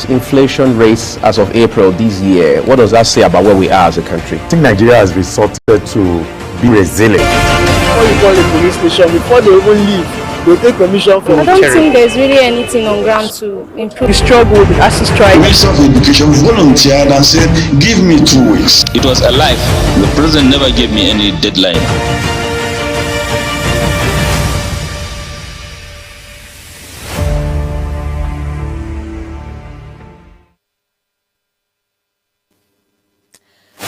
this inflation rates as of April this year, what does that say about where we are as a country? I think Nigeria has resorted to be resilient. Before you call the police station, before they even leave, they take permission from I don't think there's really anything on ground to improve. the struggle with the ASU strike. Minister of Education volunteered and said, give me 2 weeks. It was a life. The president never gave me any deadline.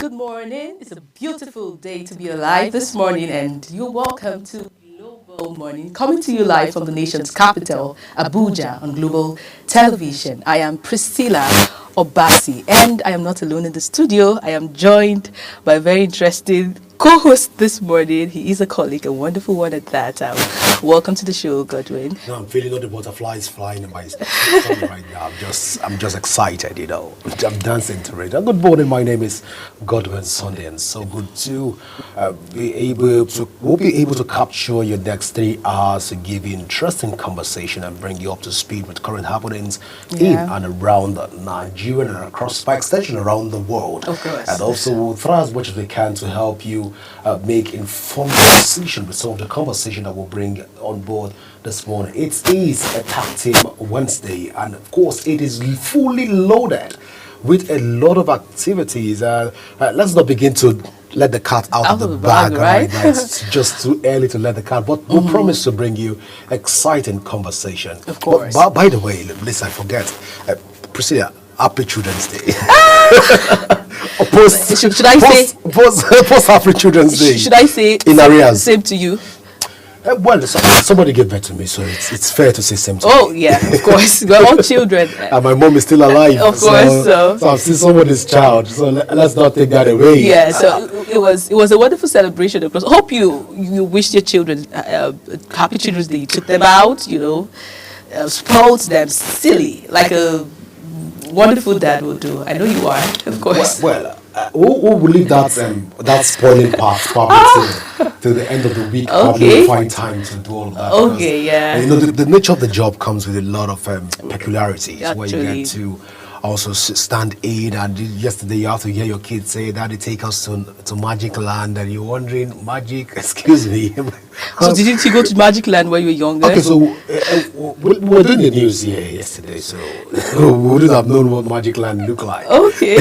Good morning. It's a beautiful day to be alive this morning, and you're welcome to Global Morning, coming to you live from the nation's capital, Abuja, on Global Television. I am Priscilla Obasi, and I am not alone in the studio. I am joined by a very interesting co-host this morning. He is a colleague, a wonderful one at that. Welcome to the show, Godwin. No, I'm feeling all the butterflies flying in my stomach right now. I'm just excited, you know. I'm dancing to it. Good morning. My name is Godwin Sunday, and so good to we'll be able to capture your next 3 hours to give you interesting conversation and bring you up to speed with current happenings in and around Nigeria and across, by extension, around the world. Of course. And also we'll try as much as we can to help you make informed decisions with some of the conversation that we'll bring on board this morning. It is a Tag Team Wednesday, and of course it is fully loaded with a lot of activities. Let's not begin to let the cat out of the bag, right? It's just too early to let the cat, but we'll promise to bring you exciting conversation. Of course. But by the way, listen, I forget, Priscilla, Happy Children's Day. Should I say post Happy Children's Day? Should I say in arrears? Same to you. Well, somebody gave birth to me, so it's fair to say same to Oh me. yeah, of course. We're all children. And my mom is still alive. Of course, so I'm still somebody's child. So let's not take that away. Yeah, so it was a wonderful celebration. Of course, hope you wished your children happy Children's Day. You took them out, spoiled them silly like a wonderful dad would do. I know you are, of course. Well, we'll leave that spoiling part probably to the end of the week. Probably we'll find time to do all of that. Okay, yeah. The nature of the job comes with a lot of peculiarities. Actually. Where you get to also stand in, and yesterday you have to hear your kids say, "Daddy, take us to Magic Land," and you're wondering, "Magic? Excuse me." So didn't you go to Magic Land when you were younger? Okay, so we were doing the news here yesterday, so we wouldn't have known what Magic Land looked like. Okay.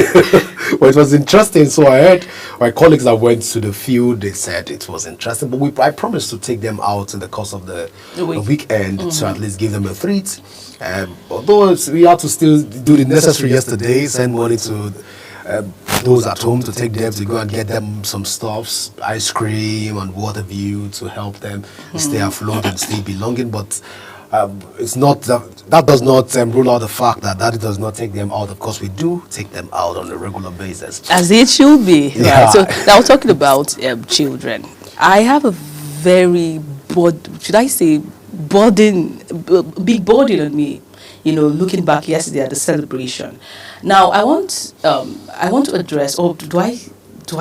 Well, it was interesting. So I heard my colleagues that went to the field, they said it was interesting, but I promised to take them out in the course of the weekend to at least give them a treat. Although we had to still do the necessary yesterday, send money to those at home to take them to go and get them some stuffs, ice cream and water view to help them stay afloat and stay belonging. But it's not that does not rule out the fact that it does not take them out. Of course, we do take them out on a regular basis, as it should be. Yeah. Right. So now talking about children, I have a very big burden on me. Looking back yesterday at the celebration. Now I want to address, or do I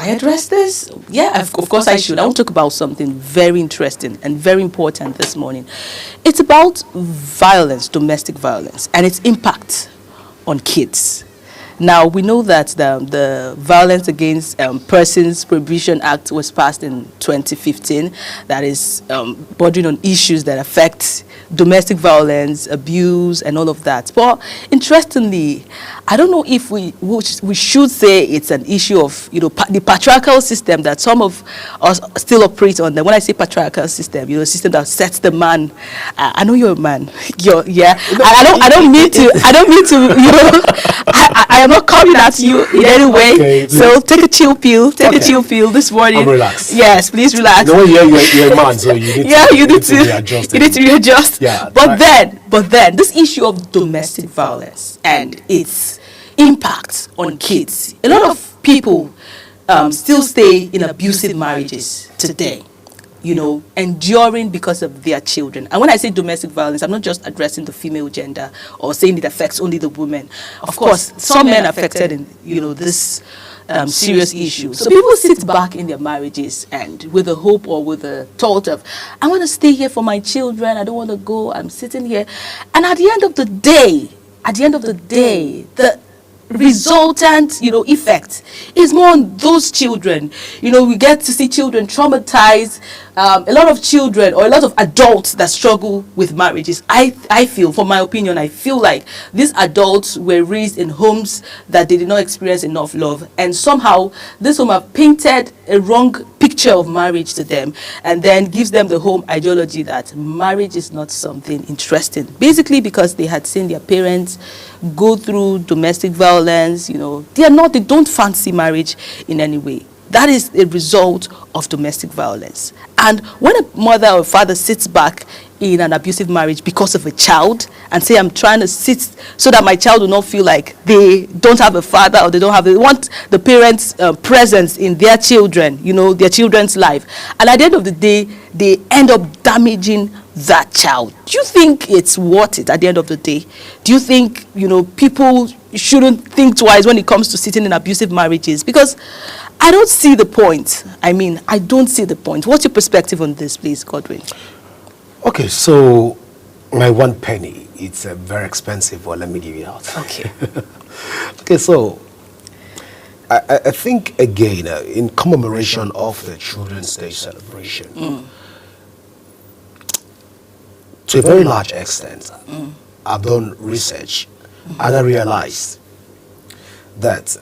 address this? Yeah, of course I should. I want to talk about something very interesting and very important this morning. It's about violence, domestic violence, and its impact on kids. Now, we know that the Violence Against Persons Prohibition Act was passed in 2015. That is bordering on issues that affect domestic violence, abuse, and all of that. But interestingly, I don't know if we should say it's an issue of the patriarchal system that some of us still operate on. When I say patriarchal system, a system that sets the man. I know you're a man. I don't mean to. I am not coming at you in any way. Okay, so take a chill pill. A chill pill this morning. I'm relaxed. Yes, please relax. No, you're a man, so you need to readjust. You need to readjust. Yeah. But then this issue of domestic violence and its impact on kids. A lot of people still stay in abusive marriages today. Enduring because of their children. And when I say domestic violence, I'm not just addressing the female gender or saying it affects only the women. Of course, some men are affected in, this serious issue. So people sit back in their marriages and with the hope or with the thought of, I want to stay here for my children. I don't want to go. I'm sitting here. And at the end of the day, at the end of the day, the resultant, effect is more on those children. We get to see children traumatized, a lot of children or a lot of adults that struggle with marriages. I feel, from my opinion, I feel like these adults were raised in homes that they did not experience enough love, and somehow this home have painted a wrong picture of marriage to them, and then gives them the home ideology that marriage is not something interesting, basically because they had seen their parents go through domestic violence. They don't fancy marriage in any way. That is a result of domestic violence. And when a mother or father sits back in an abusive marriage because of a child and say, I'm trying to sit so that my child will not feel like they don't have a father, or they want the parents' presence in their children, their children's life. And at the end of the day, they end up damaging that child. Do you think it's worth it at the end of the day? Do you think, people shouldn't think twice when it comes to sitting in abusive marriages? Because I don't see the point. I don't see the point. What's your perspective on this, please, Godwin? Okay, so my 1 penny, it's very expensive, but let me give it out. Okay. Okay, so I think, again, in commemoration of the Children's Day celebration, to a very large extent, I've done research, and I realized that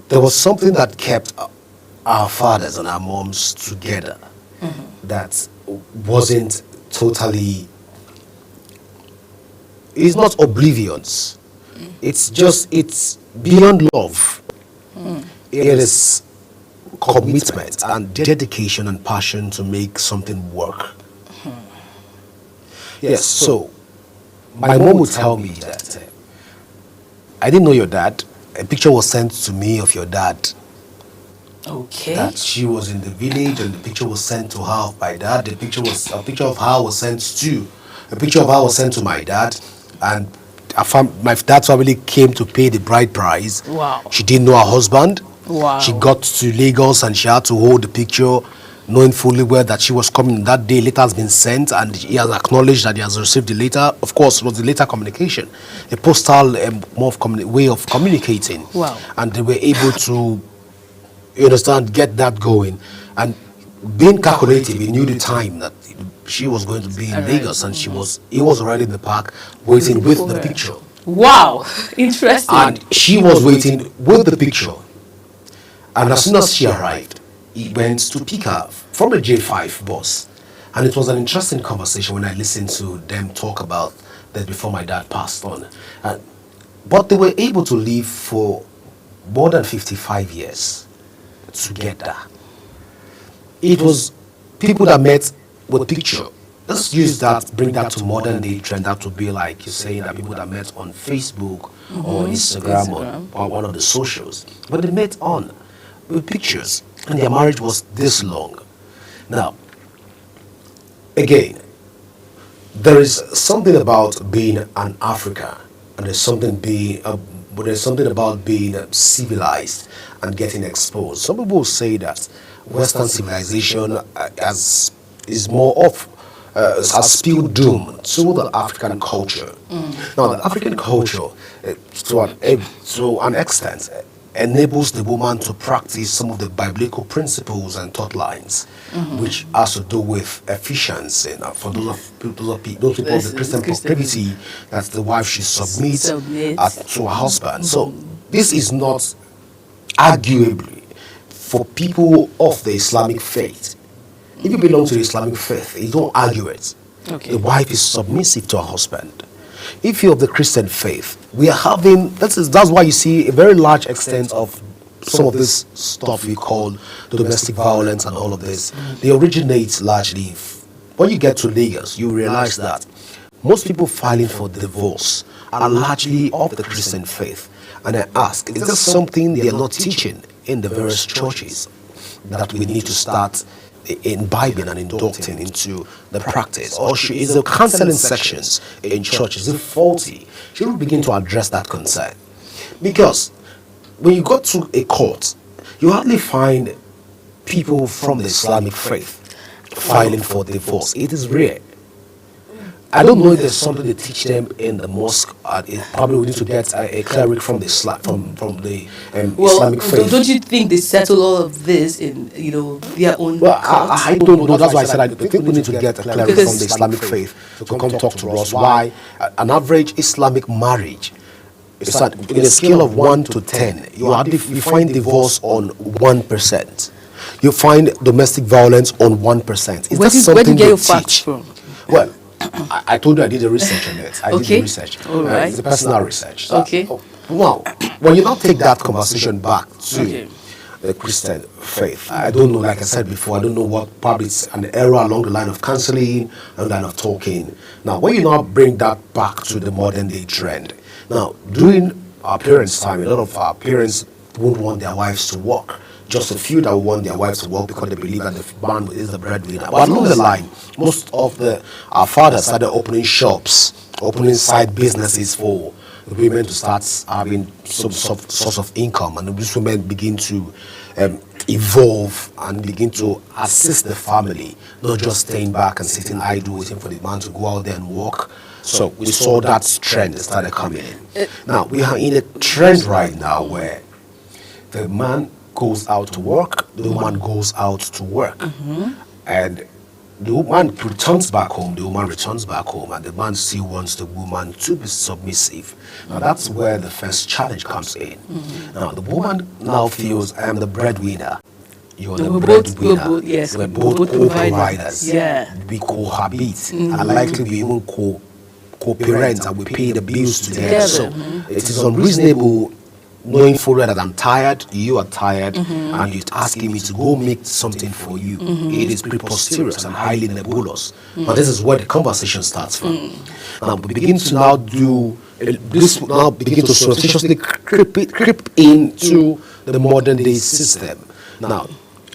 there was something that kept our fathers and our moms together that wasn't totally, it's not oblivious. It's beyond love. It is commitment and dedication and passion to make something work. Yes, so my mom would tell me that I didn't know your dad. A picture was sent to me of your dad. Okay. That she was in the village, and the picture was sent to her of my dad. A picture of her was sent to my dad, and my dad's family came to pay the bride price. Wow. She didn't know her husband. Wow. She got to Lagos and she had to hold the picture, knowing fully well that she was coming that day. Letter has been sent, and he has acknowledged that he has received the letter. Of course, it was the later communication, a postal way of communicating. Wow. And they were able to, get that going. And being calculative, he knew the time that she was going to be in Lagos, and he was already in the park waiting with the picture. Wow, interesting. And she was waiting with the picture. And as soon as she arrived, he went to pick her from a J5 bus. And it was an interesting conversation when I listened to them talk about that before my dad passed on. But they were able to live for more than 55 years together. It was people that met with picture. Let's use that, bring that to modern day trend. That would be like you're saying that people that met on Facebook or Instagram. Or one of the socials. But they met with pictures, and their marriage was this long. Now, again, there is something about being an African, and there's something about being civilized and getting exposed. Some people say that Western civilization has spilled doom to the African culture. Now, the African culture, to an extent, enables the woman to practice some of the biblical principles and thought lines, which has to do with efficiency. For those people of the Christian proclivity, that the wife should submit to her husband. So this is not arguably for people of the Islamic faith. If you belong to the Islamic faith, you don't argue it. Okay. The wife is submissive to her husband. If you're of the Christian faith, we are having, that's why you see a very large extent of some of this stuff we call the domestic violence and all of this. They originate largely, when you get to Lagos, you realize that most people filing for divorce are largely of the Christian faith. And I ask, is there something they are not teaching in the various churches that we need to start imbibing and inducting into the practice? Or is the counseling sections in churches faulty? Should we begin to address that concern? Because when you go to a court, you hardly find people from the Islamic faith filing for divorce. It is rare. I don't know if there's something they teach them in the mosque. It probably we need to get a cleric from the Islamic faith. Don't you think they settle all of this in their own? Well, I don't know. That's why I said I think we need to get a cleric from the Islamic faith to come talk to us. Why an average Islamic marriage is that in a scale of 1 to 10, you find divorce on 1%. You find domestic violence on 1%. Is that something where do you get your teach? facts from? Well, I told you I did the research on it. I did the research. All right. It's a personal research. So, Okay. Now, when you now take that conversation back to the Christian faith, I don't know, like I said before, I don't know what, probably it's an era along the line of counseling, along the line of talking. Now, when you now bring that back to the modern day trend, now, during our parents' time, a lot of our parents wouldn't want their wives to work. Just a few that would want their wives to work because they believe that the man is the breadwinner. But along the line, most of our fathers started opening shops, opening side businesses for the women to start having some source of income, and these women begin to evolve and begin to assist the family, not just staying back and sitting idle waiting for the man to go out there and work. So we saw that trend started coming in. Now we are in a trend right now where the man goes out to work, the woman goes out to work, and the woman returns back home, and the man still wants the woman to be submissive. Now that's where the first challenge comes in. Now the woman now feels, I am the breadwinner, you're the breadwinner. Yes, we're both co-providers. Yeah. We cohabit, and likely we even co-parent, and we pay the bills together. So it is unreasonable, knowing fully that I'm tired, you are tired, and you're asking me to go make something for you. It is preposterous and highly nebulous. But this is where the conversation starts from. Now we begin to now do this. Now begin to surreptitiously creep into the modern day system. Now,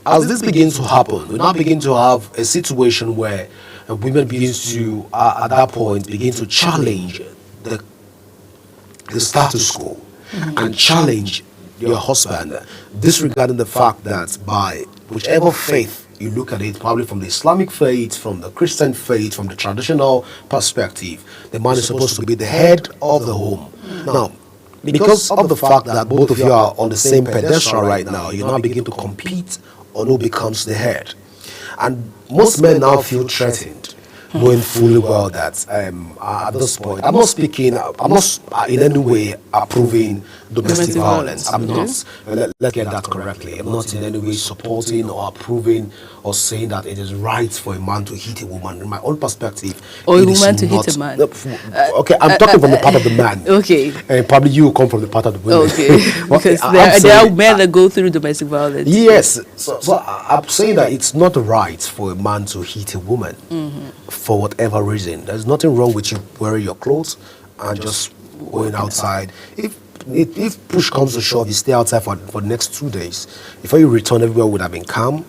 as this begins to happen, we now begin to have a situation where women begin to, at that point, begin to challenge the status quo. And challenge your husband, disregarding the fact that by whichever faith you look at it, probably from the Islamic faith, from the Christian faith, from the traditional perspective, the man is supposed to be the head of the home. Now, because of the fact that both of you are on the same pedestal right now, you now begin to compete on who becomes the head. And most men now feel threatened, knowing fully well that at this point, I'm not in any way approving domestic violence. I'm not. Let's get that correctly. I'm not in any way supporting or approving or saying that it is right for a man to hit a woman. In my own perspective, or a woman to hit a man. Okay, I'm talking from the part of the man. Okay. And probably you come from the part of the woman. Okay. Because there are men that go through domestic violence. Yes. So I'm saying that it's not right for a man to hit a woman for whatever reason. There's nothing wrong with you wearing your clothes and just going outside. If push comes to shove, you stay outside for the next 2 days. Before you return, everywhere would have been calm,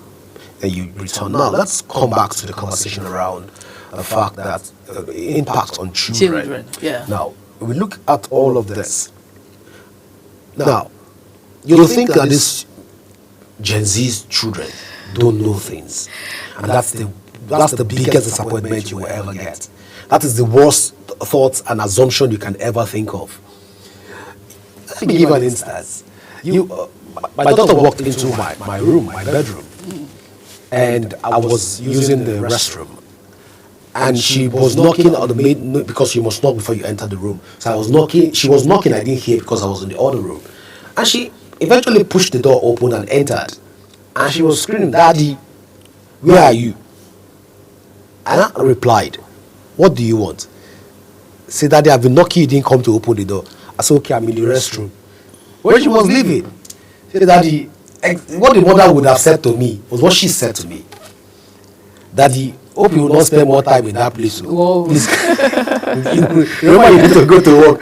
and you return. Now, let's come back to the conversation around the fact that impact on children. Yeah. Now, we look at all of this. Now, you think that these Gen Z's children don't know things, and that's the biggest disappointment you will ever get. That is the worst thought and assumption you can ever think of. Let me give you an instance. My daughter walked into my room, my bedroom, and I was using the restroom. And she was knocking on the maid, because you must knock before you enter the room. So I was knocking, she was knocking, I didn't hear because I was in the other room. And she eventually pushed the door open and entered. And she was screaming, "Daddy, where are you?" And I replied, "What do you want?" Say, "Daddy, I've been knocking, you didn't come to open the door." I said, "Okay, I'm in the restroom." When she was leaving, she said, "Daddy," what the mother would have said to me was what she said to me. "Daddy, hope you will not spend more time in that place." Please. Remember, you need to go to work.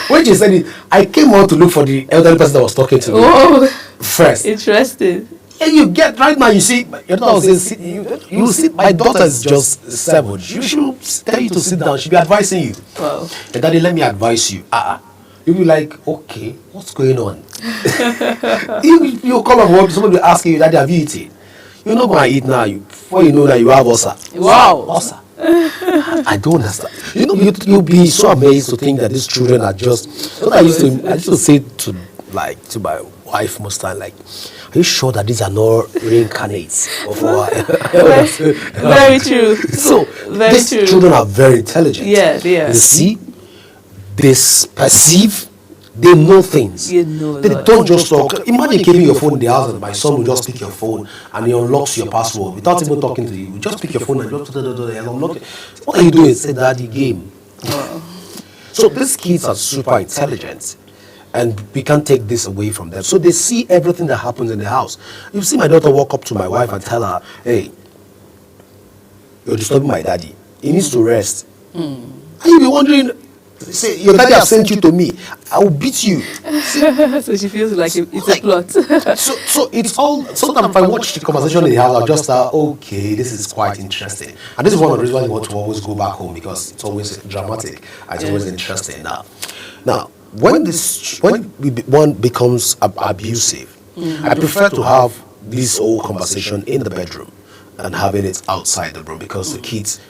When she said it, I came out to look for the elderly person that was talking to me first. Interesting. And you get right now, you see, your daughter says, you sit. My daughter is just 7. She should tell you to sit down. She'll be advising you. Wow. And "Daddy, let me advise you." You'll be like, "Okay, what's going on?" you come and work, somebody will ask you, "Daddy, have you eaten?" You're not going to eat now. Before you know that, you have ulcer. Wow. Ulcer. I don't understand. You'll be so amazed to think that these children are just. What I used to say to my wife most time, like, are you sure that these are not reincarnates of our? Very true. So these children are very intelligent. Yeah, they are. They see, they perceive, they know things. You know They don't just talk. Imagine keeping your phone in the house and my son will just pick your phone and he unlocks your password without even talking to you. You just pick your phone and just unlock it. What are you doing? Say, Daddy, game. So these kids are super intelligent. And we can't take this away from them. So they see everything that happens in the house. You see my daughter walk up to my wife and tell her, hey, you're disturbing my daddy. He needs to rest. And you'll be wondering, say, your daddy has sent you to me. I will beat you. So she feels like it's a plot. So it's all, sometimes if I watch the conversation in the house, I'll just start, okay, this is quite interesting. And this is one of the reasons I want to always go back home, because it's always dramatic. It's always interesting. Now, when one becomes abusive, I prefer to have this whole conversation in the bedroom and having it outside the room, because the kids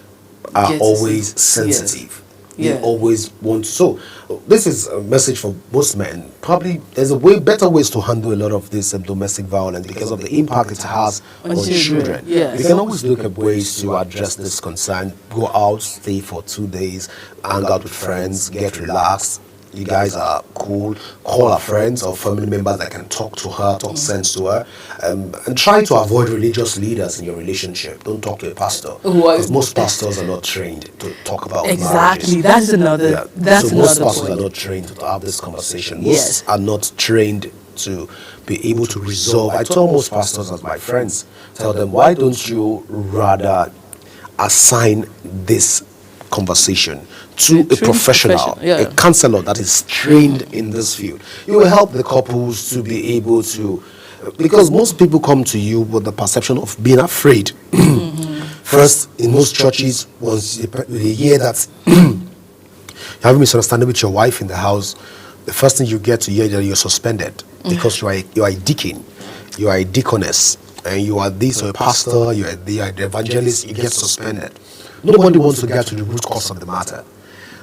are always sensitive. They always want. So this is a message for most men. Probably there's better ways to handle a lot of this domestic violence because of the impact it has on children. Yes. You can always look at ways to address this concern. Go out, stay for 2 days, hang out with friends, get relaxed. You guys are cool. Call her friends or family members that can talk to her, talk sense to her, and try to avoid religious leaders in your relationship. Don't talk to a pastor, because most pastors are not trained to talk about exactly. marriages. That's another. That's so most another pastors point. are not trained to have this conversation. Most are not trained to be able to resolve. I tell most pastors as my friends, tell them, why don't you rather assign this conversation to a professional, a counselor that is trained in this field. You will help the couples to be able to, because most people come to you with the perception of being afraid. First, in most churches, once they hear that you have a misunderstanding with your wife in the house, the first thing you get to hear is that you're suspended because you are a deacon, you are a deaconess, and you are this, or a pastor, you are the evangelist, you get suspended. Nobody wants to get to the root cause of the matter.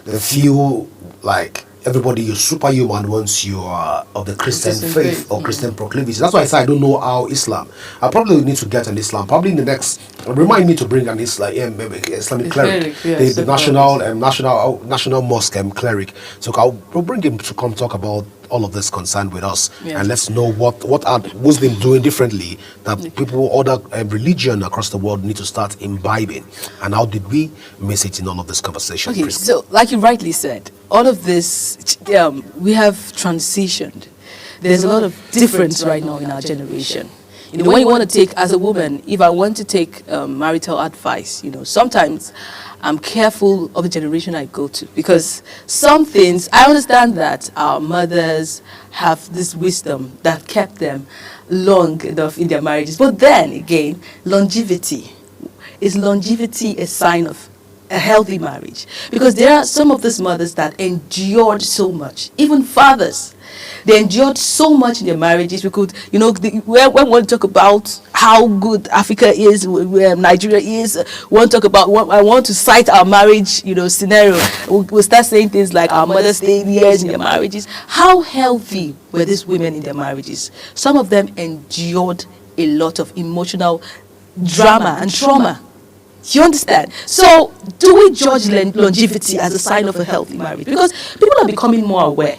They feel like everybody, you're superhuman once you are of the Christian faith or Christian proclivities. That's why I say I don't know how Islam. I probably need to get an Islam. Probably in the next, remind me to bring an Islamic cleric, the national mosque cleric. So we'll bring him to come talk about all of this concerned with us, and let's know what are Muslims doing differently that people, other religion across the world need to start imbibing, and how did we miss it in all of this conversation? Okay, so like you rightly said, all of this, we have transitioned. There's a lot of difference right now in our generation. You know, when you want to take, as a woman, if I want to take marital advice, you know, sometimes I'm careful of the generation I go to, because some things, I understand that our mothers have this wisdom that kept them long enough in their marriages. But then again, longevity. Is longevity a sign of a healthy marriage? Because there are some of these mothers that endured so much, even fathers. They endured so much in their marriages. We could, you know, when we want to talk about how good Africa is, where Nigeria is, we want to talk about, I want to cite our marriage, you know, scenario. We'll start saying things like our mothers stayed years in their marriages. How healthy were these women in their marriages? Some of them endured a lot of emotional drama and trauma. You understand? So, do we judge longevity as a sign of a healthy marriage? Because people are becoming more aware.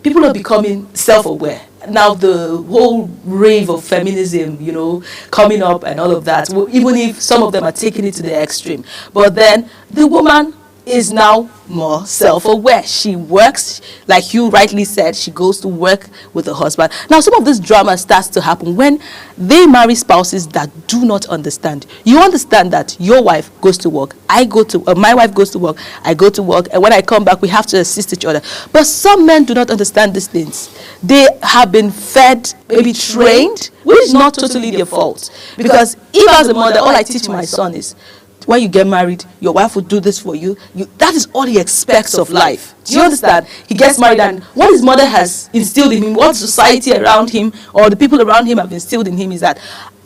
People are becoming self-aware. Now the whole rave of feminism, you know, coming up and all of that, even if some of them are taking it to the extreme. But then the woman is now more self-aware. She works, like you rightly said, she goes to work with her husband. Now some of this drama starts to happen when they marry spouses that do not understand. You understand that your wife goes to work, my wife goes to work, I go to work, and when I come back we have to assist each other. But some men do not understand these things. They have been fed, maybe trained, which is not totally their fault. Because if as a mother, all I teach my son is, when you get married, your wife will do this for you. That is all he expects of life. Do you understand? He gets married, and what his mother has instilled in him, what society around him or the people around him have instilled in him is that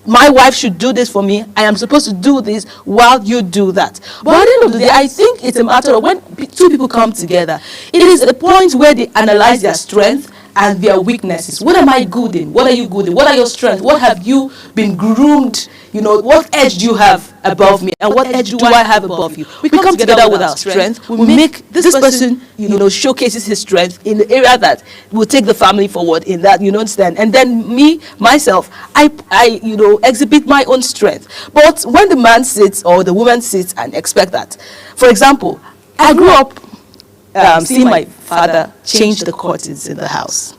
my wife should do this for me. I am supposed to do this while you do that. But at the end of the day, I think it's a matter of when two people come together, it is a point where they analyze their strength and their weaknesses. What am I good in? What are you good in? What are your strengths? What have you been groomed? You know, what edge do you have above me? And what edge do I have above you? We come together with our strength. We make this person, showcases his strength in the area that will take the family forward in that, understand? And then me, myself, I exhibit my own strength. But when the man sits or the woman sits and expect that, for example, I grew up seeing my father change the curtains in the house.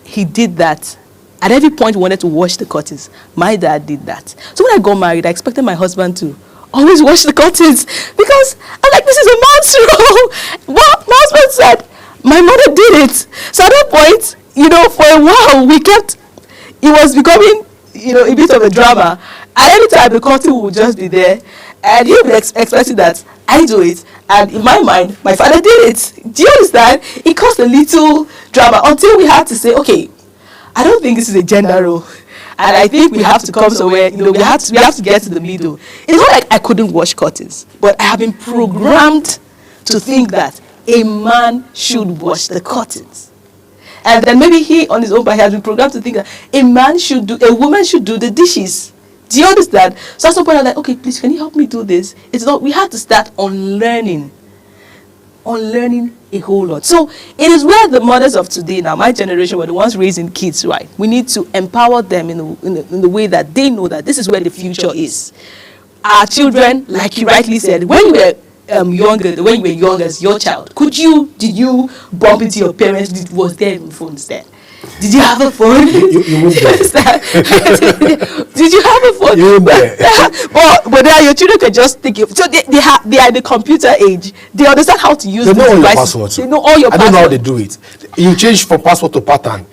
He did that. At every point we wanted to wash the curtains. My dad did that. So when I got married, I expected my husband to always wash the curtains because I'm like, this is a man's role. Well, my husband said, my mother did it. So at that point, for a while it was becoming, a bit of a drama. At any time, the curtain would just be there. And he would expect that I do it. And in my mind, my father did it. Do you understand? It caused a little drama until we had to say, okay, I don't think this is a gender role. And I think we have to come somewhere, we have to get to the middle. It's not like I couldn't wash curtains, but I have been programmed to think that a man should wash the curtains. And then maybe he, on his own part, has been programmed to think that a woman should do the dishes. Do you understand? So at some point I'm like, okay, please, can you help me do this? It's not, we have to start unlearning a whole lot. So it is where the mothers of today, now my generation, were the ones raising kids, right? We need to empower them in the way that they know that this is where the future is. Our children, like you rightly said, when you were younger as your child, did you bump into your parents? Was there even phones then? Did you have a phone? You moved there. Did you have a phone? You moved there. But now your children can just think it. So they are in the computer age. They understand how to use the devices. They know all your passwords. They know all your passwords. I don't know how they do it. You change from password to pattern.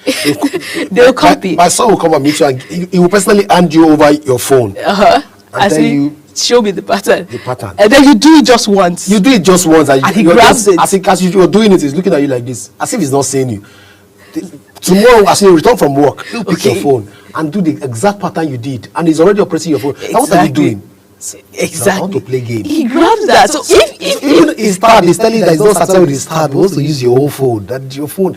They'll copy. My son will come and meet you and he will personally hand you over your phone. And then you show me the pattern. The pattern. And then you do it just once. You do it just once. And he grabs it. As you're doing it, he's looking at you like this. As if he's not seeing you. Tomorrow, as you return from work, you pick your phone and do the exact pattern you did, and he's already operating your phone. Exactly. Now, what are you doing? Exactly. I want to play game. He grabs that. So if he's tired, he's telling you that he's not satisfied with his tab, he wants to use your whole phone. That your phone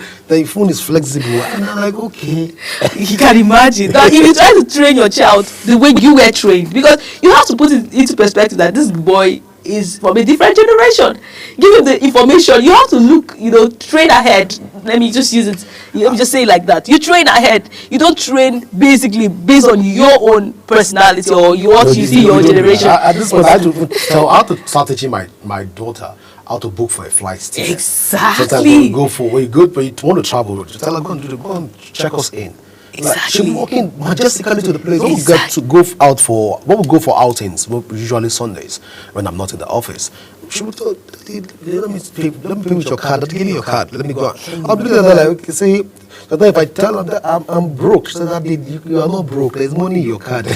is flexible. And I'm like, okay. You can imagine that if you try to train your child the way you were trained, because you have to put it into perspective that this boy is from a different generation. Give him the information. You have to look, train ahead. Let me just use it. Let me just say it like that. You train ahead. You don't train basically based on your own personality or what you see your generation. At this point, I have to start teaching my daughter how to book for a flight ticket. Exactly. Sometimes when you want to travel, you tell her, go and check us in. Exactly. Like, she'll be walking majestically to the place. When we get to go for outings, usually Sundays, when I'm not in the office, she would tell, let me pay with your card. Give me your card. Let me go. I'll be like, say, if I tell her that I'm broke, she said, you are not broke. There's money in your card.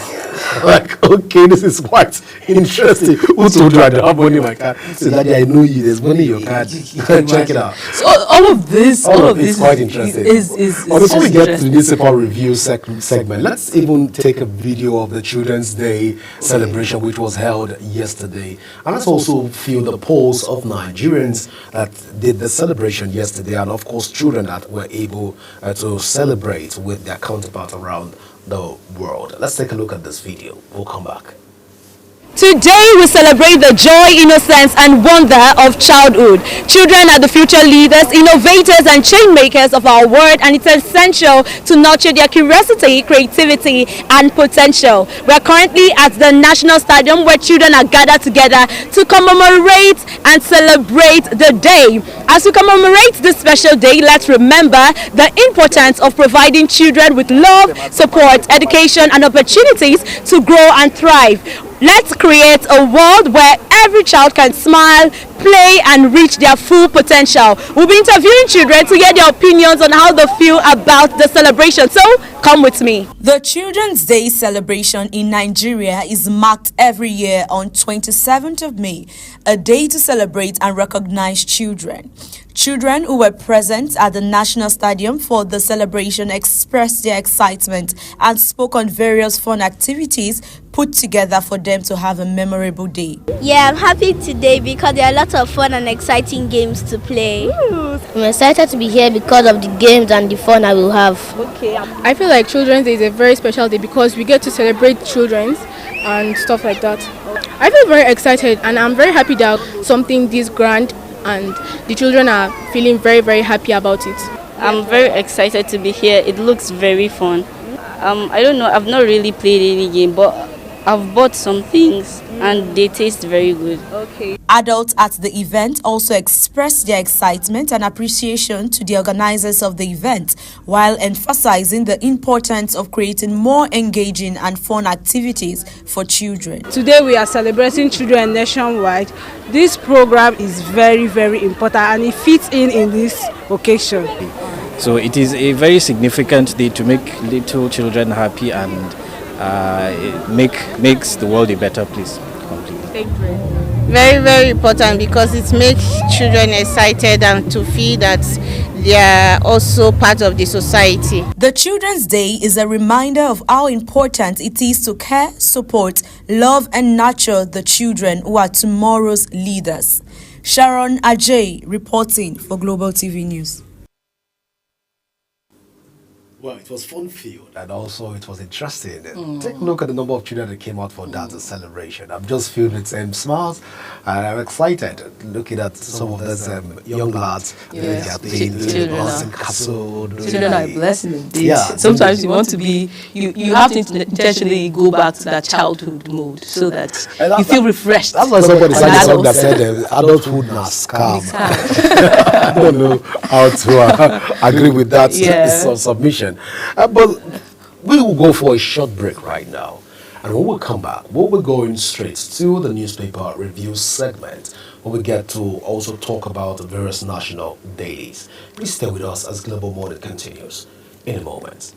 Like, okay, this is quite interesting. Who told you I don't have money in my card? So Daddy, I know you. There's money in your card. Check it out. So all of this is quite interesting. Before we get to the newspaper review segment, let's even take a video of the Children's Day celebration, which was held yesterday, and let's also feel the pulse of Nigerians that did the celebration yesterday, and of course, children that were able to celebrate with their counterparts around the world. Let's take a look at this video. We'll come back. Today we celebrate the joy, innocence and wonder of childhood. Children are the future leaders, innovators and change makers of our world, and it's essential to nurture their curiosity, creativity and potential. We are currently at the National Stadium where children are gathered together to commemorate and celebrate the day. As we commemorate this special day, let's remember the importance of providing children with love, support, education and opportunities to grow and thrive. Let's create a world where every child can smile, play and reach their full potential. We'll be interviewing children to get their opinions on how they feel about the celebration. So come with me. The Children's Day celebration in Nigeria is marked every year on 27th of May, a day to celebrate and recognize children. Children who were present at the National Stadium for the celebration expressed their excitement and spoke on various fun activities put together for them to have a memorable day. Yeah, I'm happy today because there are lots of fun and exciting games to play. I'm excited to be here because of the games and the fun I will have. Okay. I feel like Children's Day is a very special day because we get to celebrate children and stuff like that. I feel very excited and I'm very happy that something this grand and the children are feeling very, very happy about it. I'm very excited to be here. It looks very fun. I don't know, I've not really played any game, but I've bought some things and they taste very good. Okay. Adults at the event also expressed their excitement and appreciation to the organizers of the event, while emphasizing the importance of creating more engaging and fun activities for children. Today we are celebrating children nationwide. This program is very, very important and it fits in this occasion. So it is a very significant day to make little children happy and it makes the world a better place. Thank you. Very, very important because it makes children excited and to feel that they are also part of the society. The Children's Day is a reminder of how important it is to care, support, love and nurture the children who are tomorrow's leaders. Sharon Ajay reporting for Global TV News. Well, it was fun-filled and also it was interesting. Take a look at the number of children that came out for that celebration. I'm just filled with smiles and I'm excited looking at some of those young lads. Children are a blessing indeed. Yeah. Sometimes you want to be, you have to intentionally go back to that childhood mode so that you feel refreshed. That's why somebody sang a song that said adulthood na scam. I don't know how to agree with that submission. But we will go for a short break right now. And when we come back, we'll be going straight to the newspaper review segment, where we get to also talk about the various national days. Please stay with us as Global Morning continues in a moment.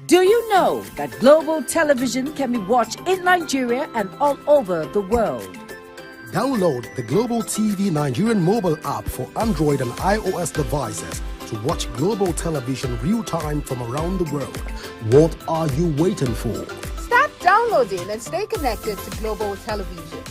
Do you know that global television can be watched in Nigeria and all over the world? Download the Global TV Nigerian mobile app for Android and iOS devices to watch global television real-time from around the world. What are you waiting for? Start downloading and stay connected to global television.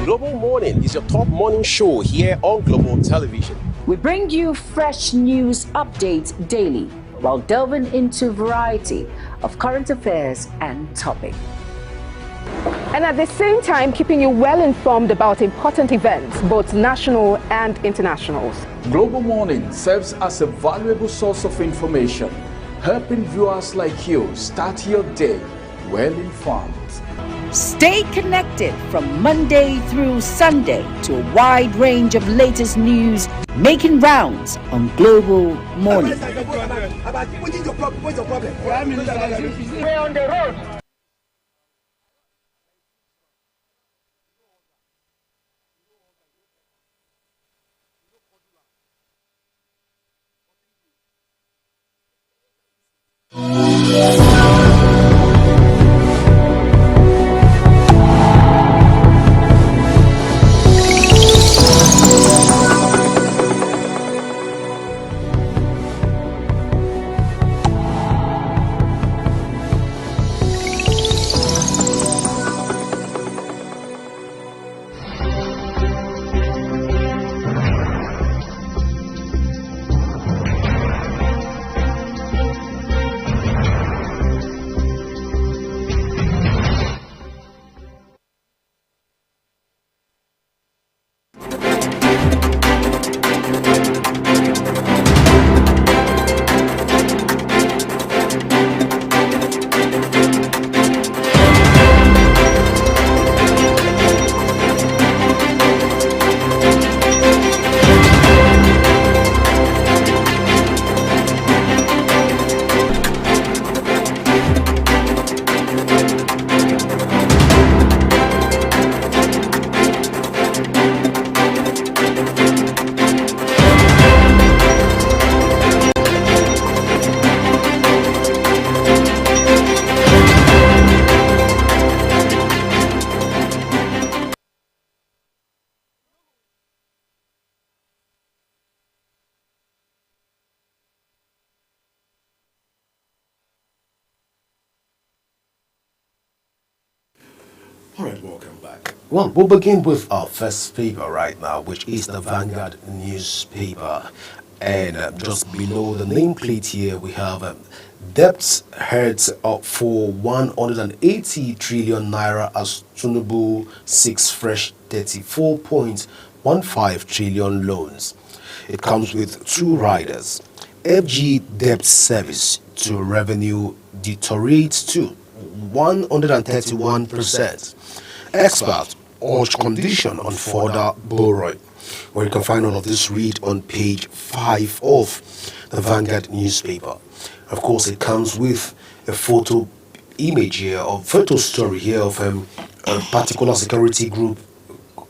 Global Morning is your top morning show here on Global Television. We bring you fresh news updates daily while delving into a variety of current affairs and topics. And at the same time, keeping you well informed about important events, both national and internationals. Global Morning serves as a valuable source of information, helping viewers like you start your day well informed. Stay connected from Monday through Sunday to a wide range of latest news making rounds on Global Morning. We're on the road. All right, welcome back. Well, we'll begin with our first paper right now, which is the Vanguard newspaper. And just below the nameplate here, we have debts heads up for 180 trillion naira as Tinubu seeks fresh 34.15 trillion loans. It comes with two riders. FG debt service to revenue deteriorates to 131%. Experts urge condition on further borrowing. Where you can find all of this, read on page 5 of the Vanguard newspaper. Of course, it comes with a photo image here, or photo story here of a particular security group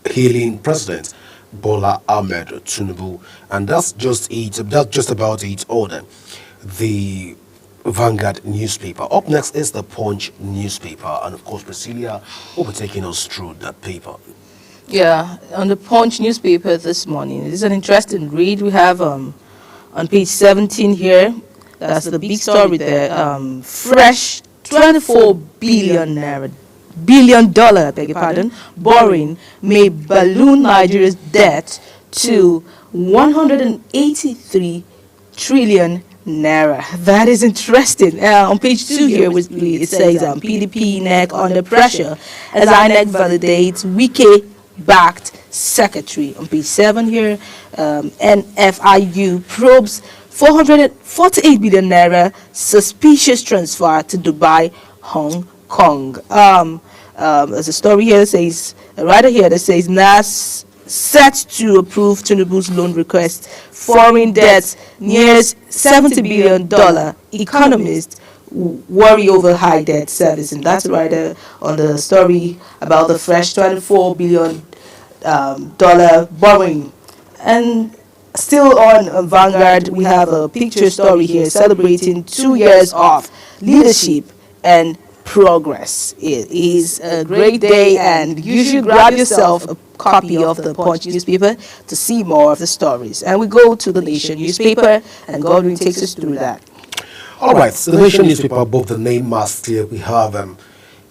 hailing President Bola Ahmed Tinubu, and that's just about it. Order the Vanguard newspaper. Up next is the Punch newspaper, and of course Priscilla will be taking us through that paper. Yeah, on the Punch newspaper this morning. It is an interesting read. We have on page 17 here, that's the big story there. Fresh 24 billion naira, billion dollar, I beg your pardon, borrowing may balloon Nigeria's debt to 183 trillion naira. That is interesting. On page 2 here, it says PDP NEC under pressure as INEC validates Wike-backed secretary. On page 7 here, NFIU probes 448 billion naira suspicious transfer to Dubai, Hong Kong. There's a story here that says, right here that says, NAS set to approve Tinubu's loan request. Foreign debt nears $70 billion. Economists worry over high debt service. And that's right on the story about the fresh $24 billion borrowing. And still on Vanguard, we have a picture story here celebrating 2 years of leadership and progress. It is a great day, and you should grab yourself a copy of the Punch newspaper to see more of the stories. And we go to the Nation newspaper, and Godwin takes us through that. All right, so the Nation newspaper, above the name masks here, we have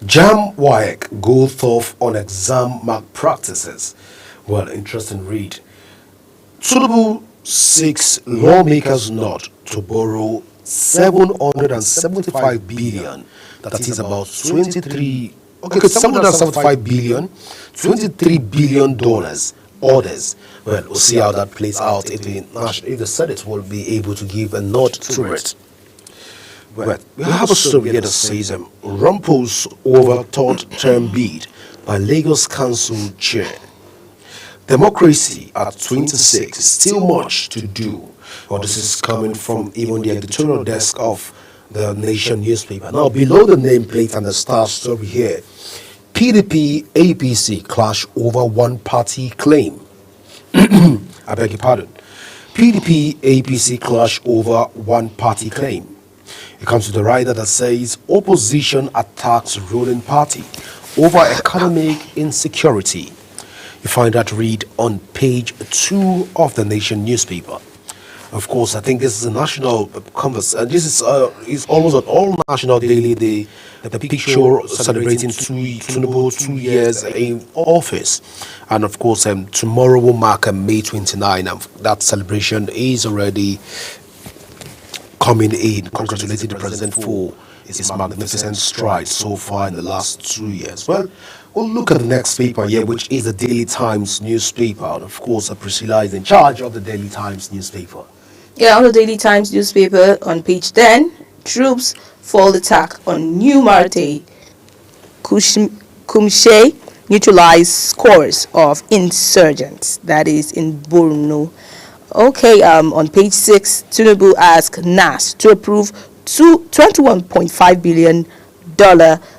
Jam WAEC go tough on exam malpractices. Well, interesting read. Tinubu seeks lawmakers not to borrow 775 billion. That is about 775 billion, $23 billion orders. Well, we'll see how that plays out if the Senate will be able to give a nod to it. Well, we have a story here that says Rumpus over third-term bid by Lagos Council Chair. Democracy at 26 is still much to do. Well, this is coming from even the editorial desk of the Nation newspaper. Now, below the nameplate and the star story here, PDP APC clash over one-party claim. I beg your pardon. PDP APC clash over one-party claim. It comes to the rider that says opposition attacks ruling party over economic insecurity. You find that read on page 2 of the Nation newspaper. Of course, I think this is a national conversation. This is almost an all-national daily. The picture celebrating Tinubu 2 years in office, and of course, tomorrow will mark May 29, and that celebration is already coming in, congratulating the president for his magnificent strides so far in the last 2 years. Well, we'll look at the next paper here, which is the Daily Times newspaper. And of course, Priscilla is in charge of the Daily Times newspaper. Yeah, on the Daily Times newspaper, on page 10, troops fall attack on New Marte. Kumshe neutralized scores of insurgents. That is in Borno. Okay, on page 6, Tinubu asked NAS to approve $21.5 billion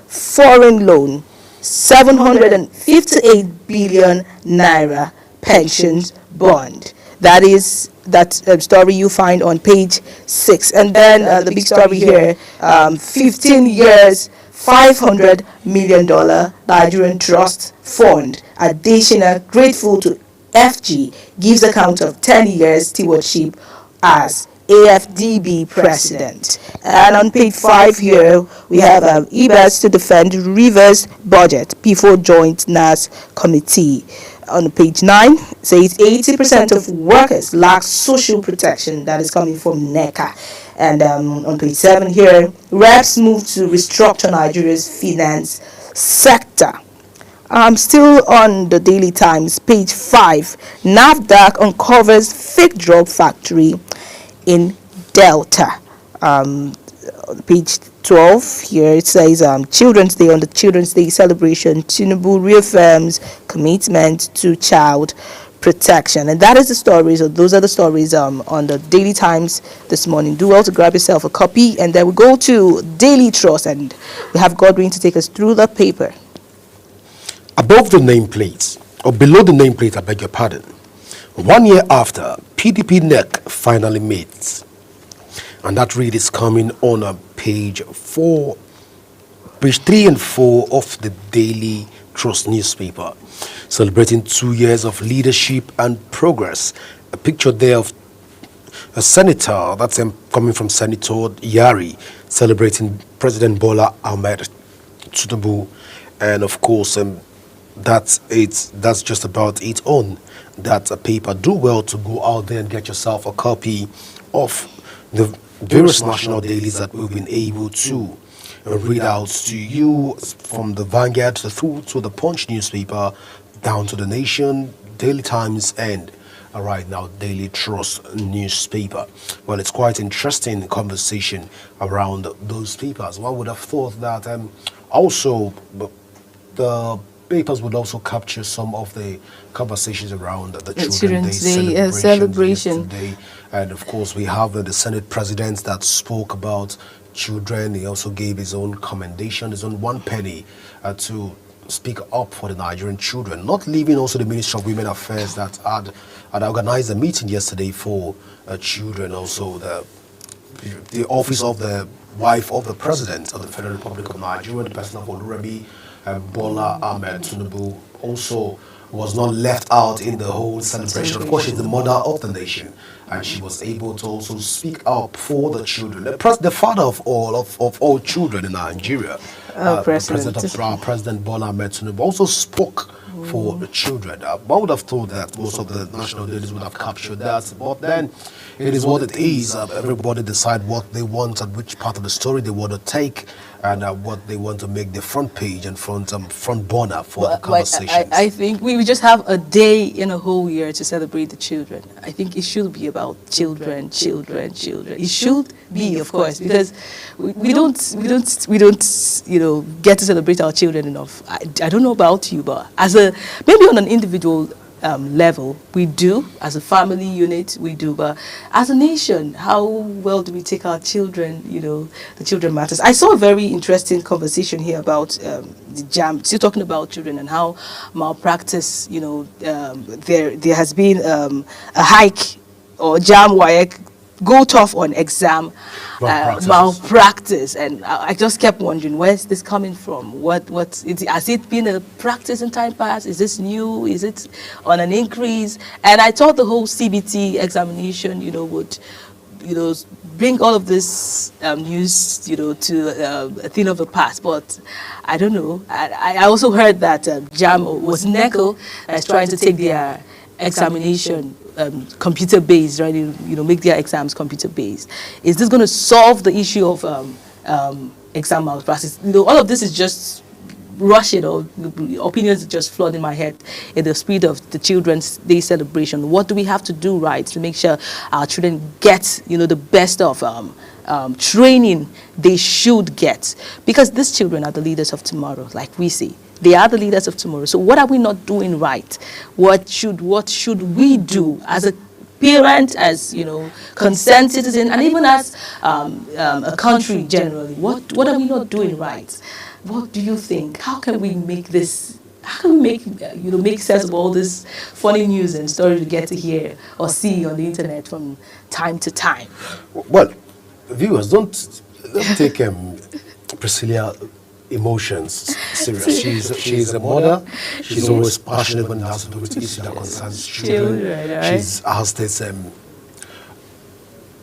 foreign loan, 758 billion naira pensions bond. That is that story you find on page 6. And then the big story here, 15 years, $500 million Nigerian Trust Fund. Additional grateful to FG gives account of 10 years stewardship as AFDB president. And on page 5 here, we have EBS to defend Rivers budget before joint NAS committee. On page 9, it says 80% of workers lack social protection. That is coming from NECA. And on page 7 here, reps move to restructure Nigeria's finance sector. Still on the Daily Times, page 5, NAFDAC uncovers fake drug factory in Delta. Page 12 here, it says Children's Day. On the Children's Day celebration, Tinubu reaffirms commitment to child protection. And that is the stories, or those are the stories on the Daily Times this morning. Do well to grab yourself a copy, and then we go to Daily Trust, and we have Godwin to take us through the paper. Above the nameplate, or below the nameplate, I beg your pardon. 1 year after, PDP NEC finally meets. And that read is coming on page 4, page 3 and 4 of the Daily Trust newspaper, celebrating 2 years of leadership and progress. A picture there of a senator, that's coming from Senator Yari, celebrating President Bola Ahmed Tinubu, and of course that's just about it on that paper. Do well to go out there and get yourself a copy of the various national dailies that we've been able to read out to you, from the Vanguard through to the Punch newspaper, down to the Nation, Daily Times, and right now Daily Trust newspaper. Well, it's quite interesting conversation around those papers. One would have thought that also the papers would also capture some of the conversations around the Children's Day celebration. And of course, we have the Senate President that spoke about children. He also gave his own commendation, his own 1 penny to speak up for the Nigerian children. Not leaving also the Ministry of Women Affairs that had organized a meeting yesterday for children. Also the office of the wife of the President of the Federal Republic of Nigeria, the person of Oluremi Bola Ahmed Tinubu, also was not left out in the whole celebration. Of course, she's the mother of the nation, and she was able to also speak up for the children. The father of all children in Nigeria, President Bola Ahmed Tinubu, also spoke for the children. One would have thought that most of the national dailies would have captured that, but then it is what it is. Everybody decide what they want and which part of the story they want to take, and what they want to make the front page and front burner for the conversations. I think we just have a day in a whole year to celebrate the children. I think it should be about children. It should be, of course, because we don't get to celebrate our children enough. I don't know about you, but maybe on an individual level, we do. As a family unit, we do. But as a nation, how well do we take our children? The children matters. I saw a very interesting conversation here about the JAMB, still talking about children and how malpractice, there has been a hike, or JAMB WAEC go tough on exam malpractice, and I just kept wondering, where's this coming from? Has it been a practice in time past? Is this new? Is it on an increase? And I thought the whole CBT examination, would bring all of this news, to a thing of the past. But I don't know. I also heard that JAMB was NECO as trying to take their examination computer-based, right? Make their exams computer-based. Is this going to solve the issue of exam malpractice? All of this is just rushing, or opinions just flood in my head in the spirit of the Children's Day celebration. What do we have to do right to make sure our children get, the best of training they should get? Because these children are the leaders of tomorrow, like we say. They are the leaders of tomorrow. So what are we not doing right? What should we do as a parent, as concerned citizen, and even as a country generally? What are we not doing right? What do you think? How can we make this? How can we make sense of all this funny news and stories we get to hear or see on the internet from time to time? Well, viewers, don't take Priscilla emotions serious. She's a mother. She's always passionate when it has to do with issues that concerns children. Right. She's has this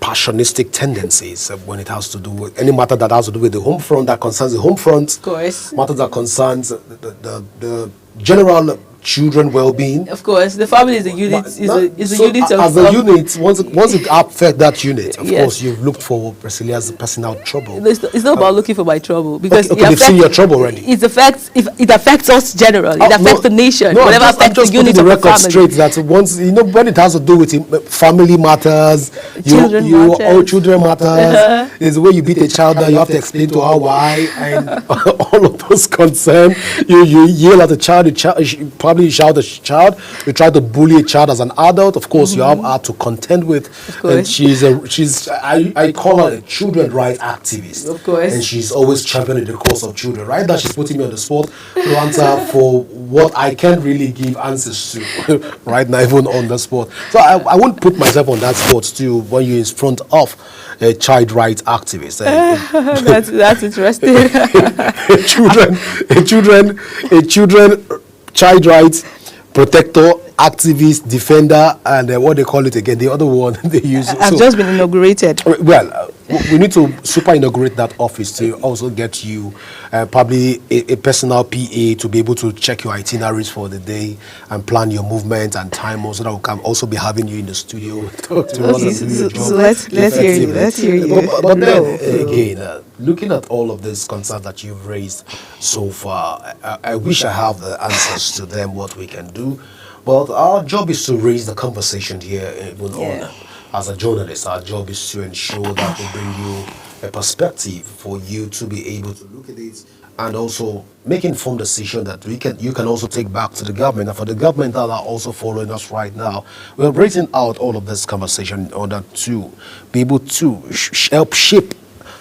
passionistic tendencies when it has to do with any matter that has to do with the home front, that concerns the home front. Of course. Matters that concerns the general children well-being. Of course, the family is a unit. Is a unit of. As a unit, once it affects that unit, of course, you've looked for Priscilla's personal trouble. It's not about looking for my trouble, because you've seen your trouble already. It affects us generally. It affects the nation. Whatever affects the unit of the family. Straight that once when it has to do with family matters, children matters. Is the way you beat a child that you have to explain to her why, and all of those concerns. You yell at the child. The child probably you shout a child, you try to bully a child as an adult. Of course, you have her to contend with. And I call her a children rights activist. Of course. And she's always championing the cause of children. Right now, she's putting me on the spot to answer for what I can't really give answers to. Right now, even on the spot. So I won't put myself on that spot too when you're in front of a child rights activist. That's interesting. a children child rights protector, activist, defender, and what they call it again, the other one they use. I've just been inaugurated. Well, we need to super inaugurate that office to also get you probably a personal PA to be able to check your itineraries for the day and plan your movement and time, also that we can also be having you in the studio to let's hear you. But then again, looking at all of these concerns that you've raised so far, I wish I have the answers to them, what we can do. But our job is to raise the conversation here, even on. As a journalist, our job is to ensure that we bring you a perspective for you to be able to look at it and also make informed decision that you can also take back to the government. And for the government that are also following us right now, we're raising out all of this conversation in order to be able to help shape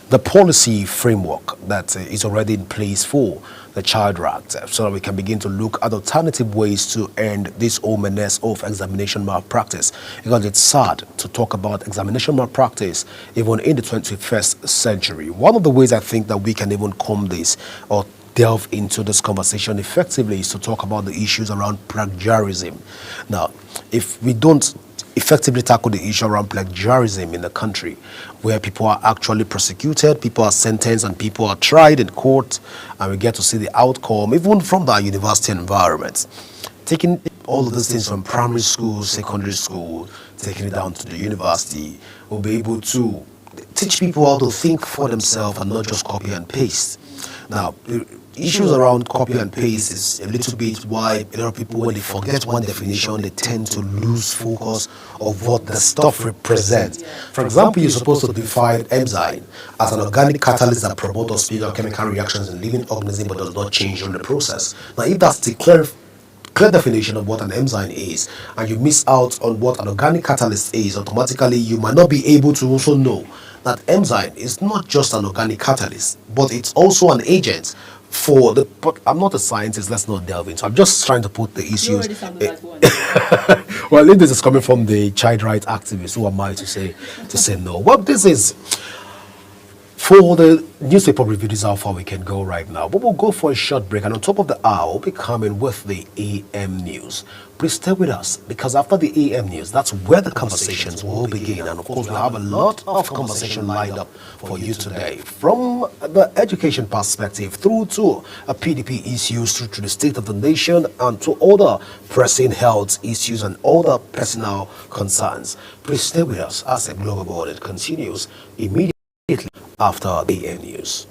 the policy framework that is already in place for the Child Act, so that we can begin to look at alternative ways to end this whole menace of examination malpractice. Because it's sad to talk about examination malpractice even in the 21st century. One of the ways I think that we can even comb this or delve into this conversation effectively is to talk about the issues around plagiarism. Now, if we don't effectively tackle the issue around plagiarism in the country, where people are actually prosecuted, people are sentenced, and people are tried in court, and we get to see the outcome, even from the university environment. Taking all of these things from primary school, secondary school, taking it down to the university, we'll be able to teach people how to think for themselves and not just copy and paste. Now, issues around copy and paste is a little bit why a lot of people, when they forget one definition, they tend to lose focus of what the stuff represents. For example, you're supposed to define enzyme as an organic catalyst that promotes or speeds up chemical reactions in living organisms but does not change during the process. Now, if that's the clear definition of what an enzyme is, and you miss out on what an organic catalyst is, automatically you might not be able to also know that enzyme is not just an organic catalyst, but it's also an agent for the. But I'm not a scientist, let's not delve into. I'm just trying to put the issues. Well, this is coming from the child rights activists. Who am I to say no? Well, this is for the newspaper review. This is how far we can go right now. But we'll go for a short break, and on top of the hour, we'll be coming with the AM news. Please stay with us, because after the AM news, that's where the conversations will begin. And of course, we'll have a lot of conversation lined up for you today, from the education perspective through to PDP issues, through to the state of the nation, and to other pressing health issues and other personal concerns. Please stay with us as a global board continues immediately after the AM news.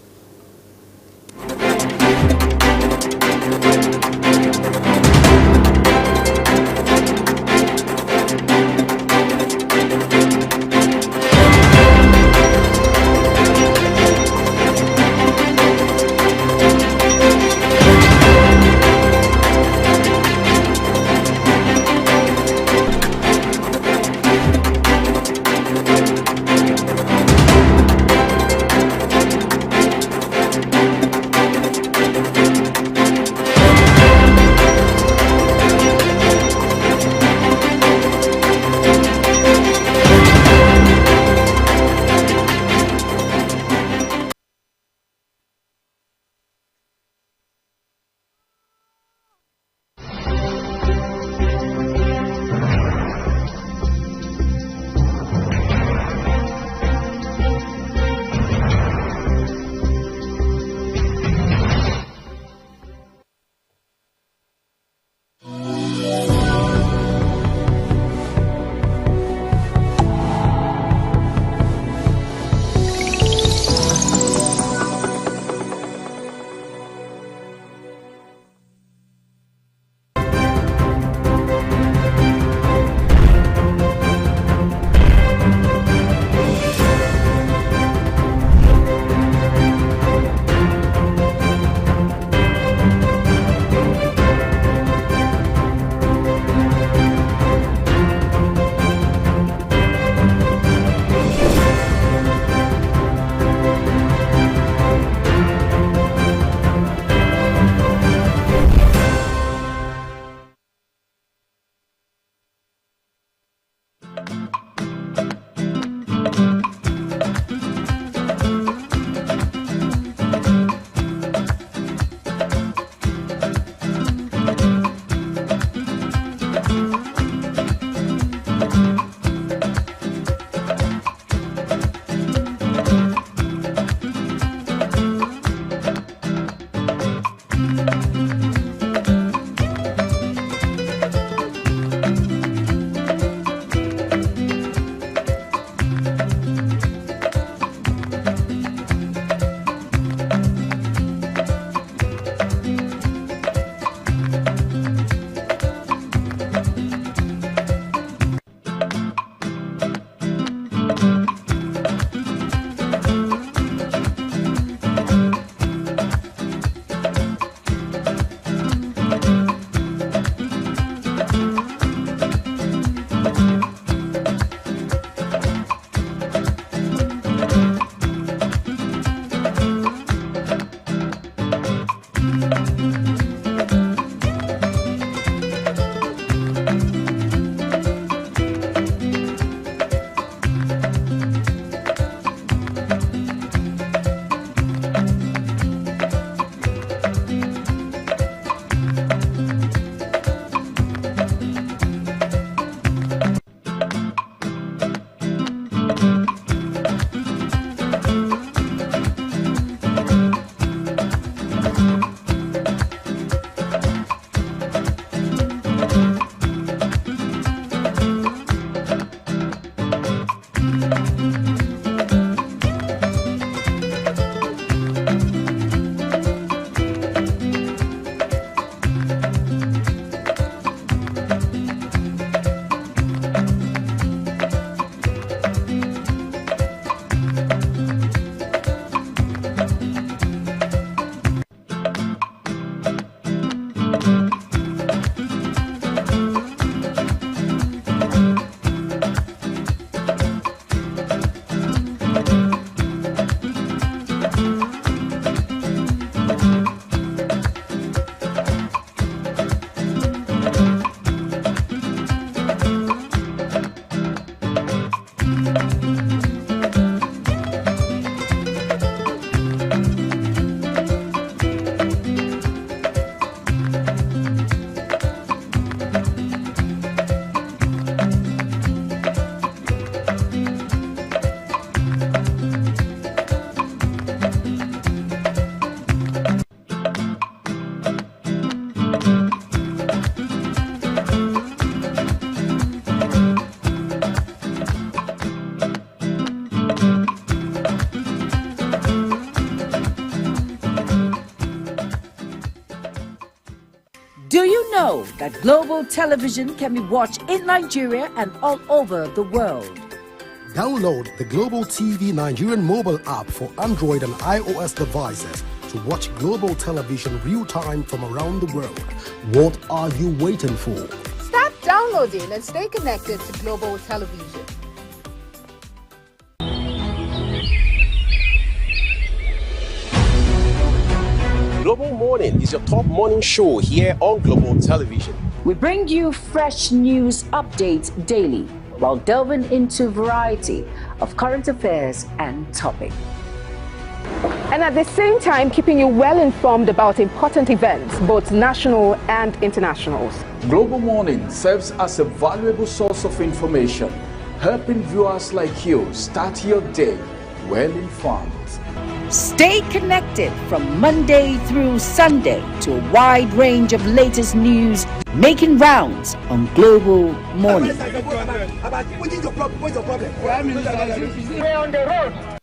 know that Global Television can be watched in Nigeria and all over the world? Download the Global TV Nigerian mobile app for Android and iOS devices to watch Global Television real-time from around the world. What are you waiting for? Start downloading and stay connected to Global Television. Global Morning is your top morning show here on Global Television. We bring you fresh news updates daily while delving into a variety of current affairs and topics. And at the same time, keeping you well informed about important events, both national and internationals. Global Morning serves as a valuable source of information, helping viewers like you start your day well informed. Stay connected from Monday through Sunday to a wide range of latest news making rounds on Global Morning. We're on the road.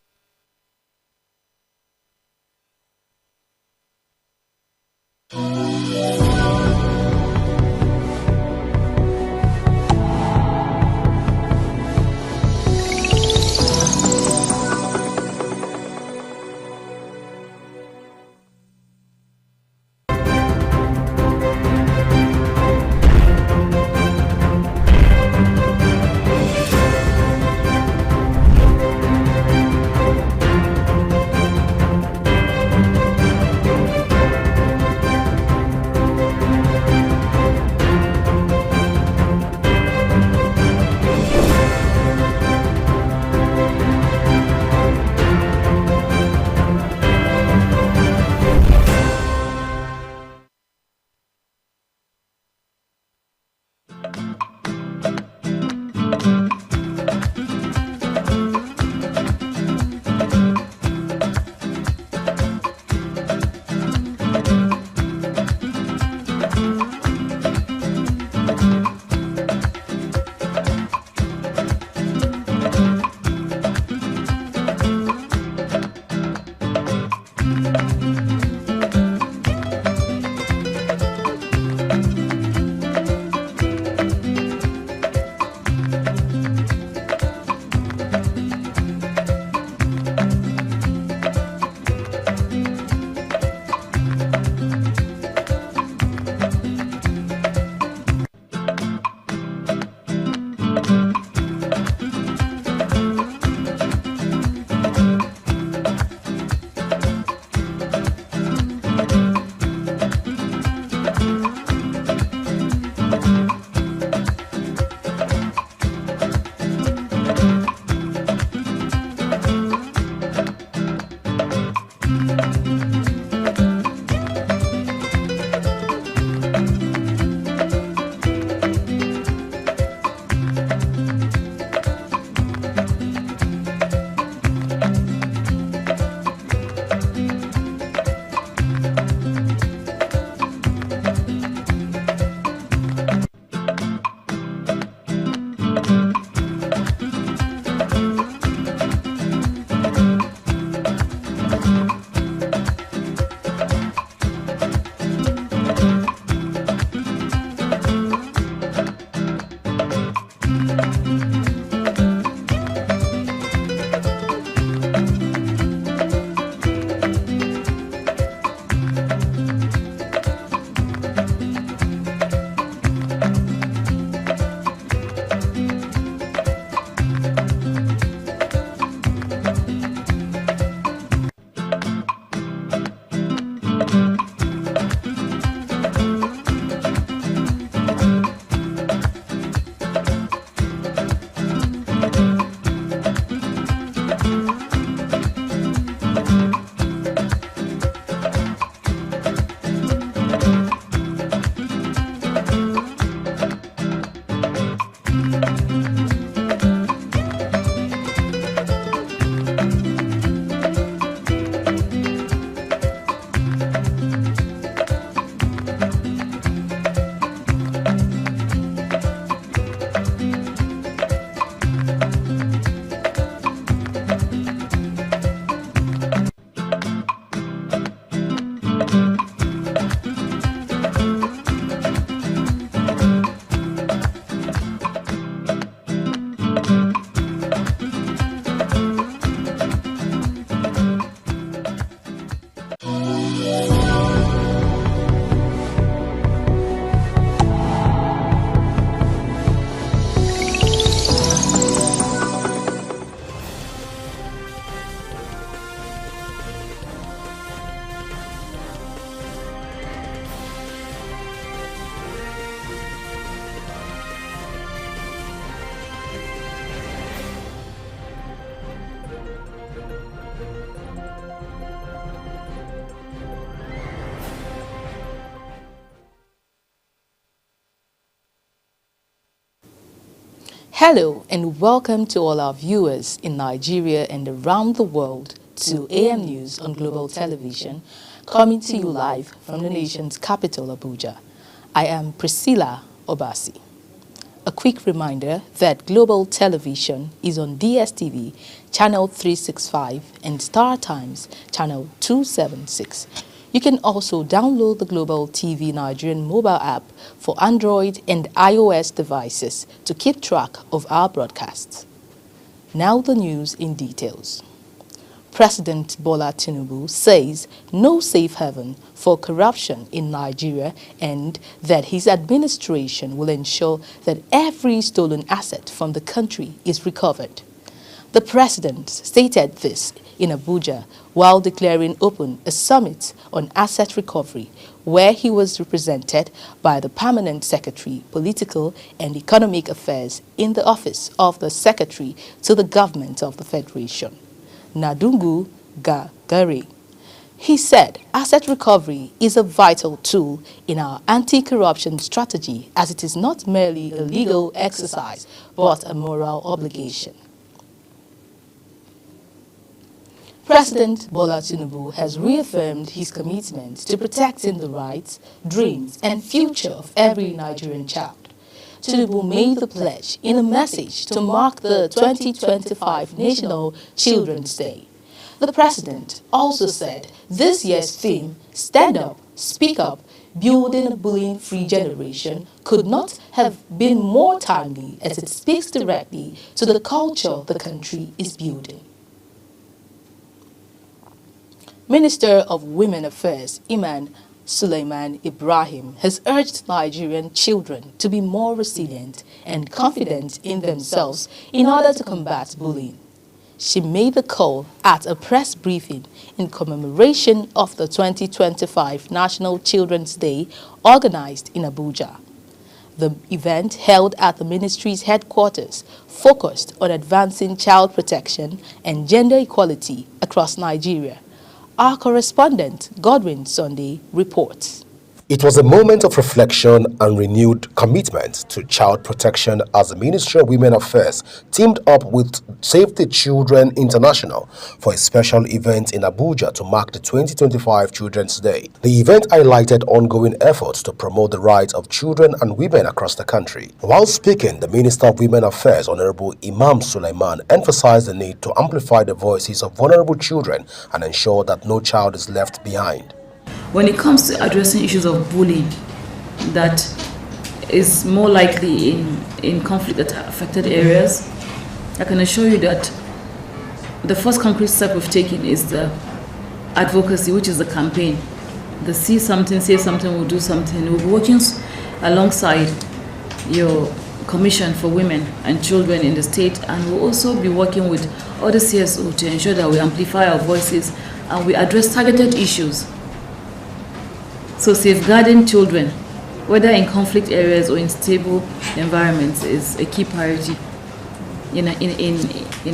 Hello and welcome to all our viewers in Nigeria and around the world to AM News on Global Television, coming to you live from the nation's capital, Abuja. I am Priscilla Obasi. A quick reminder that Global Television is on DSTV, Channel 365 and Star Times, Channel 276. You can also download the Global TV Nigerian mobile app for Android and iOS devices to keep track of our broadcasts. Now the news in details. President Bola Tinubu says no safe haven for corruption in Nigeria and that his administration will ensure that every stolen asset from the country is recovered. The president stated this in Abuja while declaring open a summit on asset recovery, where he was represented by the Permanent Secretary, Political and Economic Affairs in the office of the Secretary to the Government of the Federation, Nadungu Gagare. He said asset recovery is a vital tool in our anti-corruption strategy, as it is not merely a legal exercise but a moral obligation. President Bola Tinubu has reaffirmed his commitment to protecting the rights, dreams and future of every Nigerian child. Tinubu made the pledge in a message to mark the 2025 National Children's Day. The president also said this year's theme, Stand Up, Speak Up, Building a Bullying-Free Generation, could not have been more timely, as it speaks directly to the culture the country is building. Minister of Women Affairs, Iman Suleiman Ibrahim, has urged Nigerian children to be more resilient and confident in themselves in order to combat bullying. She made the call at a press briefing in commemoration of the 2025 National Children's Day organized in Abuja. The event, held at the ministry's headquarters, focused on advancing child protection and gender equality across Nigeria. Our correspondent, Godwin Sunday, reports. It was a moment of reflection and renewed commitment to child protection as the Ministry of Women Affairs teamed up with Save the Children International for a special event in Abuja to mark the 2025 Children's Day. The event highlighted ongoing efforts to promote the rights of children and women across the country. While speaking, the Minister of Women Affairs, Honorable Imam Suleiman, emphasized the need to amplify the voices of vulnerable children and ensure that no child is left behind. When it comes to addressing issues of bullying that is more likely in conflict-affected areas, I can assure you that the first concrete step we've taken is the advocacy, which is the campaign. The see something, say something, we'll do something. We'll be working alongside your Commission for Women and Children in the state, and we'll also be working with other CSO to ensure that we amplify our voices and we address targeted issues. So safeguarding children, whether in conflict areas or in stable environments, is a key priority in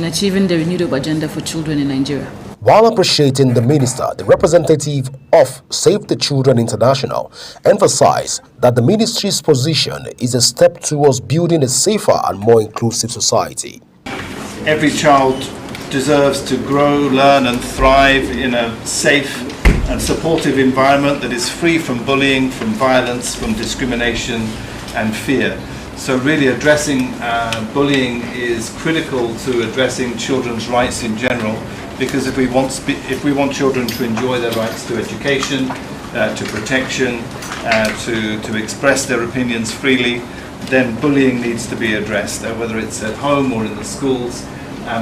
achieving the renewed agenda for children in Nigeria. While appreciating the minister, the representative of Save the Children International emphasized that the ministry's position is a step towards building a safer and more inclusive society. Every child deserves to grow, learn and thrive in a safe and supportive environment that is free from bullying, from violence, from discrimination and fear. So really addressing bullying is critical to addressing children's rights in general, because if we want children to enjoy their rights to education, to protection, to express their opinions freely, then bullying needs to be addressed, whether it's at home or in the schools.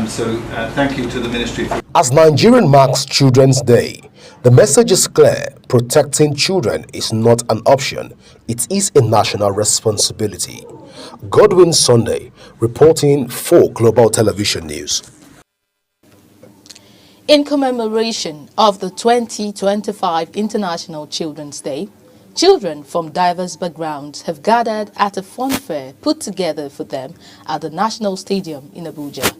So thank you to the Ministry. As Nigerian marks Children's Day, the message is clear: protecting children is not an option, it is a national responsibility. Godwin Sunday, reporting for Global Television News. In commemoration of the 2025 International Children's Day, children from diverse backgrounds have gathered at a fun fair put together for them at the National Stadium in Abuja.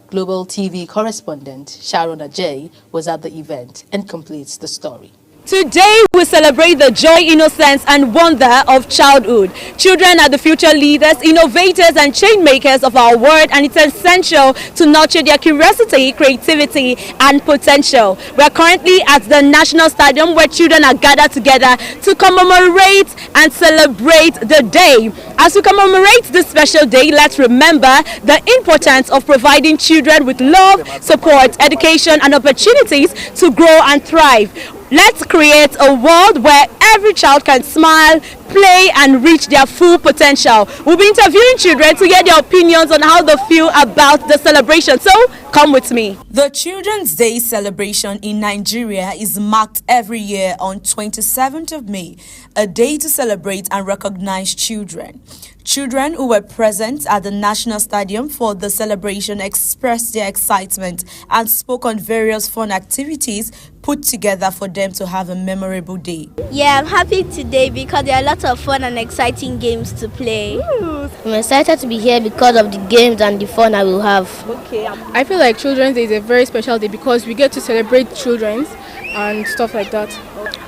Global TV correspondent Sharon Ajay was at the event and completes the story. Today we celebrate the joy, innocence and wonder of childhood. Children are the future leaders, innovators and change makers of our world, and it's essential to nurture their curiosity, creativity and potential. We are currently at the National Stadium where children are gathered together to commemorate and celebrate the day. As we commemorate this special day, let's remember the importance of providing children with love, support, education and opportunities to grow and thrive. Let's create a world where every child can smile, play and reach their full potential. We'll be interviewing children to get their opinions on how they feel about the celebration. So come with me. The Children's Day celebration in Nigeria is marked every year on 27th of May, a day to celebrate and recognize children. Children who were present at the National Stadium for the celebration expressed their excitement and spoke on various fun activities put together for them to have a memorable day. Yeah, I'm happy today because there are a lot of fun and exciting games to play. I'm excited to be here because of the games and the fun I will have. Okay. I feel like Children's Day is a very special day because we get to celebrate children and stuff like that.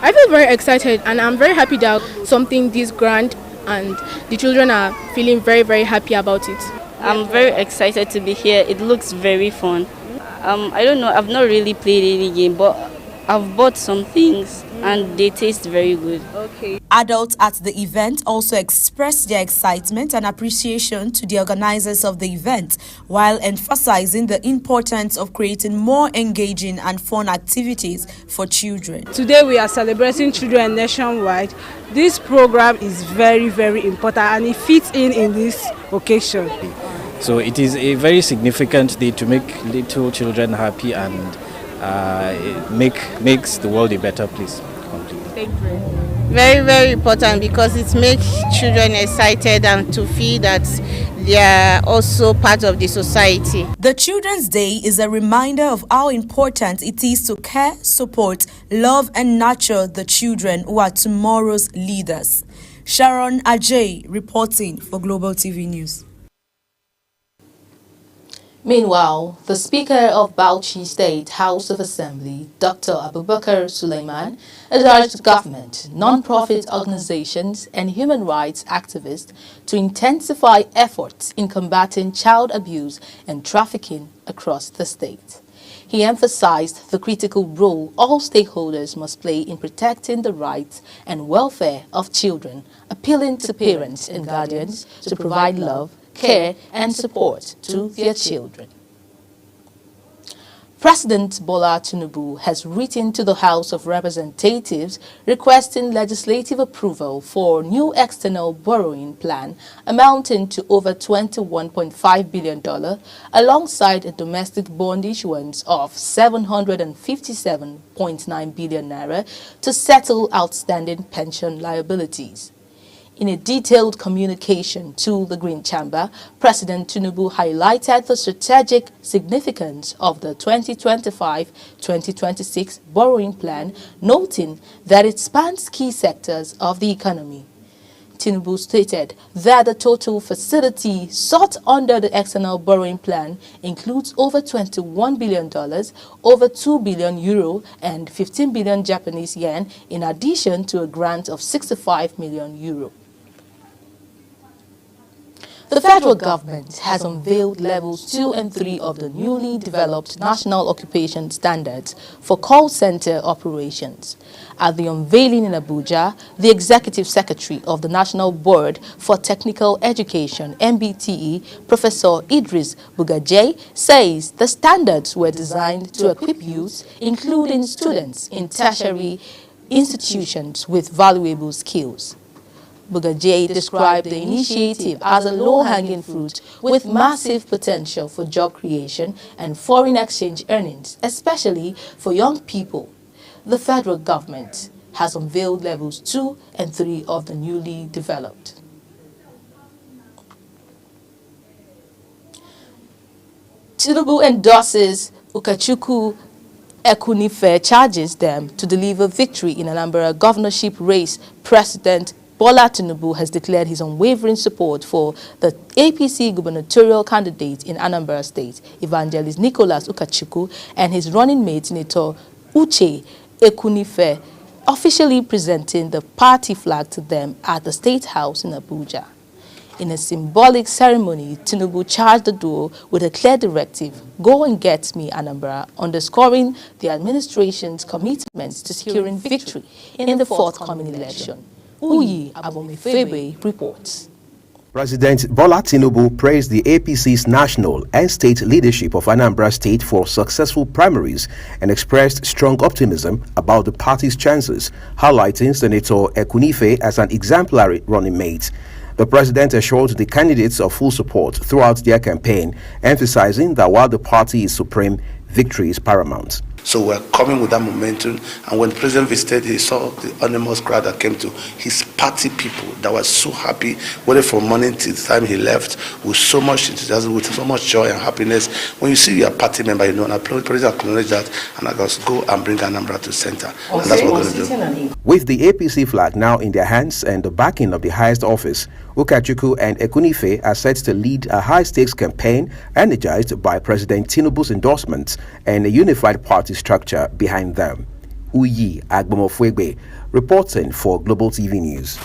I feel very excited and I'm very happy that something this grand and the children are feeling very, very happy about it. I'm very excited to be here. It looks very fun. I don't know, I've not really played any game, but I've bought some things and they taste very good. Okay. Adults at the event also expressed their excitement and appreciation to the organizers of the event, while emphasizing the importance of creating more engaging and fun activities for children. Today we are celebrating children nationwide. This program is very, very important and it fits in this occasion. So it is a very significant day to make little children happy and it makes the world a better place. Thank you. Very, very important because it makes children excited and to feel that they are also part of the society. The Children's Day is a reminder of how important it is to care, support, love and nurture the children who are tomorrow's leaders. Sharon Ajay reporting for Global TV News. Meanwhile, the Speaker of Bauchi State House of Assembly, Dr. Abubakar Suleiman, urged government, non-profit organizations and human rights activists to intensify efforts in combating child abuse and trafficking across the state. He emphasized the critical role all stakeholders must play in protecting the rights and welfare of children, appealing to parents and guardians to provide love, care and support to their children. President Bola Tinubu has written to the House of Representatives requesting legislative approval for new external borrowing plan amounting to over $21.5 billion alongside a domestic bond issuance of 757.9 billion naira to settle outstanding pension liabilities. In a detailed communication to the Green Chamber, President Tinubu highlighted the strategic significance of the 2025-2026 borrowing plan, noting that it spans key sectors of the economy. Tinubu stated that the total facility sought under the external borrowing plan includes over $21 billion, over 2 billion euro and 15 billion Japanese yen, in addition to a grant of 65 million euro. The federal government has unveiled levels 2 and 3 of the newly developed National Occupation Standards for call center operations. At the unveiling in Abuja, the Executive Secretary of the National Board for Technical Education, MBTE, Professor Idris Bugajay, says the standards were designed to equip youth, including students in tertiary institutions, with valuable skills. Bugajay described the initiative as a low-hanging fruit with massive potential for job creation and foreign exchange earnings, especially for young people. The federal government has unveiled levels 2 and 3 of the newly developed. Tinubu endorses Ukachukwu Ekunife, charges them to deliver victory in Anambra governorship race. President Bola Tinubu has declared his unwavering support for the APC gubernatorial candidate in Anambra State, Evangelist Nicholas Ukachukwu, and his running mate, Senator Uche Ekunife, officially presenting the party flag to them at the State House in Abuja. In a symbolic ceremony, Tinubu charged the duo with a clear directive, "Go and get me Anambra," underscoring the administration's commitment to securing victory in the forthcoming election. Uyi Abomifebe reports. President Bola Tinubu praised the APC's national and state leadership of Anambra State for successful primaries and expressed strong optimism about the party's chances, highlighting Senator Ekunife as an exemplary running mate. The president assured the candidates of full support throughout their campaign, emphasizing that while the party is supreme, victory is paramount. So we're coming with that momentum, and when the president visited, he saw the enormous crowd that came to his party people that were so happy, whether from morning till the time he left, with so much enthusiasm, with so much joy and happiness. When you see your party member, you know, and the president acknowledged that, and I goes, go and bring Anambra to center. And that's what we're going to do. With the APC flag now in their hands and the backing of the highest office, Ukachukwu and Ekunife are set to lead a high-stakes campaign energized by President Tinubu's endorsements and a unified party structure behind them. Uyi Agbomofwegbe, reporting for Global TV News.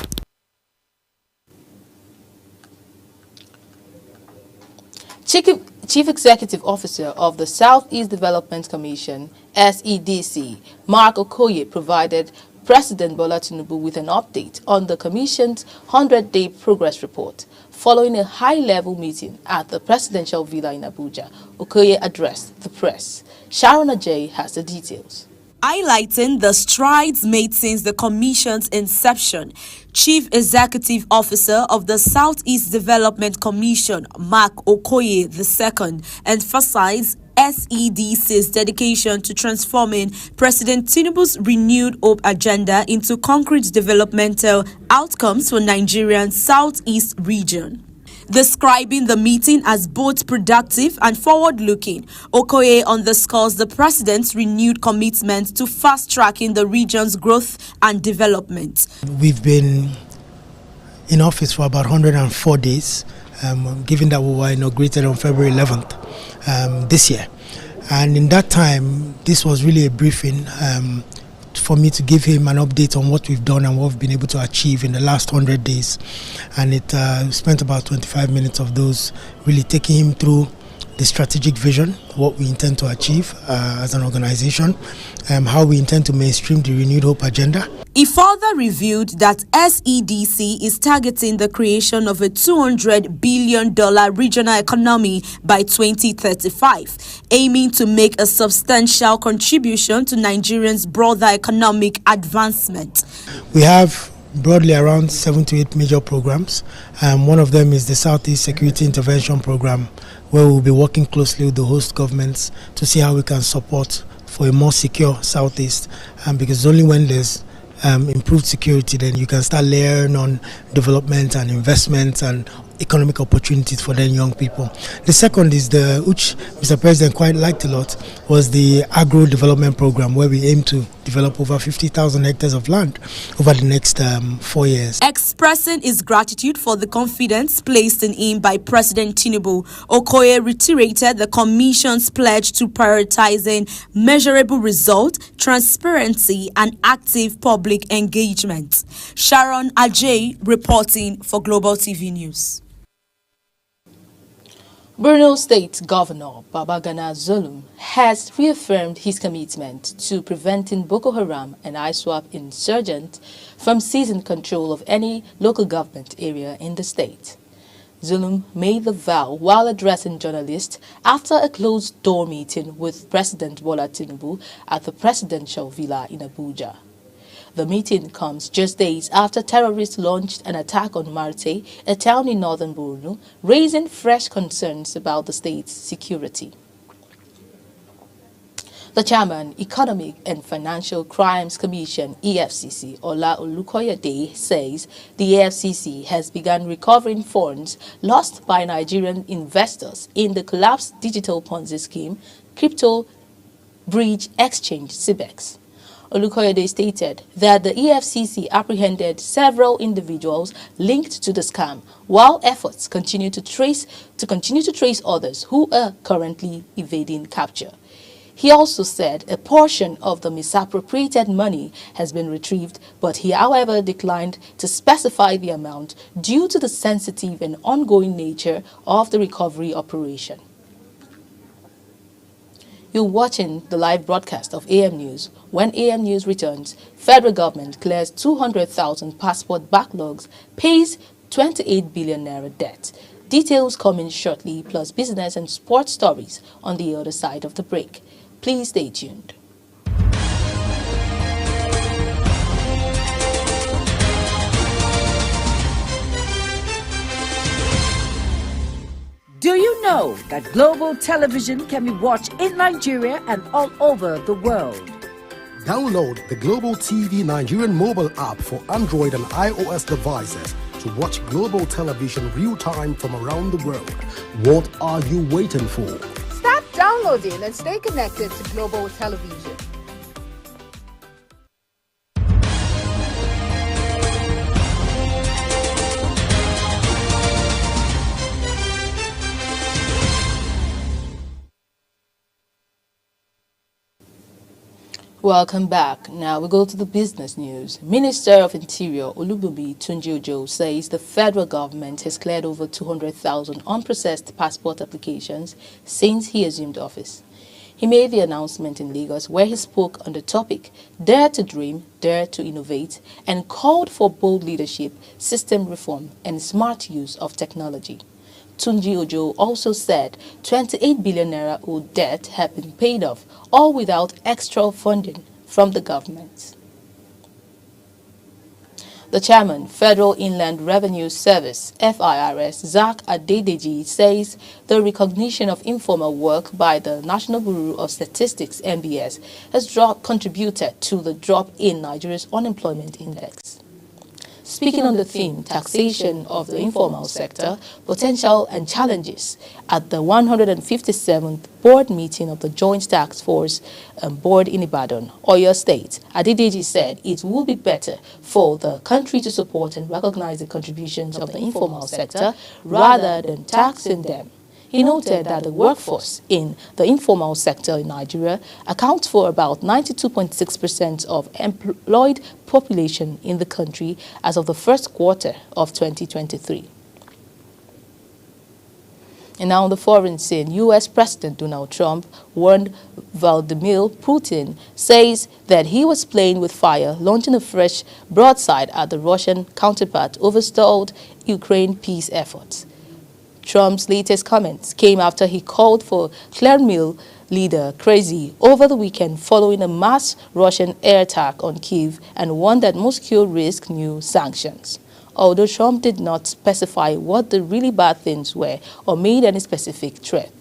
Chief Executive Officer of the Southeast Development Commission, SEDC, Mark Okoye, provided President Bola Tinubu with an update on the Commission's 100-day progress report. Following a high-level meeting at the Presidential Villa in Abuja, Okoye addressed the press. Sharon Ajay has the details. Highlighting the strides made since the Commission's inception, Chief Executive Officer of the Southeast Development Commission, Mark Okoye II, emphasized SEDC's dedication to transforming President Tinubu's renewed hope agenda into concrete developmental outcomes for Nigeria's Southeast region. Describing the meeting as both productive and forward-looking, Okoye underscores the president's renewed commitment to fast-tracking the region's growth and development. We've been in office for about 104 days, given that we were inaugurated on February 11th this year. And in that time, this was really a briefing for me to give him an update on what we've done and what we've been able to achieve in the last 100 days. And it spent about 25 minutes of those really taking him through the strategic vision, what we intend to achieve as an organization, how we intend to mainstream the Renewed Hope agenda. He further revealed that SEDC is targeting the creation of a $200 billion regional economy by 2035, aiming to make a substantial contribution to Nigerians' broader economic advancement. We have broadly around 7 to 8 major programs. One of them is the Southeast Security Intervention Program, where we'll be working closely with the host governments to see how we can support for a more secure Southeast, because only when there's improved security, then you can start layering on development and investment and economic opportunities for then young people. The second is which Mr. President quite liked a lot, was the agro development program, where we aim to develop over 50,000 hectares of land over the next 4 years. Expressing his gratitude for the confidence placed in him by President Tinubu, Okoye reiterated the Commission's pledge to prioritizing measurable results, transparency, and active public engagement. Sharon Ajay reporting for Global TV News. Borno State Governor Babagana Zulum has reaffirmed his commitment to preventing Boko Haram and ISWAP insurgents from seizing control of any local government area in the state. Zulum made the vow while addressing journalists after a closed-door meeting with President Bola Tinubu at the Presidential Villa in Abuja. The meeting comes just days after terrorists launched an attack on Marte, a town in northern Borno, raising fresh concerns about the state's security. The chairman, Economic and Financial Crimes Commission, EFCC, Ola Olukoyede, says the EFCC has begun recovering funds lost by Nigerian investors in the collapsed digital Ponzi scheme, Crypto Bridge Exchange, CBEX. Olukoyede stated that the EFCC apprehended several individuals linked to the scam, while efforts continue to trace others who are currently evading capture. He also said a portion of the misappropriated money has been retrieved, but he, however, declined to specify the amount due to the sensitive and ongoing nature of the recovery operation. You're watching the live broadcast of AM News. When AM News returns, federal government clears 200,000 passport backlogs, pays 28 billion naira debt. Details coming shortly, plus business and sports stories on the other side of the break. Please stay tuned. Do you know that global television can be watched in Nigeria and all over the world? Download the Global TV Nigerian mobile app for Android and iOS devices to watch global television real-time from around the world. What are you waiting for? Start downloading and stay connected to global television. Welcome back. Now we go to the business news. Minister of Interior Olubunmi Tunji-Ojo says the federal government has cleared over 200,000 unprocessed passport applications since he assumed office. He made the announcement in Lagos where he spoke on the topic Dare to Dream, Dare to Innovate, and called for bold leadership, system reform, and smart use of technology. Tunji-Ojo also said 28 billion naira old debt had been paid off, all without extra funding from the government. The chairman, Federal Inland Revenue Service, FIRS, Zach Adedeji, says the recognition of informal work by the National Bureau of Statistics, NBS, has contributed to the drop in Nigeria's unemployment index. Speaking on the theme, taxation of the informal sector, potential and challenges, at the 157th board meeting of the Joint Task Force Board in Ibadan, Oyo State, Adedeji said it would be better for the country to support and recognize the contributions of the informal sector rather than taxing them. He noted that the workforce in the informal sector in Nigeria accounts for about 92.6% of employed population in the country as of the first quarter of 2023. And now on the foreign scene, U.S. President Donald Trump warned Vladimir Putin, says that he was playing with fire, launching a fresh broadside at the Russian counterpart over stalled Ukraine peace efforts. Trump's latest comments came after he called for Kremlin leader crazy over the weekend following a mass Russian air attack on Kyiv and warned that Moscow risked new sanctions. Although Trump did not specify what the really bad things were or made any specific threat.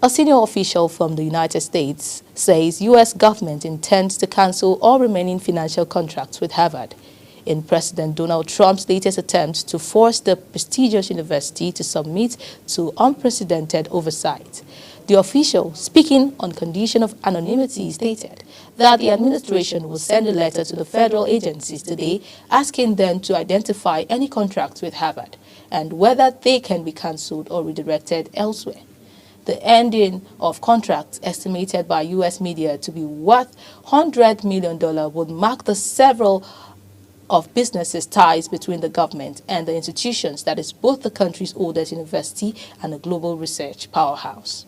A senior official from the United States says U.S. government intends to cancel all remaining financial contracts with Harvard in President Donald Trump's latest attempt to force the prestigious university to submit to unprecedented oversight. The official, speaking on condition of anonymity, stated that the administration will send a letter to the federal agencies today asking them to identify any contracts with Harvard and whether they can be cancelled or redirected elsewhere. The ending of contracts estimated by U.S. media to be worth $100 million would mark the several of businesses' ties between the government and the institutions that is both the country's oldest university and a global research powerhouse.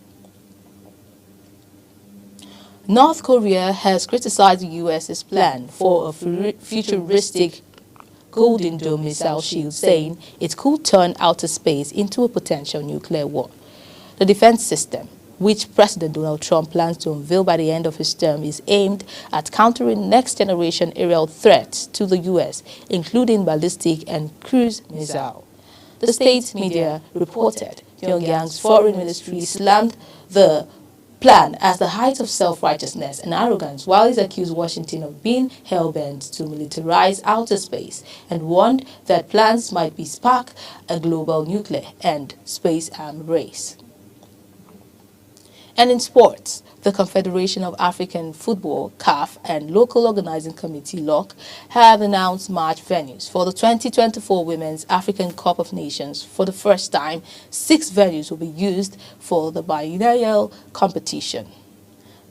North Korea has criticized the U.S.'s plan for a futuristic Golden Dome missile shield, saying it could turn outer space into a potential nuclear war. The defense system, which President Donald Trump plans to unveil by the end of his term, is aimed at countering next-generation aerial threats to the U.S., including ballistic and cruise missile. The state media reported Pyongyang's foreign ministry slammed the plan as the height of self-righteousness and arrogance, while it accused Washington of being hell-bent to militarize outer space and warned that plans might be spark a global nuclear and space arm race. And in sports, the Confederation of African Football, CAF, and Local Organizing Committee, LOC, have announced March venues for the 2024 Women's African Cup of Nations. For the first time, 6 venues will be used for the biennial competition.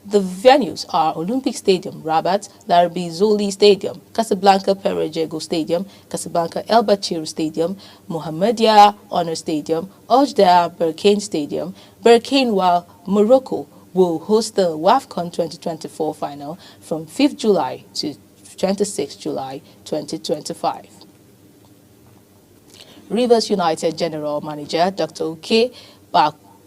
The venues are Olympic Stadium, Rabat, Larbi Zoli Stadium, Casablanca Perejego Stadium, Casablanca El Bachir Stadium, Mohammedia Honor Stadium, Oujda Berkane Stadium, Berkane, while Morocco will host the WAFCON 2024 final from 5th July to 26th July 2025. Rivers United General Manager Dr. Oke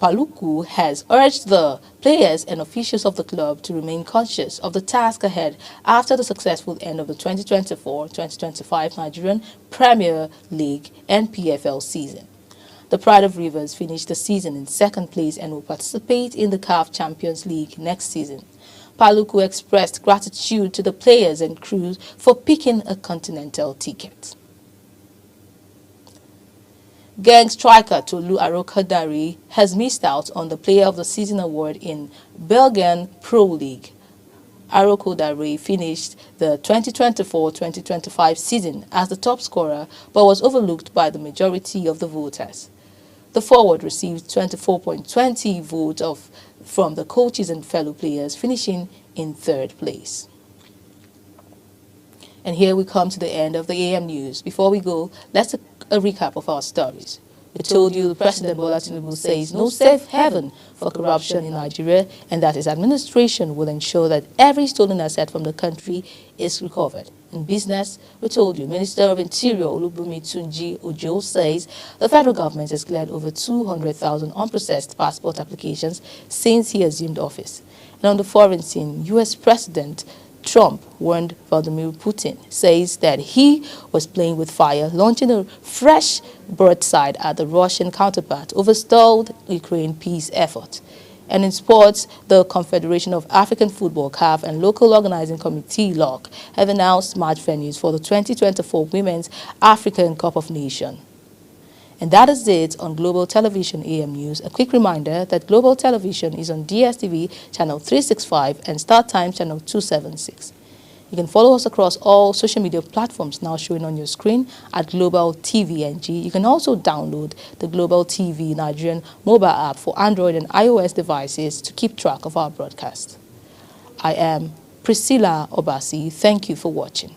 Paluku has urged the players and officials of the club to remain conscious of the task ahead after the successful end of the 2024-2025 Nigerian Premier League and PFL season. The Pride of Rivers finished the season in 2nd place and will participate in the CAF Champions League next season. Paluku expressed gratitude to the players and crews for picking a continental ticket. Gang striker Tolu Arokadari has missed out on the Player of the Season award in Belgian Pro League. Arokadari finished the 2024-2025 season as the top scorer but was overlooked by the majority of the voters. The forward received 24.20 votes from the coaches and fellow players, finishing in 3rd place. And here we come to the end of the AM News. Before we go, let's a recap of our stories. We told you President Bola Tinubu says no safe haven for corruption in Nigeria and that his administration will ensure that every stolen asset from the country is recovered. In business, we told you Minister of Interior Olubunmi Tunji Ojo says the federal government has cleared over 200,000 unprocessed passport applications since he assumed office. And on the foreign scene, U.S. President Trump warned Vladimir Putin, says that he was playing with fire, launching a fresh broadside at the Russian counterpart over stalled Ukraine peace effort. And in sports, the Confederation of African Football, CAF, and Local Organizing Committee, LOC, have announced March venues for the 2024 Women's African Cup of Nations. And that is it on Global Television AM News. A quick reminder that Global Television is on DSTV channel 365 and Star Times channel 276. You can follow us across all social media platforms now showing on your screen at Global TV NG. You can also download the Global TV Nigerian mobile app for Android and iOS devices to keep track of our broadcast. I am Priscilla Obasi. Thank you for watching.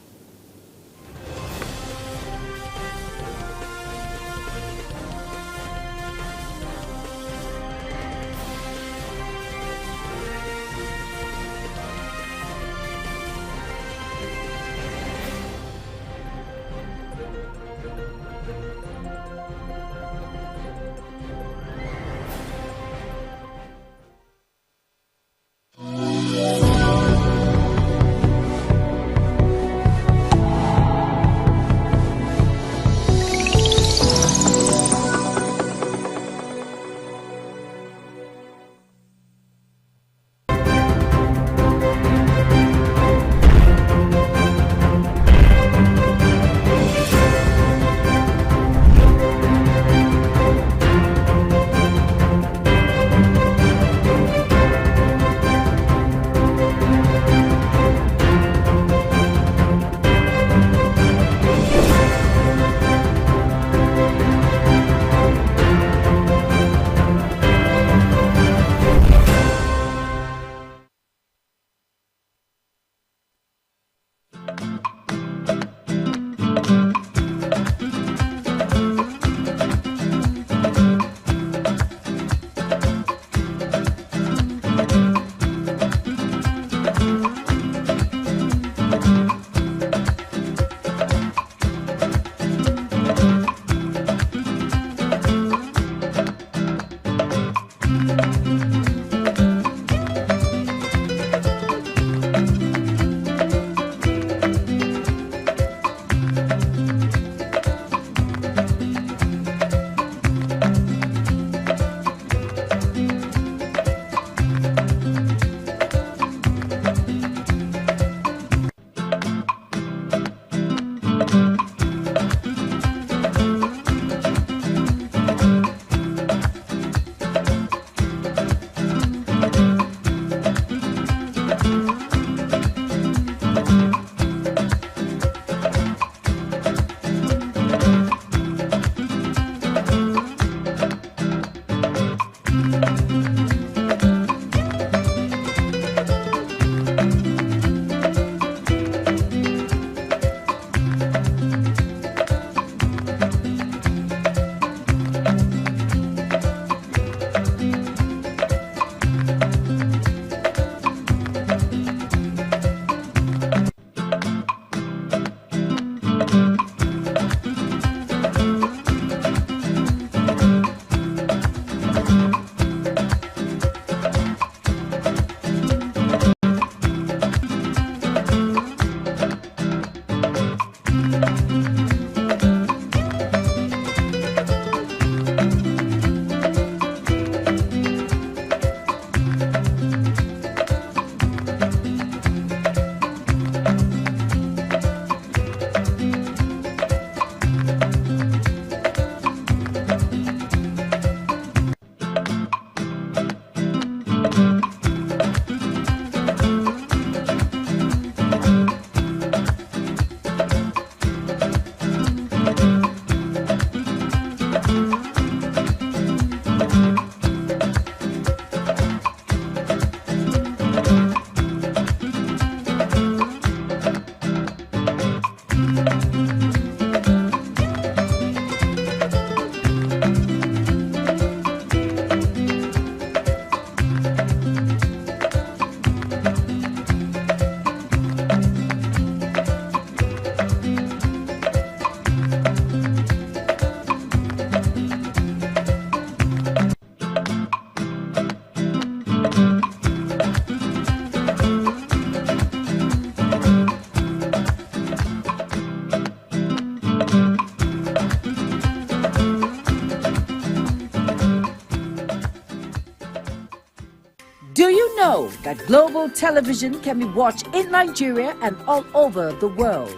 Do you know that global television can be watched in Nigeria and all over the world?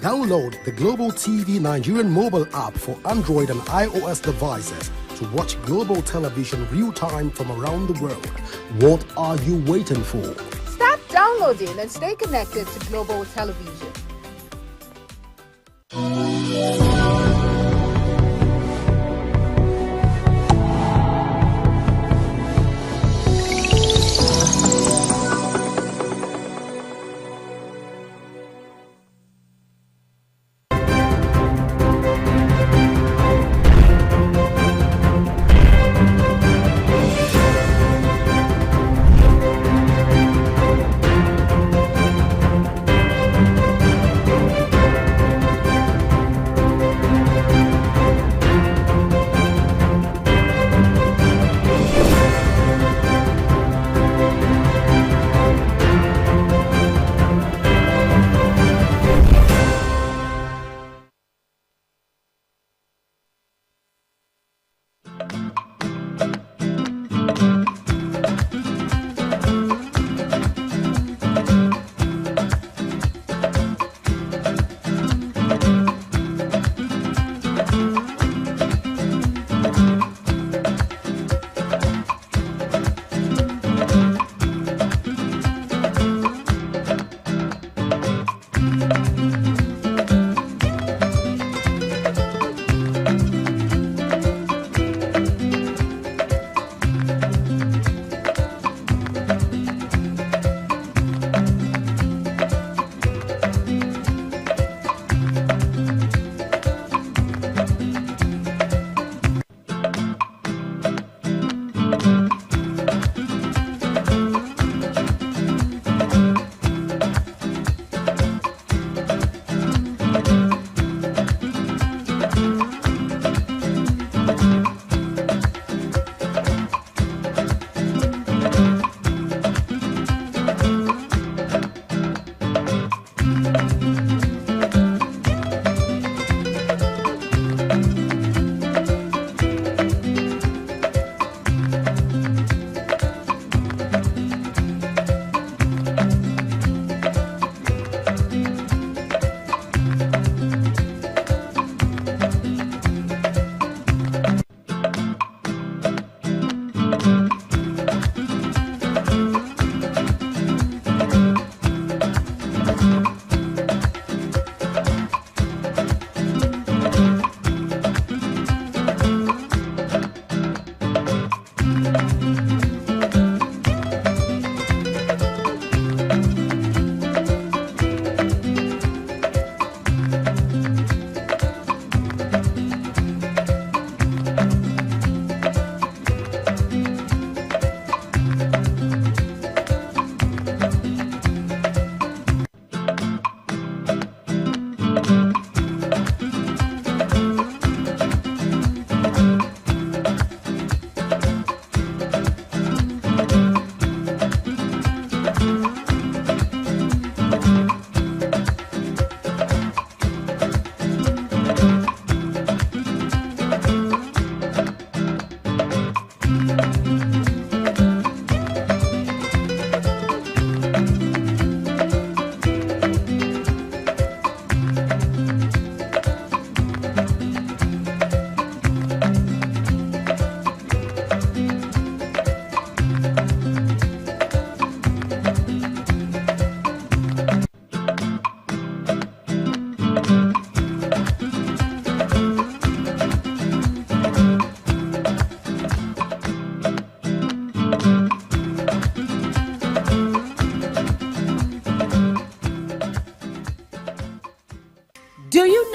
Download the Global TV Nigerian mobile app for Android and iOS devices to watch global television real-time from around the world. What are you waiting for? Start downloading and stay connected to Global Television.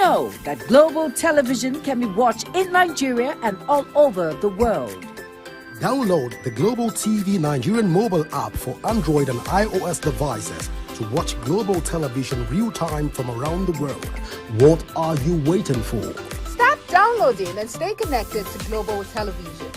know that global television can be watched in Nigeria and all over the world? Download the Global TV Nigerian mobile app for Android and iOS devices to watch global television real-time from around the world. What are you waiting for? Start downloading and stay connected to Global Television.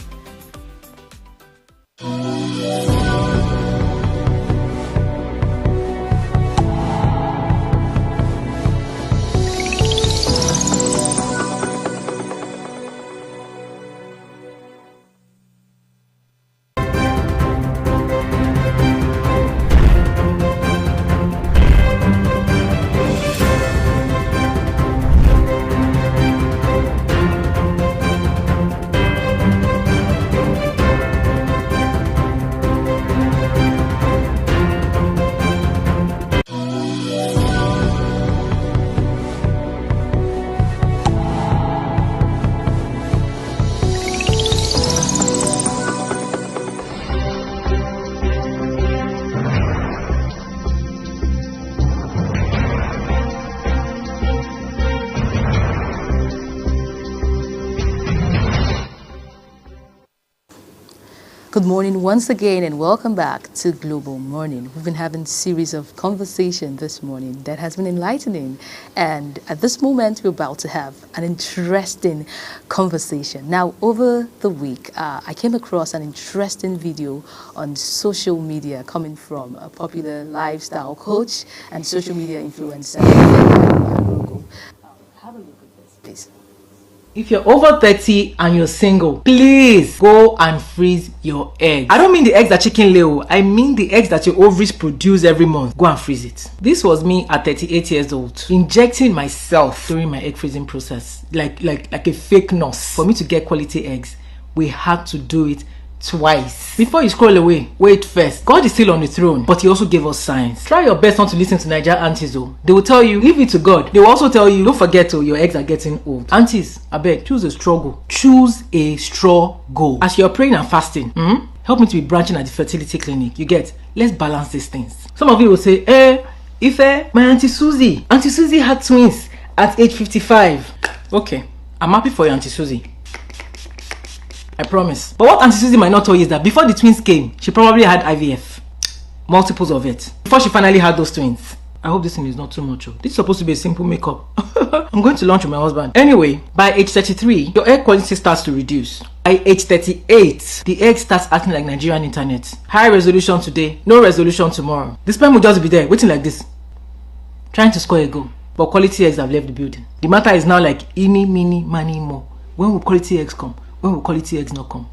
Good morning once again and welcome back to Global Morning. We've been having a series of conversation this morning that has been enlightening, and at this moment we're about to have an interesting conversation. Now, over the week I came across an interesting video on social media coming from a popular lifestyle coach and social media influencer. Have a look at this, please. If you're over 30 and you're single, please go and freeze your eggs. I don't mean the eggs that chicken lay, I mean the eggs that your ovaries produce every month. Go and freeze it. This was me at 38 years old, injecting myself during my egg freezing process, like a fake nurse. For me to get quality eggs, we had to do it twice. Before you scroll away, wait first. God is still on the throne, but he also gave us signs. Try your best not to listen to Niger aunties though. They will tell you, leave it to God. They will also tell you, don't forget your eggs are getting old. Aunties, I beg, choose a struggle. Choose a struggle. As you're praying and fasting, help me to be branching at the fertility clinic. You get, let's balance these things. Some of you will say, Ife, my Auntie Susie had twins at age 55. Okay, I'm happy for you, Auntie Susie. I promise. But what Auntie Susie might not tell you is that before the twins came, she probably had IVF. Multiples of it. Before she finally had those twins. I hope this thing is not too much. This is supposed to be a simple makeup. I'm going to lunch with my husband. Anyway, by age 33, your egg quality starts to reduce. By age 38, the egg starts acting like Nigerian internet. High resolution today, no resolution tomorrow. The sperm will just be there, waiting like this. Trying to score a goal. But quality eggs have left the building. The matter is now like eeny, meeny, miny, mo. When will quality eggs come? When will quality eggs not come?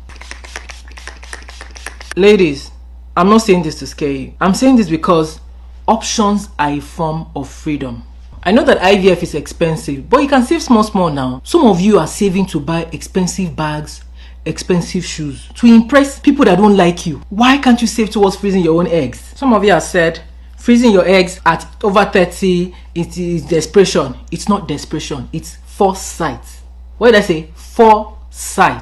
Ladies, I'm not saying this to scare you. I'm saying this because options are a form of freedom. I know that IVF is expensive, but you can save small now. Some of you are saving to buy expensive bags, expensive shoes, to impress people that don't like you. Why can't you save towards freezing your own eggs? Some of you have said, freezing your eggs at over 30, it is desperation. It's not desperation, it's foresight. What did I say? Foresight.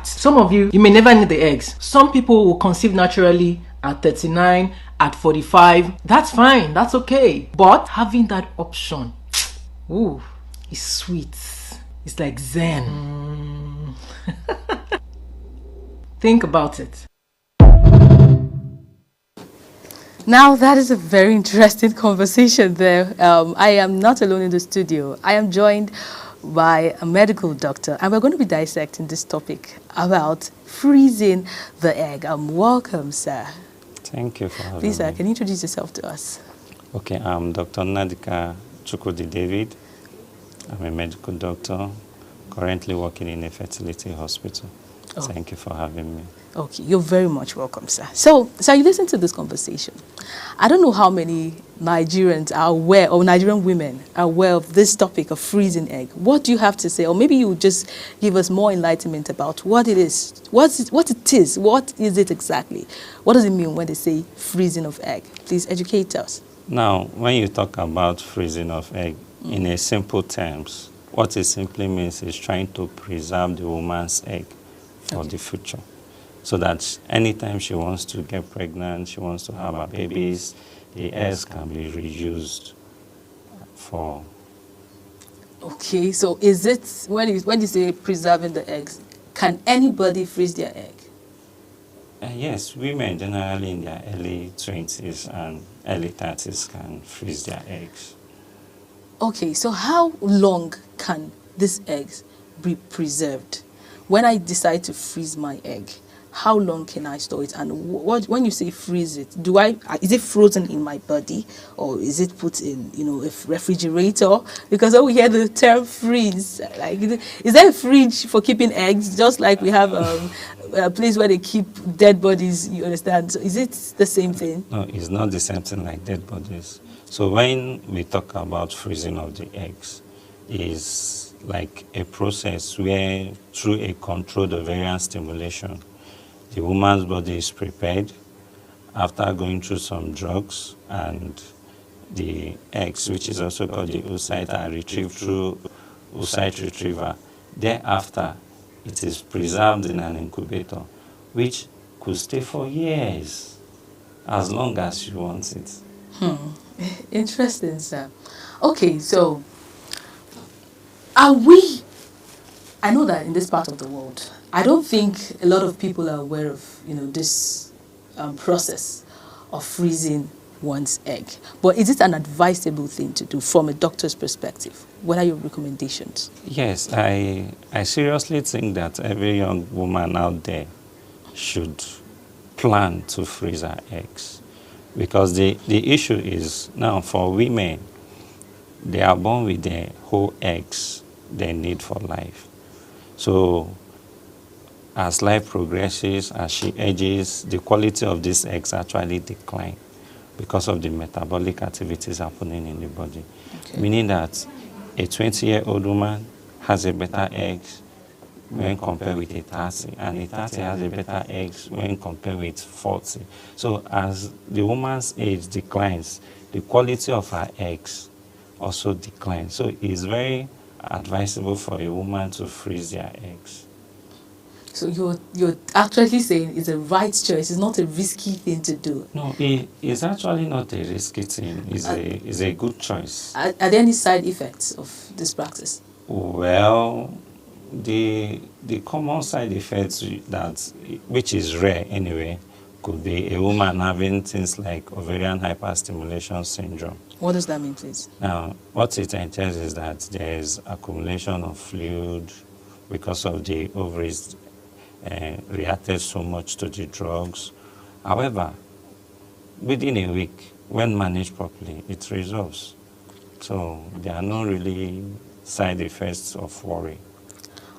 Some of you may never need the eggs. Some people will conceive naturally at 39, at 45. That's fine, that's okay. But having that option, ooh, is sweet. It's like Zen. Think about it. Now that is a very interesting conversation there. I am not alone in the studio. I am joined by a medical doctor, and we're going to be dissecting this topic about freezing the egg. Welcome, sir. Thank you for having me. Please, sir, can you introduce yourself to us? Okay, I'm Dr. Nadika Chukwudi David. I'm a medical doctor, currently working in a fertility hospital. Oh. Thank you for having me. Okay, you're very much welcome, sir. So you listen to this conversation. I don't know how many Nigerians are aware, or Nigerian women are aware of this topic of freezing egg. What do you have to say? Or maybe you just give us more enlightenment about what it is. What is it exactly? What does it mean when they say freezing of egg? Please educate us. Now, when you talk about freezing of egg, in a simple terms, what it simply means is trying to preserve the woman's egg for the future. So that anytime she wants to get pregnant, she wants to have her babies, the eggs can be reused for. Okay, so is it, when you say preserving the eggs, can anybody freeze their egg? Yes, women generally in their early 20s and early 30s can freeze their eggs. Okay, so how long can these eggs be preserved? When I decide to freeze my egg, how long can I store it? And when you say freeze it, is it frozen in my body, or is it put in, a refrigerator? Because when we hear the term freeze, like, is there a fridge for keeping eggs, just like we have a place where they keep dead bodies? You understand? So is it the same thing? No, it's not the same thing like dead bodies. So when we talk about freezing of the eggs, is like a process where through a controlled ovarian stimulation, the woman's body is prepared after going through some drugs, and the eggs, which is also called the oocyte, are retrieved through oocyte retriever. Thereafter, it is preserved in an incubator, which could stay for years, as long as you want it. Interesting, sir. Okay, so I know that in this part of the world, I don't think a lot of people are aware of, this process of freezing one's egg. But is it an advisable thing to do from a doctor's perspective? What are your recommendations? Yes, I seriously think that every young woman out there should plan to freeze her eggs. Because the issue is, now for women, they are born with the whole eggs they need for life. So as life progresses, as she ages, the quality of these eggs actually decline because of the metabolic activities happening in the body. Okay. Meaning that a 20-year-old woman has a better eggs when compared with a 30, and a 30 has a better eggs when compared with 40. So as the woman's age declines, the quality of her eggs also declines. So it's very advisable for a woman to freeze their eggs. So you're actually saying it's a right choice. It's not a risky thing to do. No, it's actually not a risky thing. It's a good choice. Are there any side effects of this practice? Well, the common side effects which is rare anyway, could be a woman having things like ovarian hyperstimulation syndrome. What does that mean, please? Now, what it entails is that there is accumulation of fluid because of the ovaries reacted so much to the drugs. However, within a week, when managed properly, it resolves. So there are no really side effects of worry.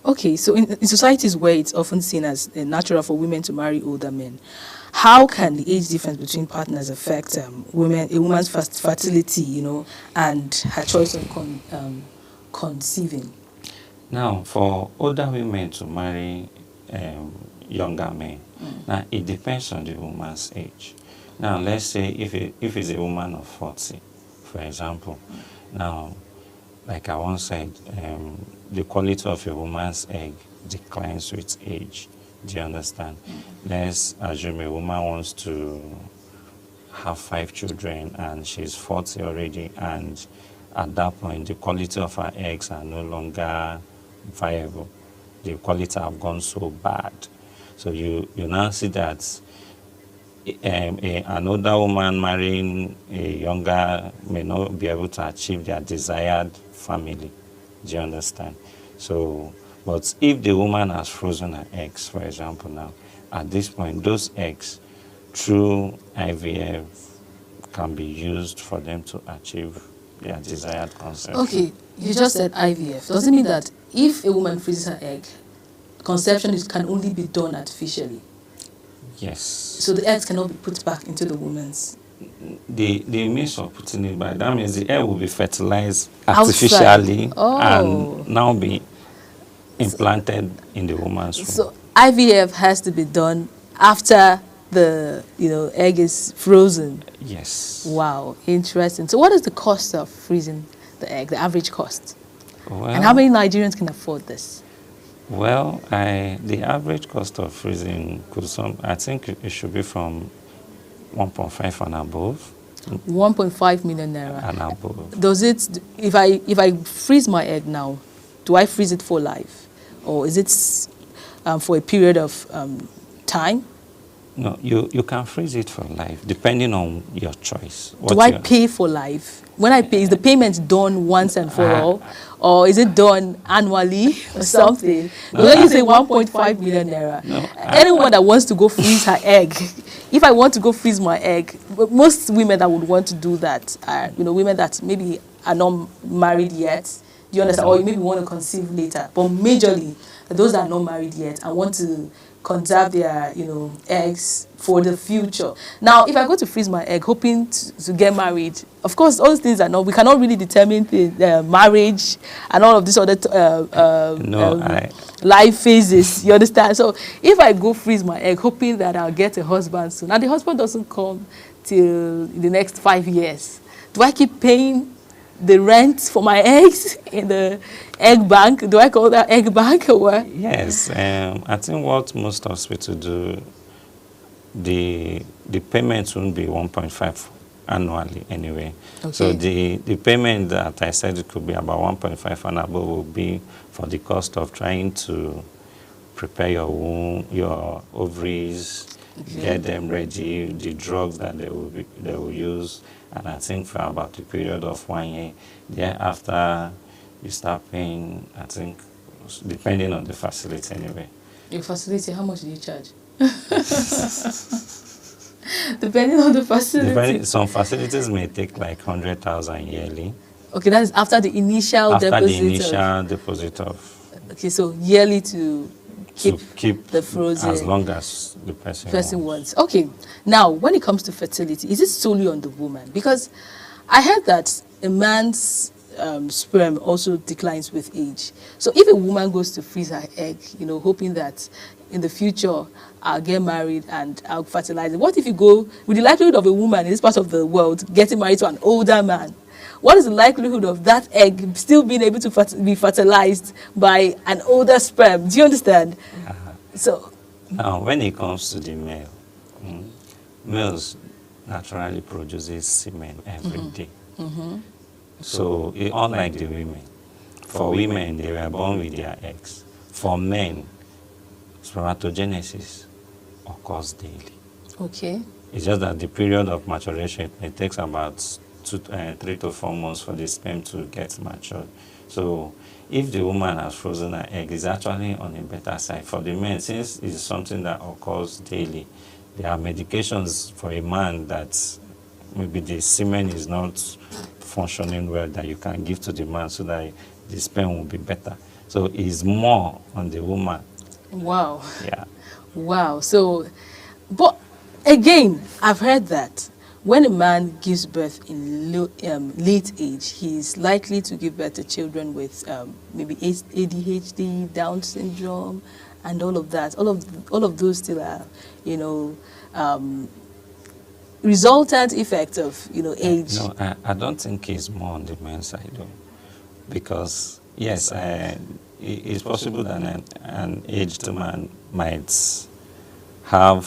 Okay, so in societies where it's often seen as natural for women to marry older men, how can the age difference between partners affect a woman's fertility, and her choice of conceiving? Now, for older women to marry younger men, now it depends on the woman's age. Now, let's say if it's a woman of 40, for example, now, like I once said, the quality of a woman's egg declines with age. Do you understand? Let's assume a woman wants to have 5 children and she's 40 already, and at that point the quality of her eggs are no longer viable. The quality have gone so bad. So you now see that an older woman marrying a younger may not be able to achieve their desired family. Do you understand? So, but if the woman has frozen her eggs, for example, now, at this point, those eggs, through IVF, can be used for them to achieve their desired conception. Okay, you just said IVF. Does it mean that if a woman freezes her egg, conception can only be done artificially? Yes. So the eggs cannot be put back into the woman's? The means of putting it back, that means the egg will be fertilized artificially and now be implanted in the woman's womb. So IVF has to be done after the egg is frozen? Yes. Wow, interesting. So what is the cost of freezing the egg, the average cost? Well, and how many Nigerians can afford this? Well, the average cost of freezing I think it should be from 1.5 and above. 1.5 million naira. And above. Does it, if I freeze my egg now, do I freeze it for life? Or is it for a period of time? No, you can freeze it for life, depending on your choice. Do I pay for life? When I pay, is the payment done once and for all? Or is it done annually or something? When you say 1.5 million naira, anyone that wants to go freeze her egg, if I want to go freeze my egg, most women that would want to do that are, women that maybe are not married yet. Do you understand? Or you maybe want to conceive later. But majorly, those that are not married yet and want to conserve their, eggs for the future. Now, if I go to freeze my egg, hoping to get married, of course, all those things we cannot really determine marriage and all of these other life phases. You understand? So, if I go freeze my egg, hoping that I'll get a husband soon, and the husband doesn't come till the next 5 years, do I keep paying the rent for my eggs in the egg bank? Do I call that egg bank or what? Yes, I think what most hospitals do, the payment won't be 1.5 annually anyway. Okay. So the payment that I said it could be about 1.5 and above will be for the cost of trying to prepare your womb, your ovaries, get them ready, the drugs that they will use, and I think for about a period of 1 year. Thereafter, you start paying, I think, depending on the facility anyway. Your facility, how much do you charge? Depending on the facility. Some facilities may take like 100,000 yearly. Okay, that is after the initial deposit. After the initial deposit of. Okay, so yearly to keep the frozen. As long as the person wants. Okay, now when it comes to fertility, is it solely on the woman? Because I heard that a man's sperm also declines with age. So if a woman goes to freeze her egg, hoping that in the future I'll get married and I'll fertilize it. What if you go with the likelihood of a woman in this part of the world getting married to an older man? What is the likelihood of that egg still being able to be fertilized by an older sperm? Do you understand? So now, when it comes to the male, males naturally produces semen every day. So unlike the women, for women they were born with their eggs. For men, spermatogenesis occurs daily. Okay. It's just that the period of maturation, it takes about 3 to 4 months for the sperm to get matured. So if the woman has frozen her egg, it's actually on a better side. For the men, since it's something that occurs daily, there are medications for a man that maybe the semen is not functioning well that you can give to the man so that the sperm will be better. So it's more on the woman. Wow. Yeah. Wow. So, but again, I've heard that when a man gives birth in late age, he's likely to give birth to children with maybe ADHD, Down syndrome, and all of that. All of those still are, resultant effects of age. No, I don't think it's more on the men's side though, because yes, it's possible that an aged man might have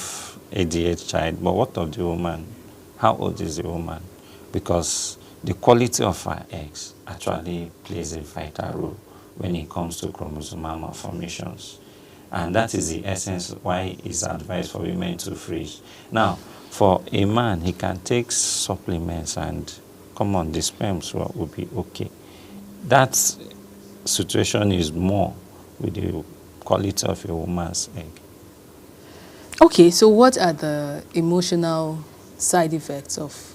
ADHD child, but what of the woman? How old is the woman? Because the quality of her eggs actually plays a vital role when it comes to chromosomal malformations. And that is the essence why it's advised for women to freeze. Now, for a man, he can take supplements and come on, the sperms will be okay. That situation is more with the quality of a woman's egg. Okay, so what are the emotional side effects of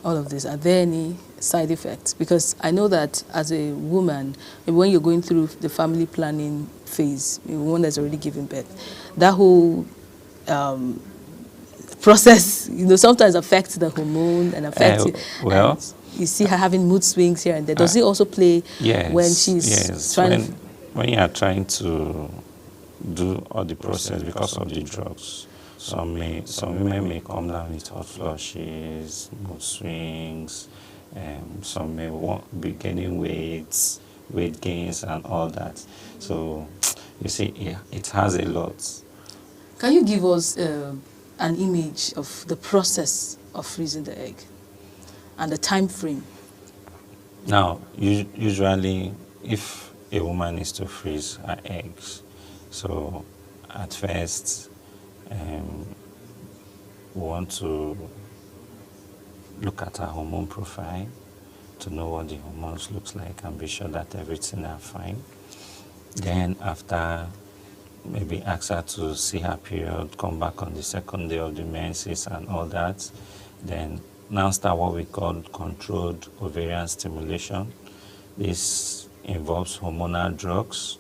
all of this? Are there any side effects? Because I know that as a woman, when you're going through the family planning phase, a woman that's already given birth, that whole process, sometimes affects the hormone and affects it. Well, and you see her having mood swings here and there. Does it also play when she's trying to... When you are trying to do all the process because of the drugs, some women may come down with hot flushes, mood swings, some may be gaining weight gains and all that. So you see, it has a lot. Can you give us an image of the process of freezing the egg and the time frame? Now, usually, if a woman is to freeze her eggs, so at first, we want to look at her hormone profile to know what the hormones looks like and be sure that everything are fine. Then after, maybe ask her to see her period, come back on the second day of the menses and all that. Then now start what we call controlled ovarian stimulation. This involves hormonal drugs,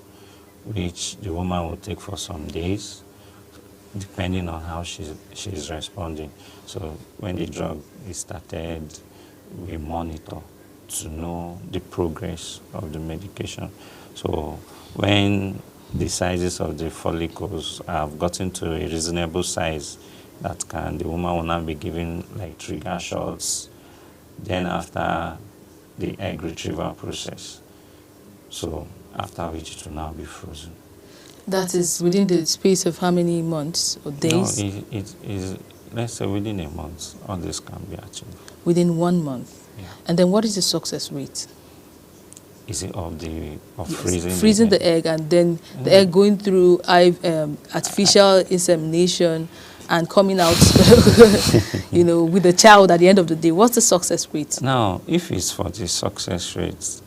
which the woman will take for some days, depending on how she's responding. So when the drug is started, we monitor to know the progress of the medication. So when the sizes of the follicles have gotten to a reasonable size, the woman will now be given like trigger shots, then after the egg retrieval process. So after which it will now be frozen. That is within the space of how many months or days? No, it is, let's say within a month, all this can be achieved. Within 1 month? Yeah. And then what is the success rate? Is it of yes, freezing the egg and then the egg going through artificial insemination and coming out, with the child at the end of the day? What's the success rate? Now, if it's for the success rate,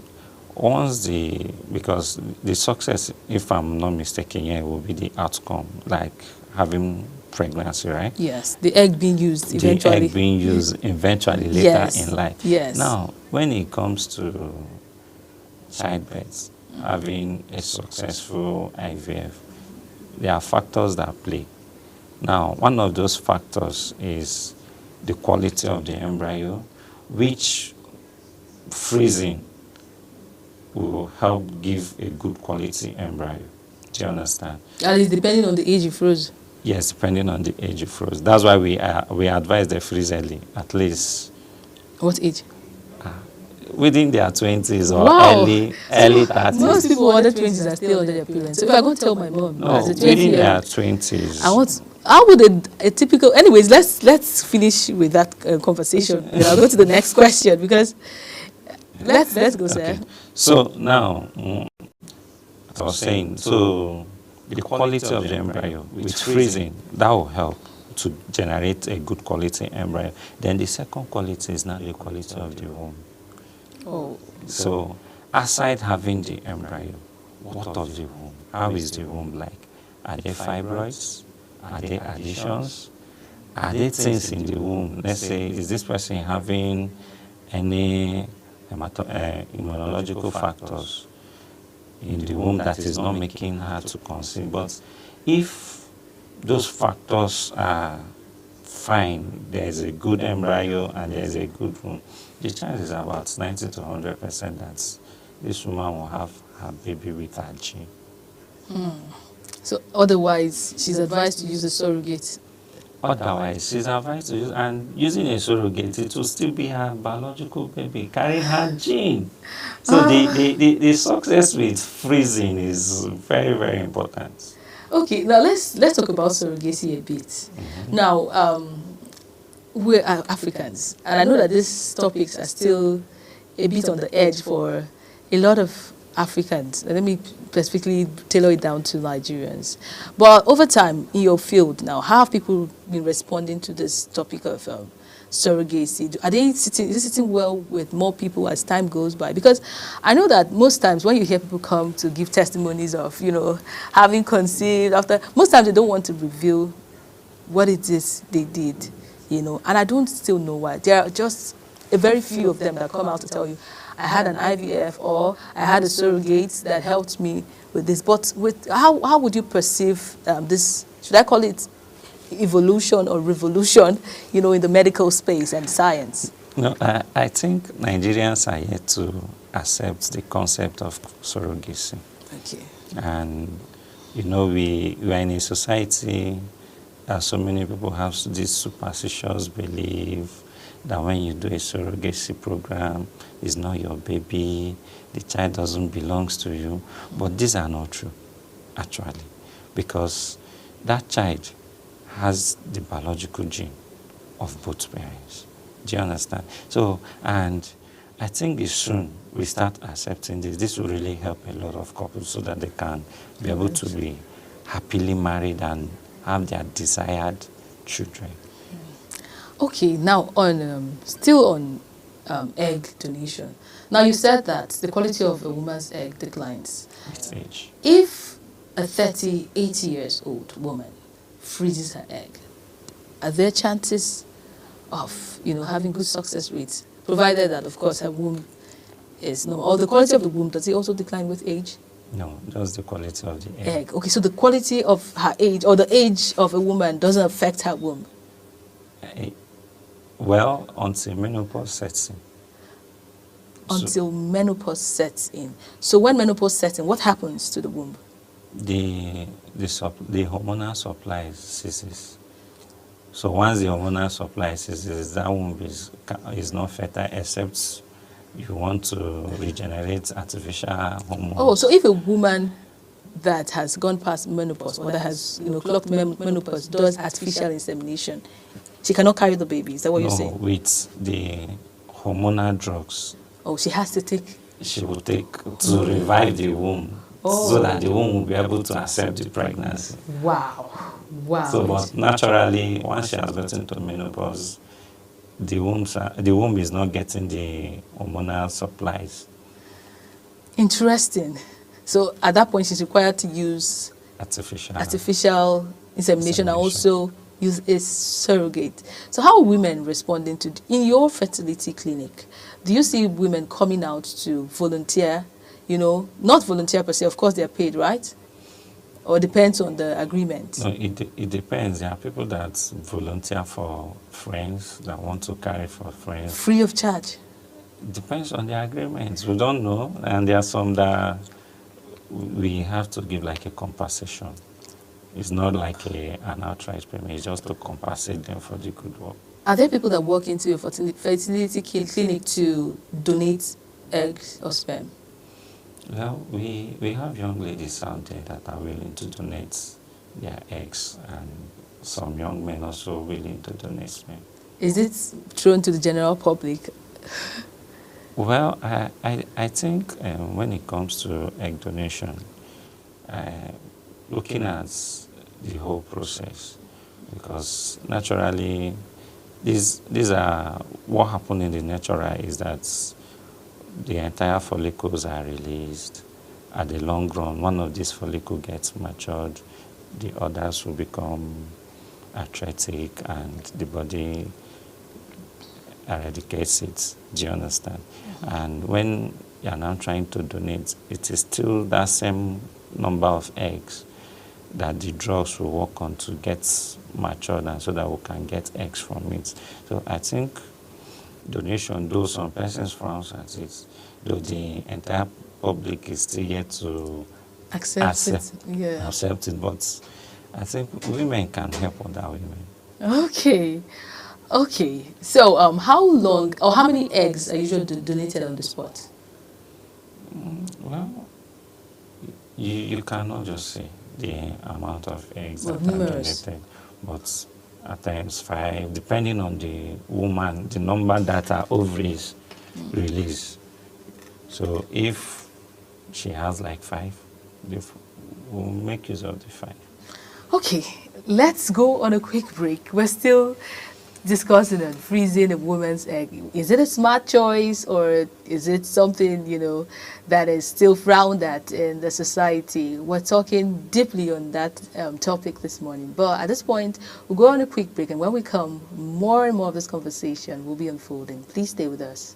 because the success, if I'm not mistaken, here will be the outcome, like having pregnancy, right? Yes, the egg being used eventually. The egg being used eventually later in life. Yes. Now, when it comes to childbirth, having a successful IVF, there are factors that play. Now, one of those factors is the quality of the embryo, which freezing will help give a good quality embryo. Do you understand? And it's depending on the age you froze. Yes, depending on the age you froze. That's why we advise they freeze early, at least. What age? Within their 20s or early 30s. Most people under 20s are still under their parents. So if I go tell my mom, as a 20-year-old, within their 20s. How would a typical... Anyways, let's finish with that conversation. Then I'll go to the next question because... Let's go, sir. So now, as I was saying, so the quality of the embryo with freezing, that will help to generate a good quality embryo. Then the second quality is now the quality of the womb. Oh. So aside having the embryo, what of the womb? How is the womb like? Are there fibroids? Are there adhesions? Are there things in the womb? Let's say, is this person having any immunological factors in the womb that is not making her to conceive? But if those factors are fine, there's a good embryo and there's a good womb, the chance is about 90 to 100% that this woman will have her baby with her gene. So otherwise, she's advised to use a surrogate. Otherwise, she's advised to use, and using a surrogate, it will still be her biological baby, carrying her gene. So the success with freezing is very, very important. Okay, now let's talk about surrogacy a bit. Now, we're Africans, and I know that these topics are still a bit on the edge for a lot of Africans. Let me specifically tailor it down to Nigerians. But over time, in your field now, how have people been responding to this topic of surrogacy? Are they sitting, is it sitting well with more people as time goes by? Because I know that most times when you hear people come to give testimonies of, having conceived after, most times they don't want to reveal what it is they did, and I don't still know why. There are just a very few of them that come out to tell you, I had an IVF or I had a surrogate that helped me with this. But how would you perceive this, should I call it evolution or revolution, in the medical space and science? No, I think Nigerians are yet to accept the concept of surrogacy. Okay. And, we are in a society that so many people have this superstitious belief that when you do a surrogacy program, it's not your baby, the child doesn't belong to you. But these are not true, actually, because that child has the biological gene of both parents. Do you understand? So, and I think it's soon we start accepting this. This will really help a lot of couples so that they can be able to be happily married and have their desired children. Okay, now still on egg donation. Now you said that the quality of a woman's egg declines. With age. If a 80 years old woman freezes her egg, are there chances of having good success rates, provided that of course her womb is normal? Or the quality of the womb, does it also decline with age? No, just the quality of the egg. Okay, so the quality of her age or the age of a woman doesn't affect her womb? Well, until menopause sets in. Until menopause sets in. So when menopause sets in, what happens to the womb? The hormonal supply ceases. So once the hormonal supply ceases, that womb is not fertile, except you want to regenerate artificial hormones. Oh, so if a woman that has gone past menopause or that has clocked menopause does artificial insemination, she cannot carry the baby. Is that what you're saying? With the hormonal drugs. Oh, she has to take. She will take to revive the womb. so that the womb will be able to accept the pregnancy. Wow. Wow. So, but naturally, once she has gotten to menopause, the womb is not getting the hormonal supplies. Interesting. So at that point, she's required to use artificial insemination and also use a surrogate. So how are women responding to, in your fertility clinic, do you see women coming out to volunteer, not volunteer per se, of course they're paid, right? Or depends on the agreement? No, it depends. There are people that volunteer for friends, that want to carry for friends. Free of charge? Depends on the agreements. We don't know. And there are some that we have to give like a compensation. It's not like an outright payment. It's just to compensate them for the good work. Are there people that walk into your fertility clinic to donate eggs or sperm? Well, we have young ladies out there that are willing to donate their eggs, and some young men also willing to donate sperm. Is it thrown to the general public? Well, I think when it comes to egg donation, looking at the whole process, because naturally, these are what happened in the natural is that the entire follicles are released. At the long run, one of these follicles gets matured, the others will become arthritic, and the body eradicates it. Do you understand? And when you are now trying to donate, it is still that same number of eggs that the drugs will work on to get matured, and so that we can get eggs from it. So I think donation, though some persons frown at it, though the entire public is still yet to accept it, but I think women can help other women. Okay. So how long or how many eggs are usually donated on the spot? Well, you cannot just say the amount of eggs that are donated, but at times 5, depending on the woman, the number that her ovaries release. So if she has like 5, we'll make use of the 5. Okay, let's go on a quick break. We're still discussing on freezing a woman's egg. Is it a smart choice, or is it something, that is still frowned at in the society? We're talking deeply on that topic this morning. But at this point, we'll go on a quick break, and when we come, more and more of this conversation will be unfolding. Please stay with us.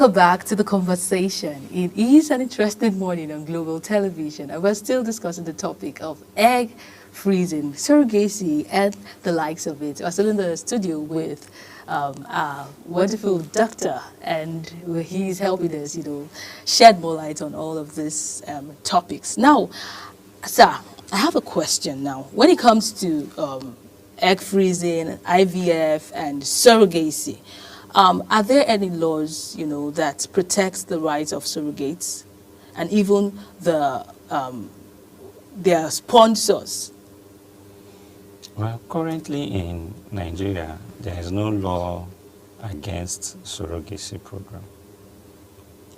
Welcome back to the conversation. It is an interesting morning on global television, and we're still discussing the topic of egg freezing, surrogacy, and the likes of it. We're still in the studio with our wonderful doctor, and he's helping us, shed more light on all of these topics. Now, sir, I have a question now. When it comes to egg freezing, IVF, and surrogacy, are there any laws, that protects the rights of surrogates and even their sponsors? Well, currently in Nigeria, there is no law against surrogacy program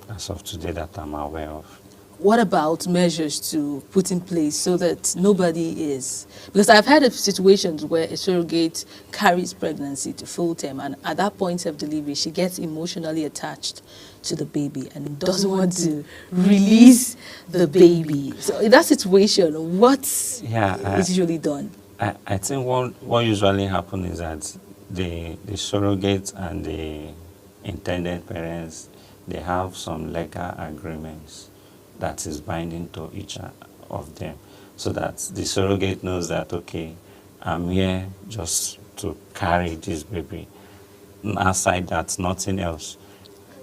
as of today that I'm aware of. What about measures to put in place so that nobody is... Because I've had situations where a surrogate carries pregnancy to full term, and at that point of delivery, she gets emotionally attached to the baby and doesn't want to release the baby. So in that situation, what is usually done? I think what usually happens is that the surrogate and the intended parents, they have some legal agreements that is binding to each of them, so that the surrogate knows that, okay, I'm here just to carry this baby. Aside that, nothing else.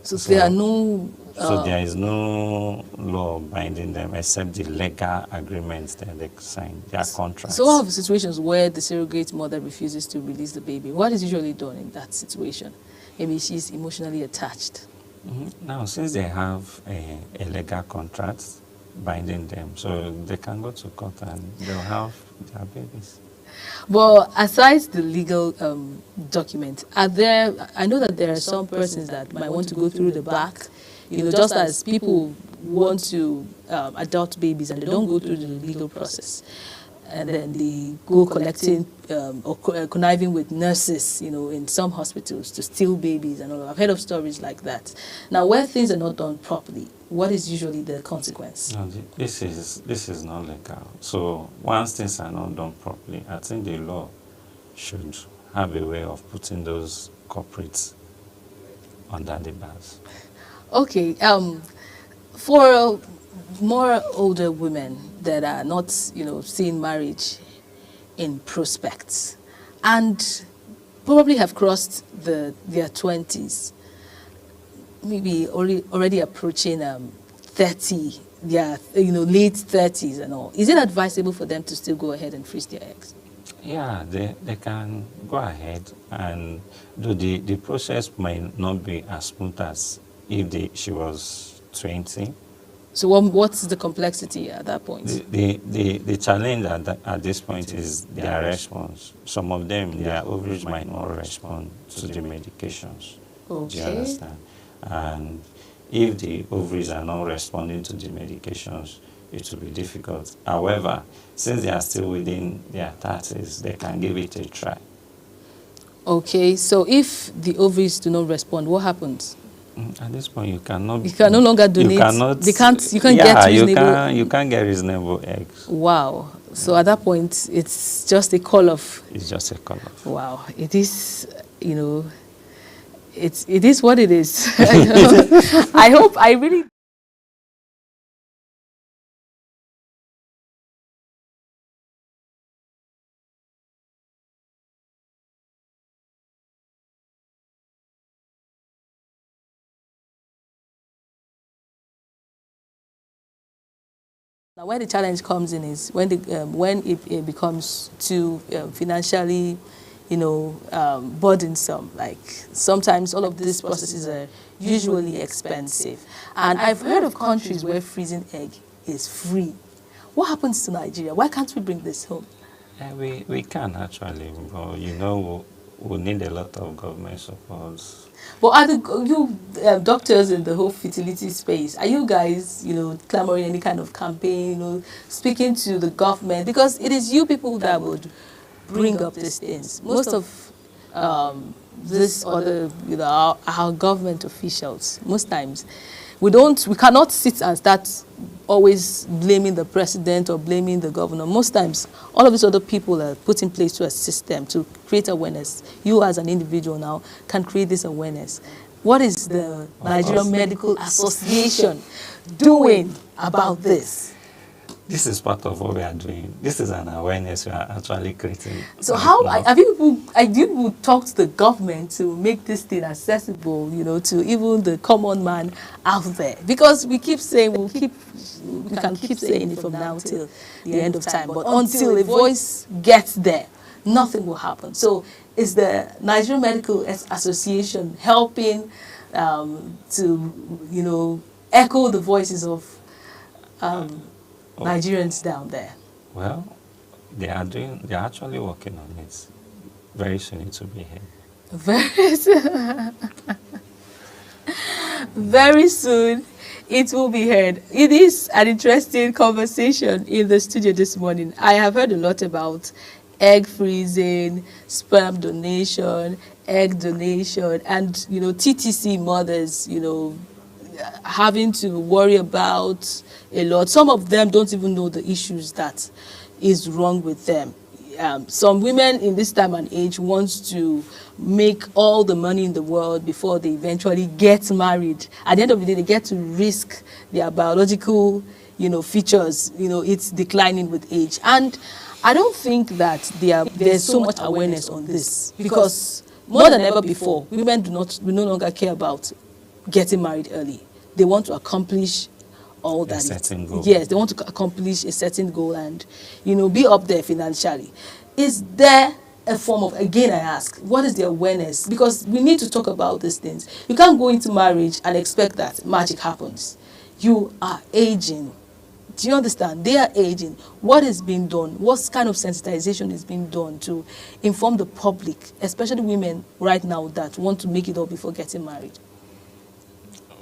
So there are no... So there is no law binding them except the legal agreements that they sign, their contracts. So all of the situations where the surrogate mother refuses to release the baby, what is usually done in that situation? Maybe she's emotionally attached. Now, since they have a legal contract binding them, so they can go to court and they'll have their babies. Well, aside the legal document, I know that there are some persons that might want to go through the back, just as people want to adopt babies and they don't go through the legal process. And then they go collecting or conniving with nurses, in some hospitals to steal babies and all. I've heard of stories like that. Now, where things are not done properly, what is usually the consequence? No, this is not legal. So once things are not done properly, I think the law should have a way of putting those culprits under the bars. Okay. For more older women that are not, seeing marriage in prospects and probably have crossed their 20s, maybe already approaching 30, late 30s and all. Is it advisable for them to still go ahead and freeze their eggs? Yeah, they can go ahead, and though the process might not be as smooth as if she was 20. So what's the complexity at that point? The challenge at this point is their response. Some of them, their ovaries might not respond to the medications. Okay. Do you understand? And if the ovaries are not responding to the medications, it will be difficult. However, since they are still within their 30s, they can give it a try. Okay, so if the ovaries do not respond, what happens? At this point, you cannot. You can no longer donate. You cannot. You can't get reasonable. You can't get reasonable eggs. Wow. So at that point, it's just a call off. It's just a call off. Wow. It is. It is what it is. I hope. I really. Now, where the challenge comes in is when it becomes too financially, burdensome. Like sometimes all of these processes are usually expensive, and I've heard of countries where freezing egg is free. What happens to Nigeria? Why can't we bring this home? Yeah, we can actually, but we need a lot of government support. But are you doctors in the whole fertility space, are you guys, clamoring any kind of campaign, speaking to the government? Because it is you people that would bring up these things. Most of this other, our government officials, most times, we cannot sit and start always blaming the president or blaming the governor. Most times, all of these other people are put in place to a system to create awareness. You as an individual now can create this awareness. What is the Nigerian Medical Association doing about this? This is part of what we are doing. This is an awareness we are actually creating. So how have you people talk to the government to make this thing accessible, to even the common man out there? Because we keep saying we can keep saying it from now till the end of time, but until a voice gets there, nothing will happen. So is the Nigerian Medical Association helping to echo the voices of Nigerians down there? Well, they are actually working on it. Very soon it will be here. Very soon it will be heard. It is an interesting conversation in the studio this morning. I have heard a lot about egg freezing, sperm donation, egg donation, and TTC mothers, having to worry about a lot. Some of them don't even know the issues that is wrong with them. Some women in this time and age want to make all the money in the world before they eventually get married. At the end of the day, they get to risk their biological, features. It's declining with age. And I don't think that there's so much awareness on this, because more than ever before, women no longer care about getting married early. They want to accomplish all that. Yes, they want to accomplish a certain goal and, be up there financially. Is there a form of, again I ask, what is the awareness? Because we need to talk about these things. You can't go into marriage and expect that magic happens. You are aging. Do you understand? They are aging. What is being done? What kind of sensitization is being done to inform the public, especially women right now that want to make it up before getting married?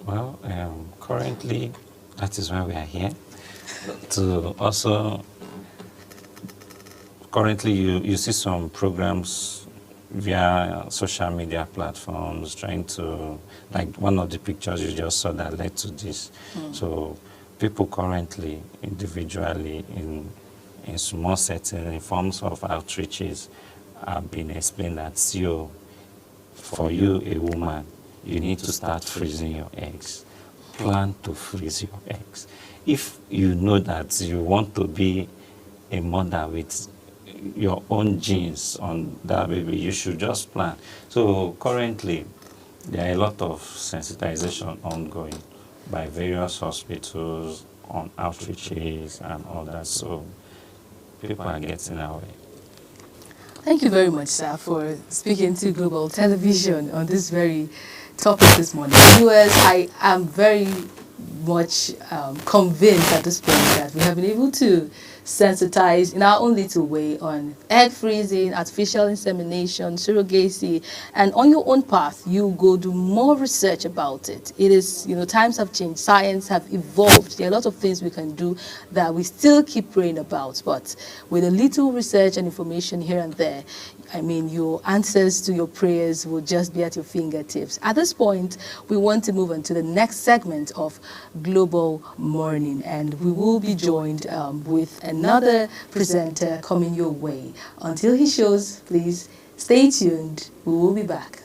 Well, currently, that is why we are here. To also, currently you see some programs via social media platforms trying to, like one of the pictures you just saw that led to this. So people currently, individually, in small settings, in forms of outreaches, have been explained that, for you, a woman, you need to start freezing your eggs. Plan to freeze your eggs. If you know that you want to be a mother with your own genes on that baby, you should just plan. So currently, there are a lot of sensitization ongoing by various hospitals on outreaches and all that. So people are getting away. Thank you very much, sir, for speaking to Global Television on this very topic this morning. Viewers, I am very much convinced at this point that we have been able to sensitize in our own little way on egg freezing, artificial insemination, surrogacy, and on your own path, you go do more research about it. It is, times have changed, science have evolved. There are a lot of things we can do that we still keep praying about, but with a little research and information here and there, your answers to your prayers will just be at your fingertips. At this point, we want to move on to the next segment of Global Morning, and we will be joined with another presenter coming your way. Until he shows, please stay tuned. We will be back.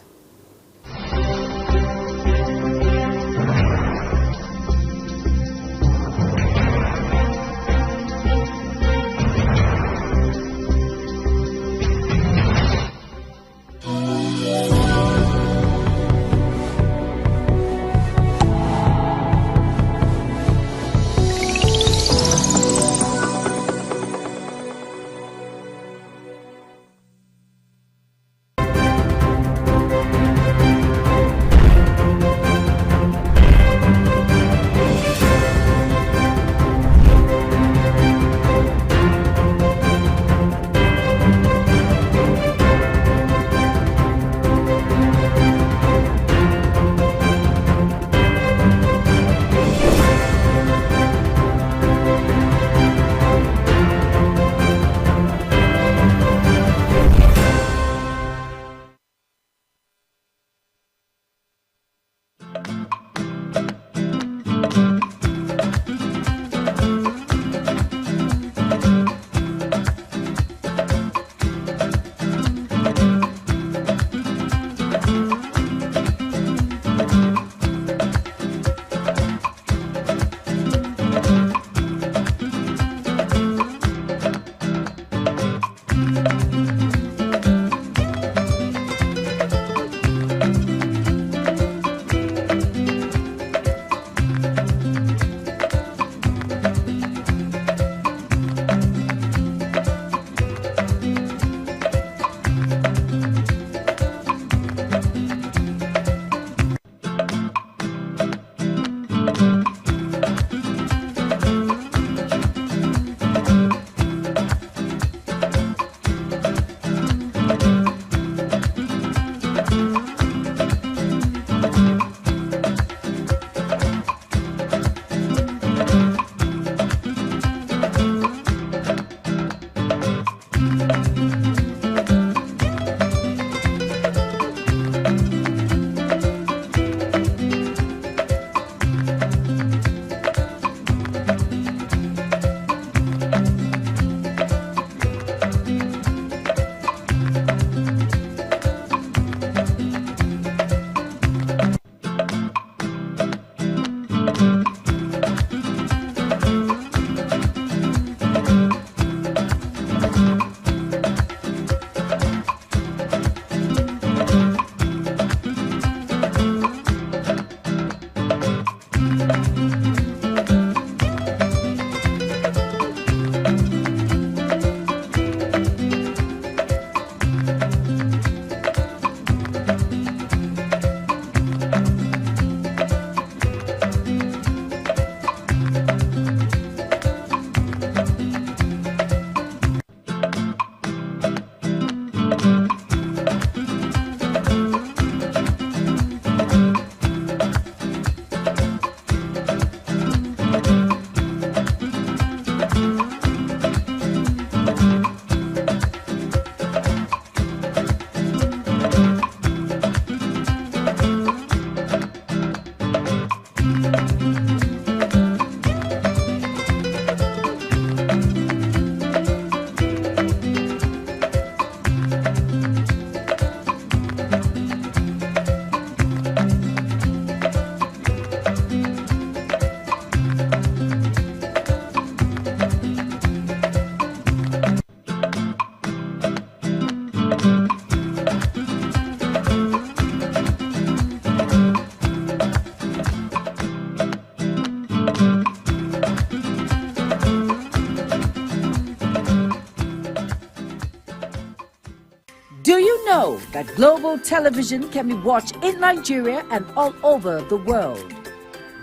Do you know that global television can be watched in Nigeria and all over the world?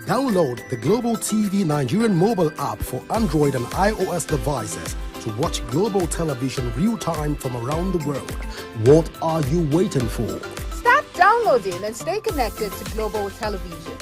Download the Global TV Nigerian mobile app for Android and iOS devices to watch global television real-time from around the world. What are you waiting for? Start downloading and stay connected to Global Television.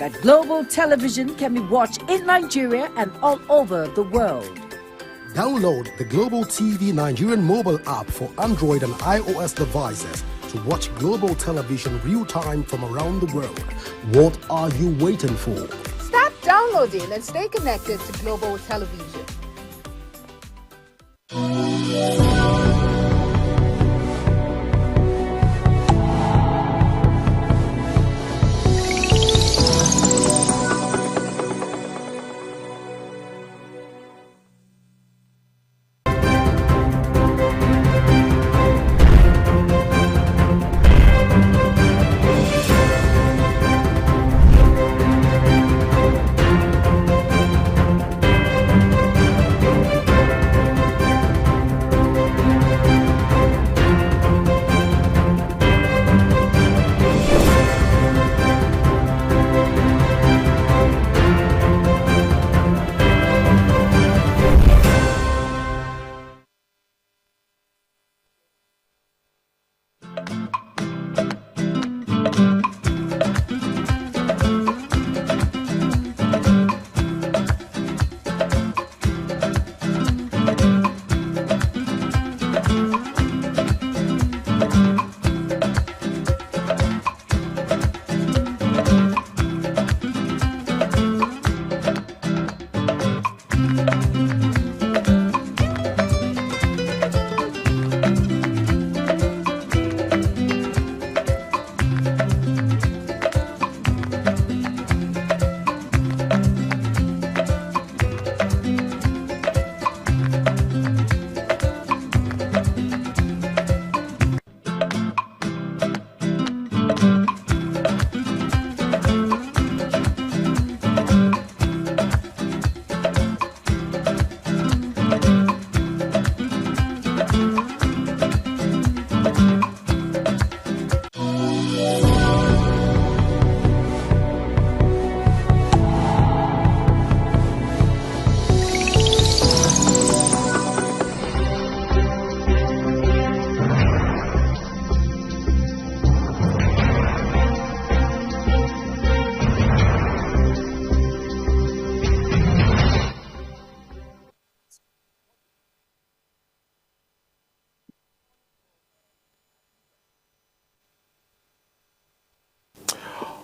that global television can be watched in Nigeria and all over the world. Download the Global TV Nigerian mobile app for Android and iOS devices to watch global television real-time from around the world. What are you waiting for? Start downloading and stay connected to Global Television.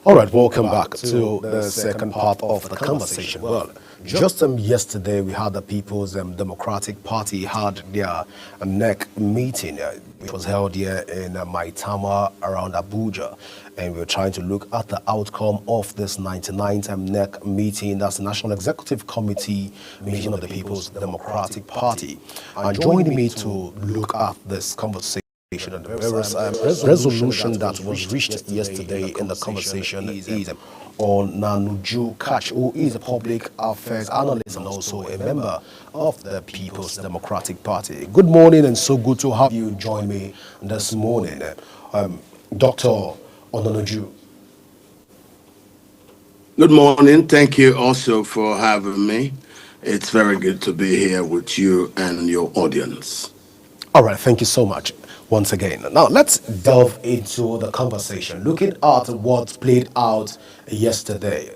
All right, welcome back to the second part of the conversation. Well, just yesterday we had the People's Democratic Party had their NEC meeting, which was held here in Maitama around Abuja. And we were trying to look at the outcome of this 99th NEC meeting. That's the National Executive Committee meeting of the People's Democratic Party. And joining me to look at this conversation, and the various resolution that was reached yesterday in the conversation is on Nanuju Kach, who is a public affairs analyst and also a member of the People's Democratic Party. Good morning, and so good to have you join me this morning. Dr. Onanuju. Good morning. Thank you also for having me. It's very good to be here with you and your audience. All right, thank you so much once again. Now, let's delve into the conversation, looking at what played out yesterday.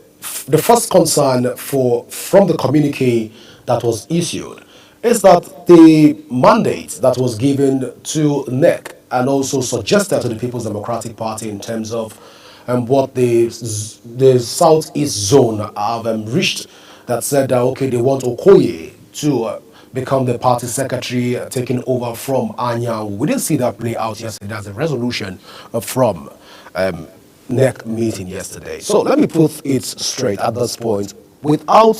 The first concern from the communique that was issued is that the mandate that was given to NEC and also suggested to the People's Democratic Party in terms of what the Southeast Zone have reached, that said that, okay, they want Okoye to become the party secretary, taking over from Anya. We didn't see that play out yesterday. There's a resolution from NEC meeting yesterday. So let me put it straight at this point. Without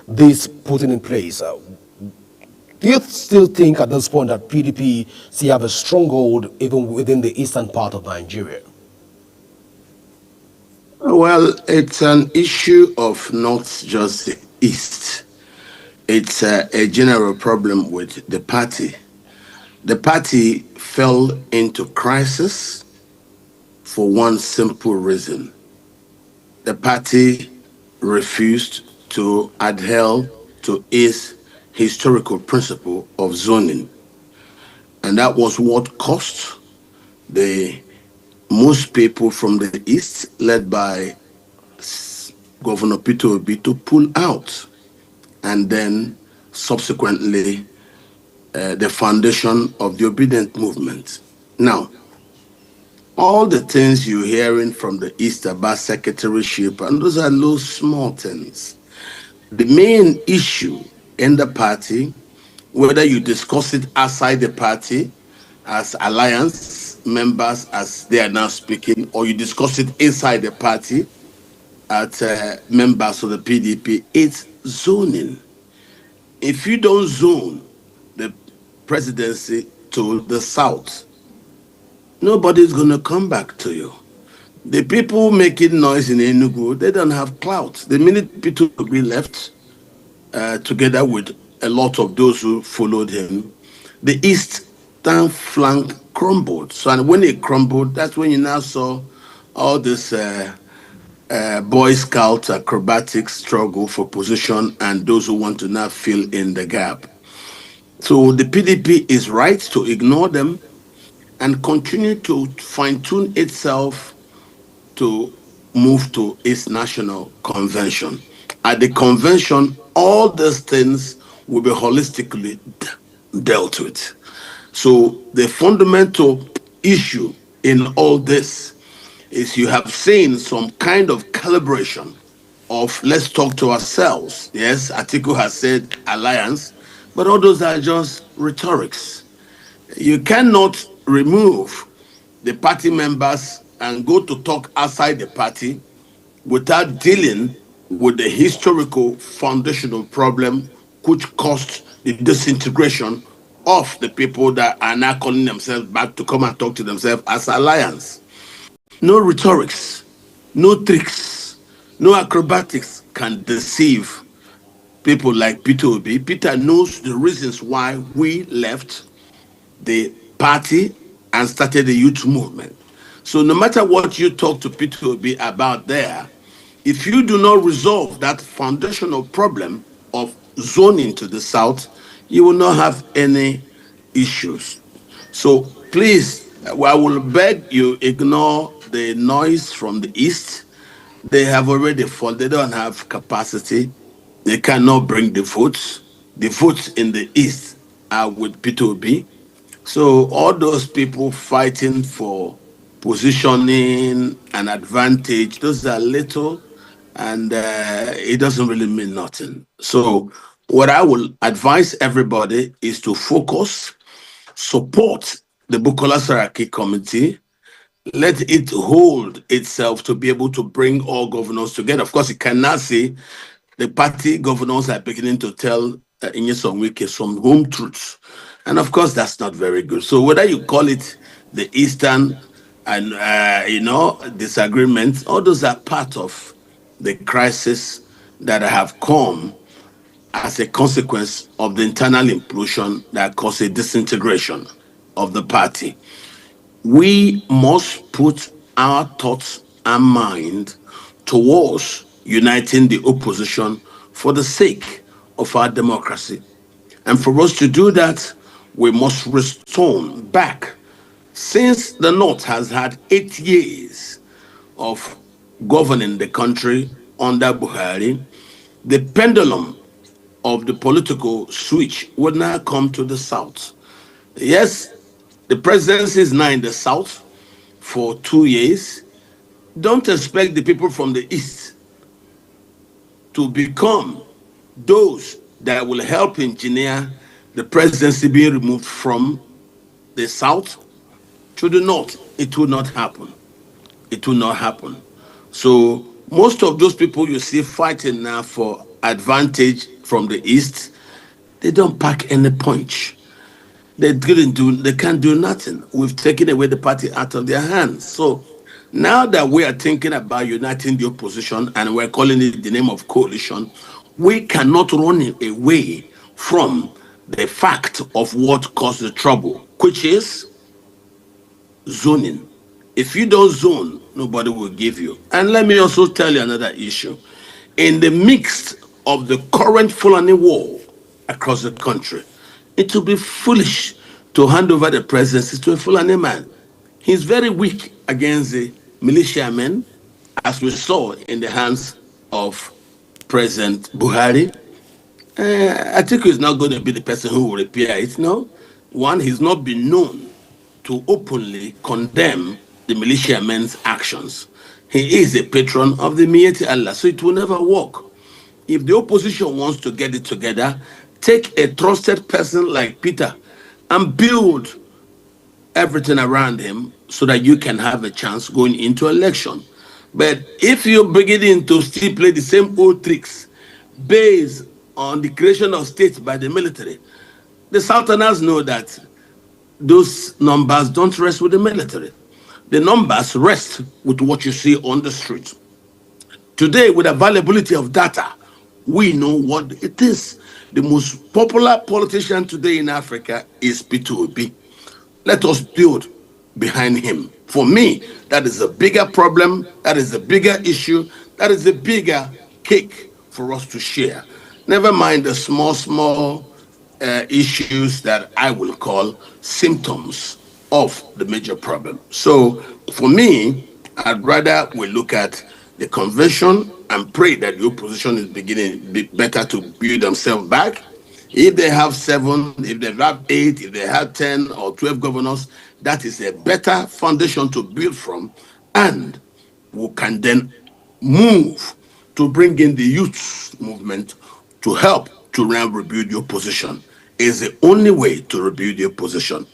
this putting in place, do you still think at this point that PDP still have a stronghold even within the eastern part of Nigeria? Well, it's an issue of not just the East. It's a general problem with the party. The party fell into crisis for one simple reason. The party refused to adhere to its historical principle of zoning. And that was what cost most people from the East, led by Governor Peter Obi to pull out, and then subsequently the foundation of the obedient movement. Now, all the things you're hearing from the East about secretaryship, and those are no small things. The main issue in the party, whether you discuss it outside the party as alliance members, as they are now speaking, or you discuss it inside the party as members of the PDP, it's zoning. If you don't zone the presidency to the south, nobody's going to come back to you. The people making noise in Enugu, they don't have clout. The minute Peter Obi left, together with a lot of those who followed him, the eastern flank crumbled. So, and when it crumbled, that's when you now saw all this Boy Scout acrobatic struggle for position and those who want to now fill in the gap. So the PDP is right to ignore them and continue to fine-tune itself to move to its national convention. At the convention, all these things will be holistically dealt with. So the fundamental issue in all this is you have seen some kind of calibration of let's talk to ourselves. Yes, Atiku has said alliance, but all those are just rhetorics. You cannot remove the party members and go to talk outside the party without dealing with the historical foundational problem which caused the disintegration of the people that are now calling themselves back to come and talk to themselves as alliance. No rhetorics, no tricks, no acrobatics can deceive people like Peter Obi. Peter knows the reasons why we left the party and started the youth movement. So no matter what you talk to Peter Obi about there, if you do not resolve that foundational problem of zoning to the south, you will not have any issues. So please, I will beg you ignore the noise from the east. They have already fallen. They don't have capacity. They cannot bring the votes. The votes in the east are with Peter Obi. So all those people fighting for positioning and advantage, those are little, and it doesn't really mean nothing. So what I will advise everybody is to focus, support the Bukola Saraki Committee, let it hold itself to be able to bring all governors together. Of course, you cannot say the party governors are beginning to tell Nyesom Wike some home truths. And of course, that's not very good. So whether you call it the Eastern and, disagreements, all those are part of the crisis that have come as a consequence of the internal implosion that caused a disintegration of the party. We must put our thoughts and mind towards uniting the opposition for the sake of our democracy. And for us to do that, we must restore back. Since the North has had 8 years of governing the country under Buhari, the pendulum of the political switch would now come to the South. Yes, the presidency is now in the South for 2 years. Don't expect the people from the East to become those that will help engineer the presidency being removed from the South to the North. It will not happen. It will not happen. So most of those people you see fighting now for advantage from the East, they don't pack any punch. They can't do nothing. We've taken away the party out of their hands. So now that we are thinking about uniting the opposition and we're calling it the name of coalition, we cannot run away from the fact of what caused the trouble, which is zoning. If you don't zone, nobody will give you. And let me also tell you another issue. In the midst of the current Fulani war across the country, it would be foolish to hand over the presidency to a Fulani man. He's very weak against the militiamen, as we saw in the hands of President Buhari. Atiku is not going to be the person who will repair it. No, one, he's not been known to openly condemn the militiamen's actions. He is a patron of the Miyetti Allah, so it will never work. If the opposition wants to get it together, take a trusted person like Peter and build everything around him so that you can have a chance going into election. But if you're beginning to still play the same old tricks based on the creation of states by the military, the Southerners know that those numbers don't rest with the military. The numbers rest with what you see on the street. Today, with availability of data, we know what it is. The most popular politician today in Africa is Peter Obi. Let us build behind him. For me, that is a bigger problem, that is a bigger issue, that is a bigger cake for us to share. Never mind the small issues that I will call symptoms of the major problem. So for me, I'd rather we look at the convention and pray that the opposition is beginning better to build themselves back. If they have 7, if they have 8, if they have 10 or 12 governors, that is a better foundation to build from, and we can then move to bring in the youth movement to help to rebuild the opposition. Is the only way to rebuild the opposition.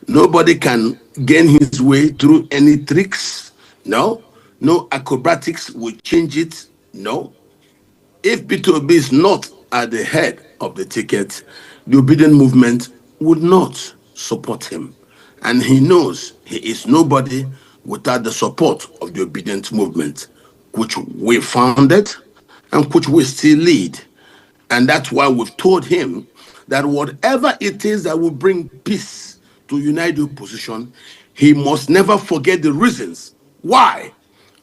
Nobody can gain his way through any tricks. No acrobatics will change it. No. If Peter Obi is not at the head of the ticket, the obedient movement would not support him. And he knows he is nobody without the support of the obedient movement, which we founded and which we still lead. And that's why we've told him that whatever it is that will bring peace to unite the opposition, he must never forget the reasons why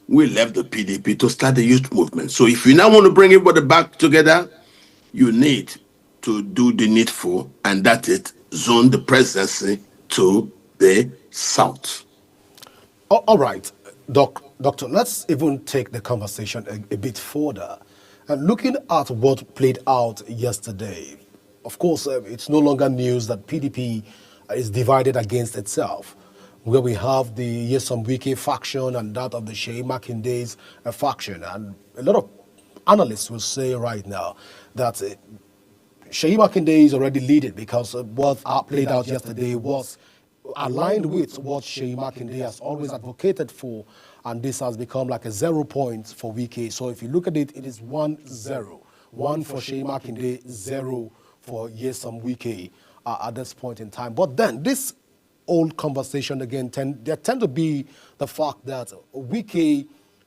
we left the PDP to start the youth movement. So if you now want to bring everybody back together, you need to do the needful, and that is zone the presidency to the south. All right, Doctor, let's even take the conversation a bit further. And looking at what played out yesterday, of course, it's no longer news that PDP is divided against itself, where we have the Nyesom Wike faction and that of the Seyi Makinde's faction. And a lot of analysts will say right now that Seyi Makinde is already leading because what played out yesterday was aligned with what Seyi Makinde has always advocated for, and this has become like a 0 point for Wike. So if you look at it, it is 1-0. 1 for Seyi Makinde, 0 for Nyesom Wike at this point in time. But then this old conversation again, there tend to be the fact that Wike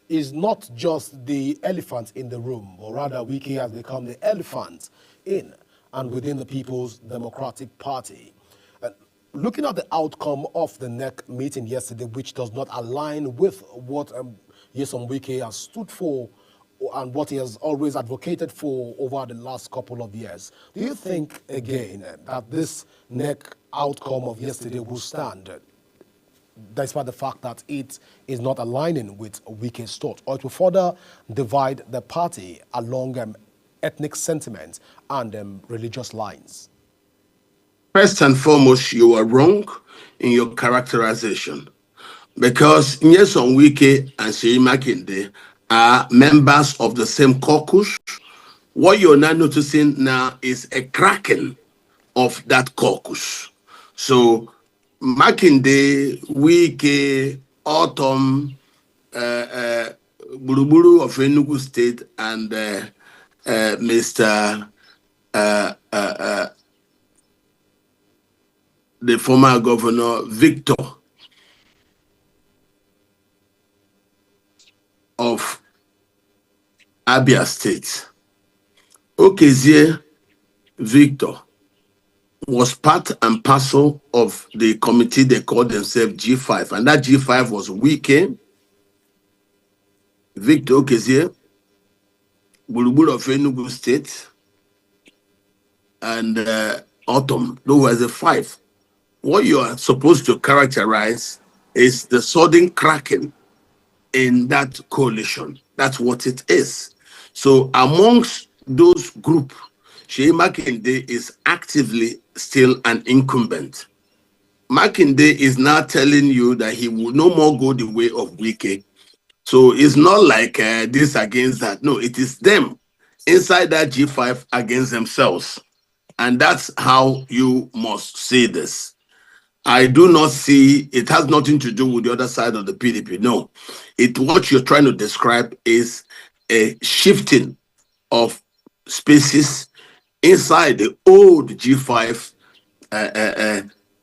is not just the elephant in the room, or rather Wike has become the elephant in and within the People's Democratic Party. Looking at the outcome of the NEC meeting yesterday, which does not align with what Nyesom Wike has stood for and what he has always advocated for over the last couple of years, do you think, again, that this NEC outcome of yesterday will stand, despite the fact that it is not aligning with Wike's thought, or it will further divide the party along ethnic sentiments and religious lines? First and foremost, you are wrong in your characterization, because Nyesom Wike and Seyi Makinde are members of the same caucus. What you're now noticing now is a cracking of that caucus. So Makinde, Wike, Autumn, Buruburu of Enugu State, and Mr. The former governor, Victor, of Abia State. Okezie Victor was part and parcel of the committee they called themselves G5, and that G5 was Wike, Victor Okezie, Bulubulu of Enugu State, and Autumn. Those were the 5. What you are supposed to characterize is the sudden cracking in that coalition. That's what it is. So amongst those group, Sheyi Makinde is actively still an incumbent. Makinde is now telling you that he will no more go the way of Wike. So it's not like this against that. No, it is them inside that G5 against themselves. And that's how you must see this. I do not see, it has nothing to do with the other side of the PDP. No, what you're trying to describe is a shifting of spaces inside the old G5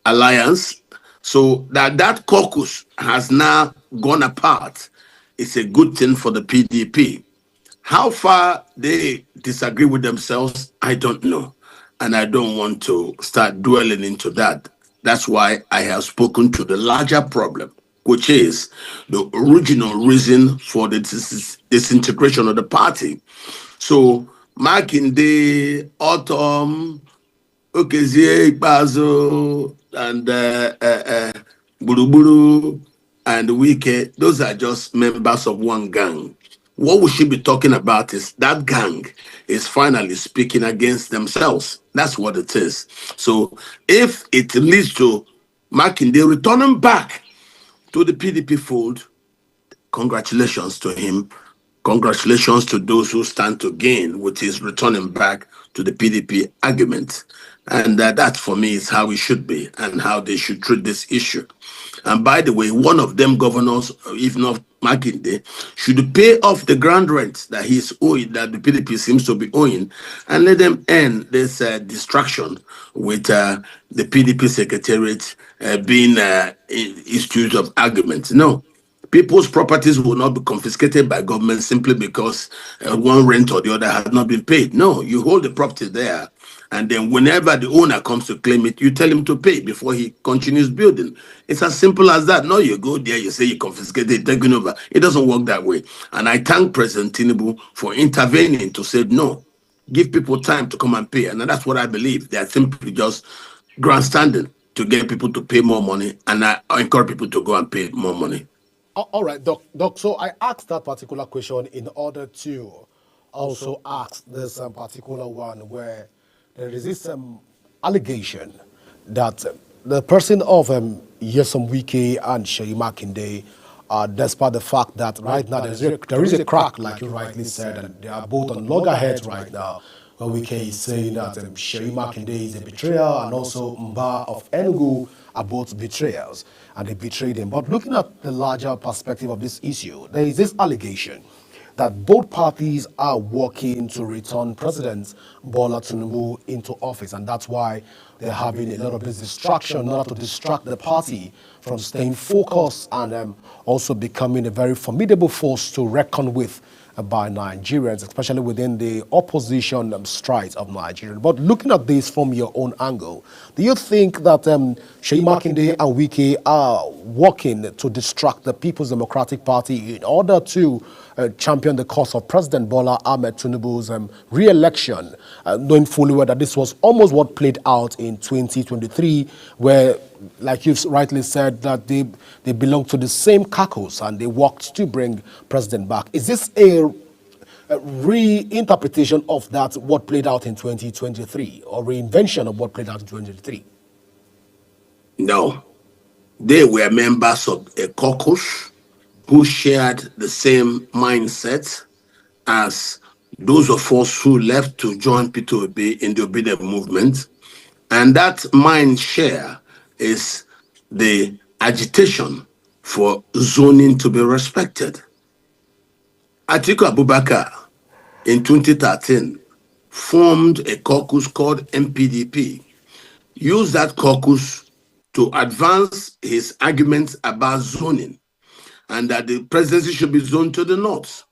alliance. So that caucus has now gone apart. It's a good thing for the PDP. How far they disagree with themselves, I don't know. And I don't want to start dwelling into that. That's why I have spoken to the larger problem, which is the original reason for the disintegration of the party. So, Makinde, Autumn, Okezie, Ikpeazu, and Gburugburu, and Wike, those are just members of one gang. What we should be talking about is that gang is finally speaking against themselves. That's what it is. So if it leads to Makinde returning back to the PDP fold, congratulations to him. Congratulations to those who stand to gain with his returning back to the PDP argument. And that, for me, is how it should be and how they should treat this issue. And by the way, one of them governors, if not Makinde, should pay off the ground rent that he's owing, that the PDP seems to be owing, and let them end this distraction with the PDP secretariat being issues of arguments. No. People's properties will not be confiscated by government simply because one rent or the other has not been paid. No, you hold the property there, and then whenever the owner comes to claim it, you tell him to pay before he continues building. It's as simple as that. No, you go there, you say you confiscated, taking over. It doesn't work that way. And I thank President Tinubu for intervening to say, no, give people time to come and pay. And that's what I believe. They are simply just grandstanding to get people to pay more money, and I encourage people to go and pay more money. All right, Doc. So I asked that particular question in order to also ask this particular one where there is this allegation that the person of Nyesom Wike and Sheyi Makinde, despite the fact that right now there is a crack, like you rightly said, and they are both on loggerheads right now. Wike is saying that Sheyi Makinde is a betrayer, and also Mba of Enugu are both betrayers, and they betrayed him. But looking at the larger perspective of this issue, there is this allegation that both parties are working to return President Bola Tinubu into office, and that's why they're having a lot of this distraction in order to distract the party from staying focused and also becoming a very formidable force to reckon with by Nigerians, especially within the opposition strides of Nigeria. But looking at this from your own angle, do you think that Sheyi Makinde and Wike are working to distract the People's Democratic Party in order to champion the cause of President Bola Ahmed Tinubu's re-election, knowing fully well that this was almost what played out in 2023, where, like you've rightly said, that they belong to the same caucus and they worked to bring President back? Is this a reinterpretation of that, what played out in 2023, or reinvention of what played out in 2023? No. They were members of a caucus who shared the same mindset as those of us who left to join Peter Obi in the obedient movement. And that mind share is the agitation for zoning to be respected. Atiku Abubakar in 2013 formed a caucus called MPDP, used that caucus to advance his arguments about zoning and that the presidency should be zoned to the north.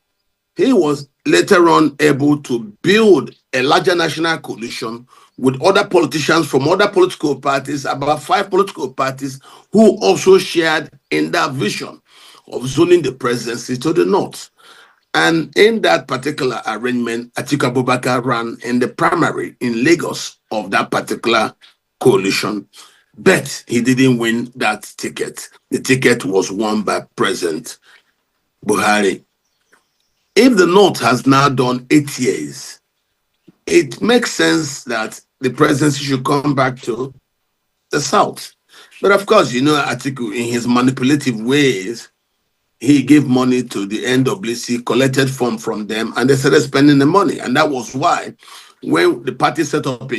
He was later on able to build a larger national coalition with other politicians from other political parties, about 5 political parties, who also shared in that vision of zoning the presidency to the north. And in that particular arrangement, Atiku Abubakar ran in the primary in Lagos of that particular coalition, but he didn't win that ticket. The ticket was won by President Buhari. If the North has now done 8 years, it makes sense that the presidency should come back to the South. But of course, Atiku, in his manipulative ways, he gave money to the NWC, collected funds from them, and they started spending the money. And that was why, when the party set up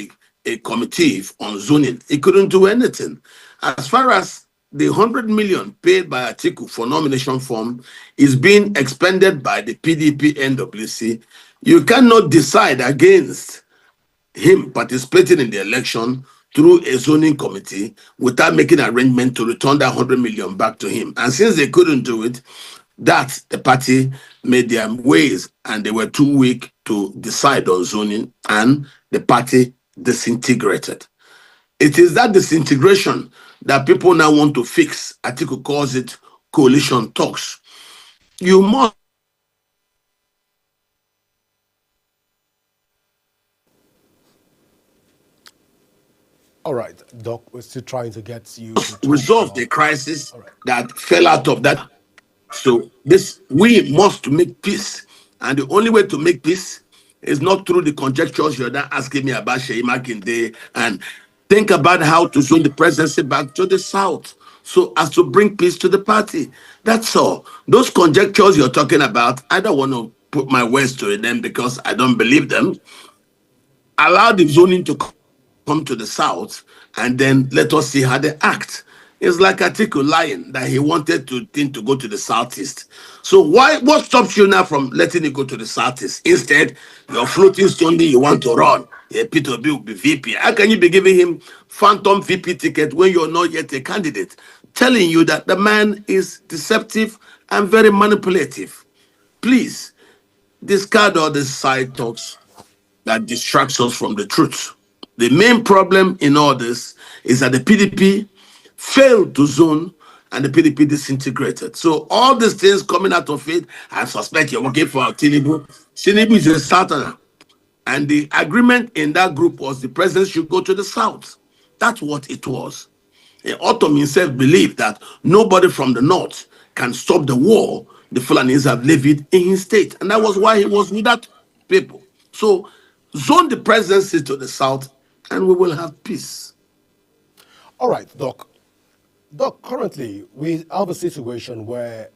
a committee on zoning, he couldn't do anything. As far as the 100 million paid by Atiku for nomination form is being expended by the PDP NWC, you cannot decide against him participating in the election through a zoning committee without making arrangement to return that 100 million back to him. And since they couldn't do it, that the party made their ways and they were too weak to decide on zoning, and the party disintegrated. It is that disintegration that people now want to fix. Atiku calls it coalition talks. You must. All right, Doc, we're still trying to get you to resolve the crisis that fell out of that. So we must make peace. And the only way to make peace is not through the conjectures you're now asking me about Sheyi Makinde, and think about how to zone the presidency back to the South so as to bring peace to the party. That's all. Those conjectures you're talking about, I don't want to put my words to them because I don't believe them. Allow the zoning to come to the South, and then let us see how they act. It's like Atiku lying that he wanted to go to the Southeast. So what stops you now from letting it go to the Southeast? Instead, you're floating Sunday, you want to run. Peter Obi will be VP. How can you be giving him phantom VP ticket when you're not yet a candidate? Telling you that the man is deceptive and very manipulative. Please, discard all the side talks that distracts us from the truth. The main problem in all this is that the PDP failed to zone and the PDP disintegrated. So all these things coming out of it, I suspect you're working for Tinubu. Tinubu is a Southerner. And the agreement in that group was the president should go to the South. That's what it was. Otom himself believed that nobody from the North can stop the war the Fulanis have levied in his state. And that was why he was with that people. So zone the presidency to the South and we will have peace. All right, Doc. Doc, currently we have a situation where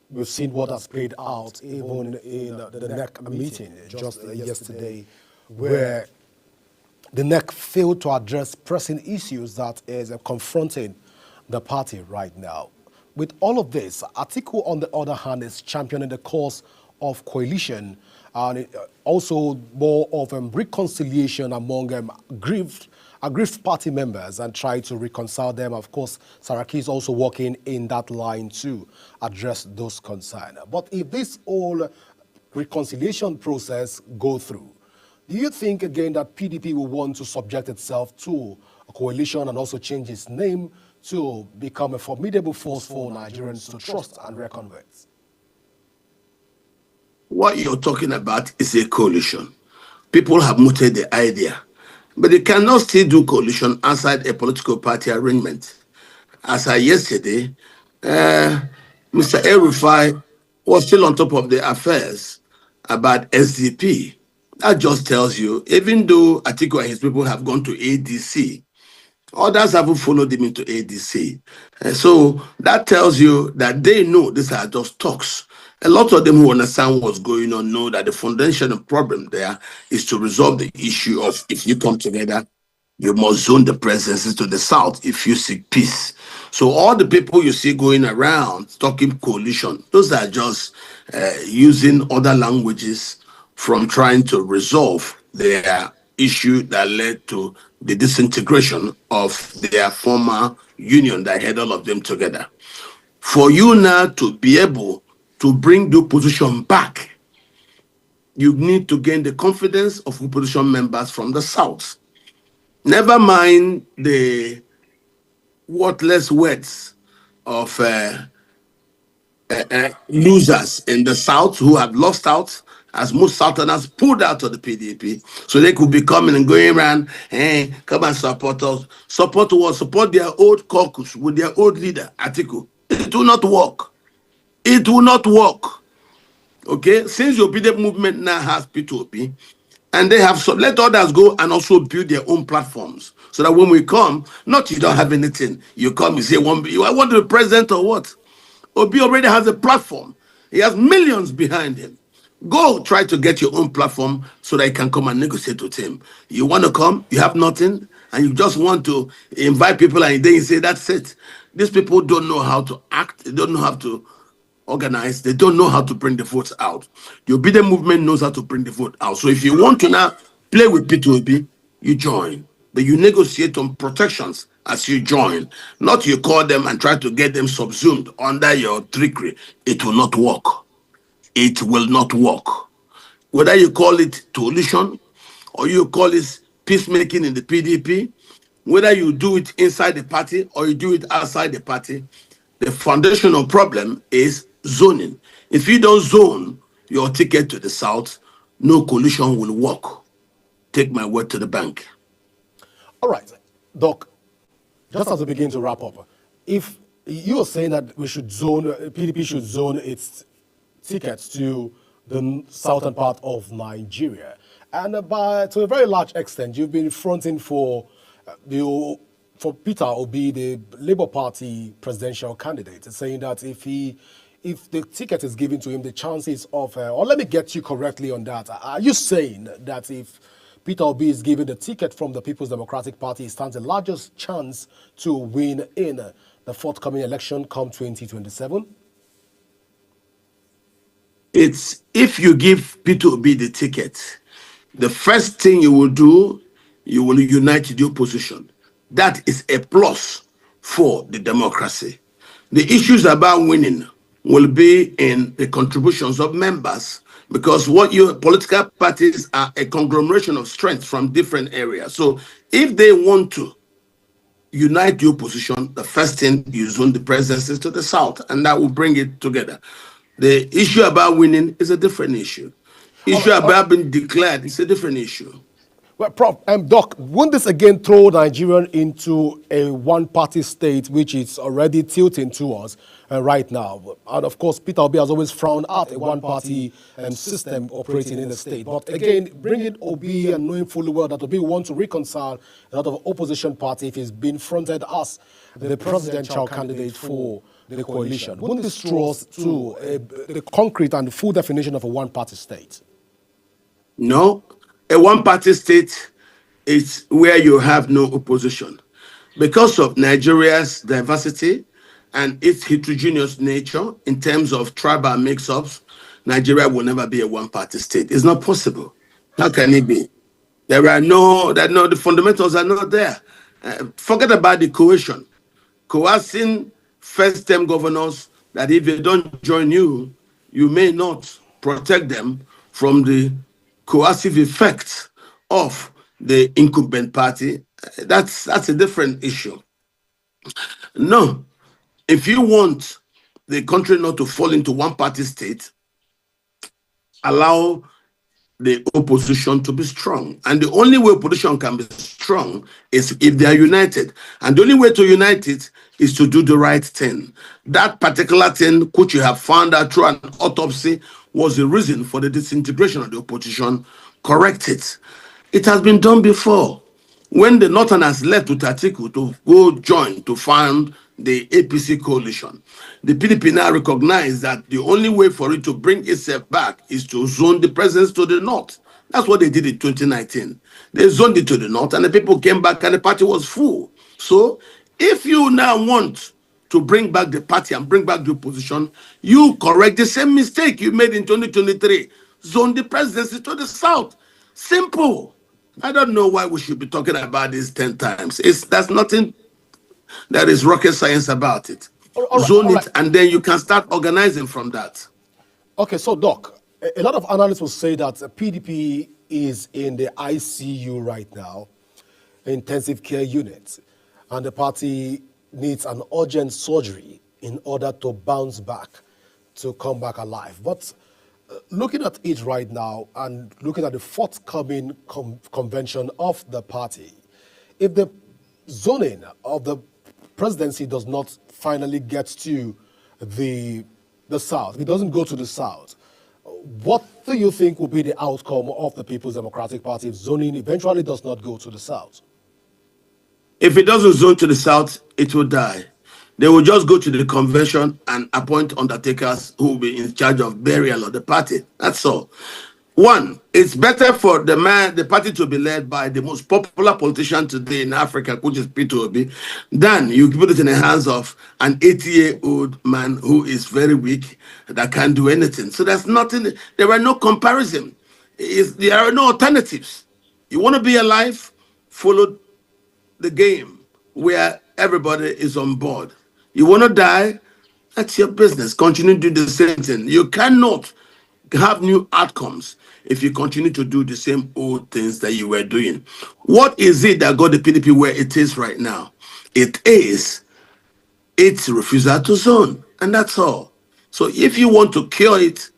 we've seen what has played out even in the NEC meeting just yesterday, where the NEC failed to address pressing issues that is confronting the party right now. With all of this, Atiku, on the other hand, is championing the cause of coalition and also more of reconciliation among aggrieved party members and try to reconcile them. Of course, Saraki is also working in that line to address those concerns. But if this whole reconciliation process go through, do you think again that PDP will want to subject itself to a coalition and also change its name to become a formidable force for Nigerians to trust and reckon with? What you're talking about is a coalition. People have mooted the idea, but they cannot still do coalition outside a political party arrangement. As I yesterday, Mr. El-Rufai was still on top of the affairs about SDP. That just tells you, even though Atiku and his people have gone to ADC, others haven't followed him into ADC. So that tells you that they know these are just talks. A lot of them who understand what's going on know that the foundational problem there is to resolve the issue of if you come together, you must zone the presidency to the South if you seek peace. So all the people you see going around talking coalition, those are just using other languages from trying to resolve their issue that led to the disintegration of their former union that had all of them together. For you now to be able to bring the opposition back, you need to gain the confidence of opposition members from the South. Never mind the worthless words of losers in the South who have lost out, as most Southerners pulled out of the PDP, so they could be coming and going around, hey, come and support us. Support what? Support their old caucus with their old leader, Atiku. It will not work. It will not work. Okay, since the obedient movement now has P2P, and they have so let others go and also build their own platforms, so that when we come, not you don't have anything, you come, you say, I want to be president or what? Obi already has a platform. He has millions behind him. Go try to get your own platform so that you can come and negotiate with him. You want to come, you have nothing, and you just want to invite people, and then you say, that's it. These people don't know how to act, they don't know how to organize, they don't know how to bring the votes out. The obedient movement knows how to bring the vote out. So if you want to now play with P2P, you join. But you negotiate on protections as you join. Not you call them and try to get them subsumed under your trickery. It will not work. It will not work. Whether you call it coalition or you call it peacemaking in the PDP, whether you do it inside the party or you do it outside the party, the foundational problem is zoning. If you don't zone your ticket to the south, no coalition will work. Take my word to the bank. All right, Doc, just as we begin to wrap up, if you are saying that we should zone, PDP should zone its tickets to the southern part of Nigeria, and to a very large extent, you've been fronting for Peter Obi, the Labour Party presidential candidate, saying that if the ticket is given to him, the chances of, or let me get you correctly on that. Are you saying that if Peter Obi is given the ticket from the People's Democratic Party, he stands the largest chance to win in the forthcoming election come 2027? It's if you give Peter Obi the ticket, the first thing you will do, you will unite the opposition. That is a plus for the democracy. The issues about winning will be in the contributions of members, because what your political parties are a conglomeration of strengths from different areas. So if they want to unite the opposition, the first thing you zone the presidencies to the south, and that will bring it together. The issue about winning is a different issue. Issue about being declared is a different issue. Well, Prof, Doc, won't this again throw Nigeria into a one-party state, which is already tilting towards right now? And of course, Peter Obi has always frowned at a one-party system operating in the state. But again, bringing Obi and knowing fully well that Obi wants to reconcile a lot of opposition party if he's been fronted as the presidential candidate for the coalition, wouldn't this throw us to the concrete and the full definition of a one-party state? No. A one-party state is where you have no opposition. Because of Nigeria's diversity and its heterogeneous nature in terms of tribal mix-ups, Nigeria will never be a one-party state. It's not possible. How can it be? The fundamentals are not there. Forget about the coercion. Coercing first-term governors that if they don't join you, you may not protect them from the coercive effects of the incumbent party. That's a different issue. No, if you want the country not to fall into one-party state, allow the opposition to be strong. And the only way opposition can be strong is if they are united. And the only way to unite it is to do the right thing. That particular thing, which you have found out through an autopsy, was the reason for the disintegration of the opposition. Correct it. It has been done before. When the Northerners left with Atiku to go join to found the APC coalition, the PDP now recognized that the only way for it to bring itself back is to zone the presence to the north. That's what they did in 2019. They zoned it to the north and the people came back and the party was full. So if you now want to bring back the party and bring back the opposition, you correct the same mistake you made in 2023. Zone the presidency to the south. Simple. I don't know why we should be talking about this 10 times. There's nothing that is rocket science about it. Zone it, and then you can start organizing from that. Okay, so Doc, a lot of analysts will say that PDP is in the ICU right now, intensive care unit, and the party needs an urgent surgery in order to bounce back, to come back alive. But looking at it right now and looking at the forthcoming convention of the party, if the zoning of the presidency does not finally get to the south, it doesn't go to the south, What do you think will be the outcome of the People's Democratic Party if zoning eventually does not go to the south? If it doesn't zone to the south, it will die. They will just go to the convention and appoint undertakers who will be in charge of burial of the party. That's all. One, it's better for the party to be led by the most popular politician today in Africa, which is Peter Obi, than you put it in the hands of an 80-year-old man who is very weak, that can't do anything. So there's nothing, there are no comparison. There are no alternatives. You want to be alive, follow the game where everybody is on board. You want to die, that's your business. Continue to do the same thing. You cannot have new outcomes if you continue to do the same old things that you were doing. What is it that got the PDP where it is right now? It is its refusal to zone, and that's all. So if you want to cure it,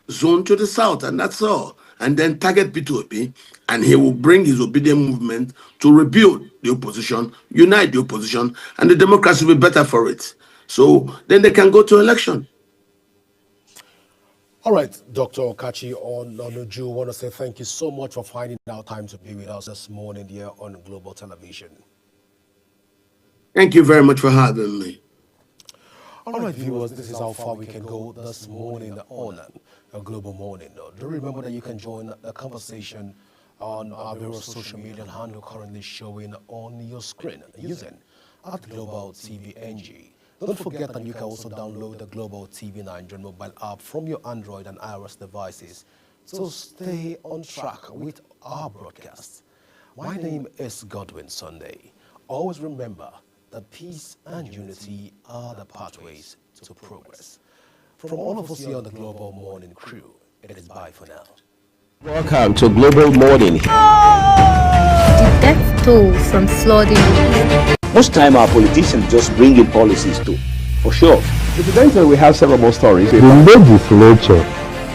zone to the south, and that's all. And then target P2P, and he will bring his obedient movement to rebuild the opposition, unite the opposition, and the democracy will be better for it. So then they can go to election. All right, Dr. Okachi Ononuju, I want to say thank you so much for finding out time to be with us this morning here on Global Television. Thank you very much for having me. All right, viewers, this is how far we can go this morning on a Global Morning. Do remember that you can join the conversation on our various social media handle currently showing on your screen using @Global TV NG. Don't forget that you can also download the Global TV Nigerian mobile app from your Android and iOS devices to stay on track with our broadcasts. My name is Godwin Sunday. Always remember that peace and unity are the pathways to progress. From all of us here on the Global Morning crew, it is bye for now. Welcome to Global Morning. The death toll from flooding. Most time our politicians just bring in policies too, for sure. Incidentally, we have several more stories. The legislature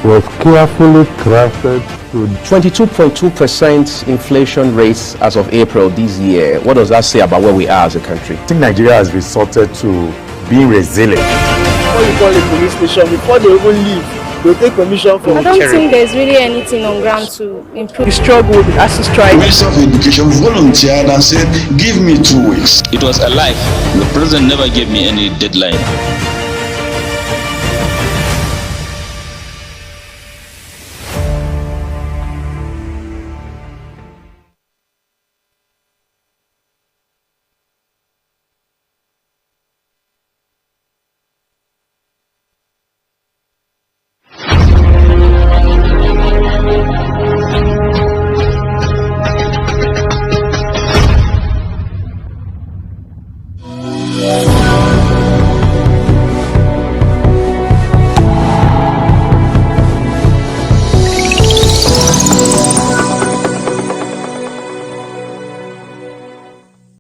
was carefully crafted to 22.2% inflation rates as of April this year. What does that say about where we are as a country? I think Nigeria has resorted to being resilient. Before you call a police station, before they even leave, they'll take permission from I don't think there's really anything on ground to improve. We struggle with ASU strike. The Minister of Education volunteered and said, give me 2 weeks. It was a lie. The president never gave me any deadline.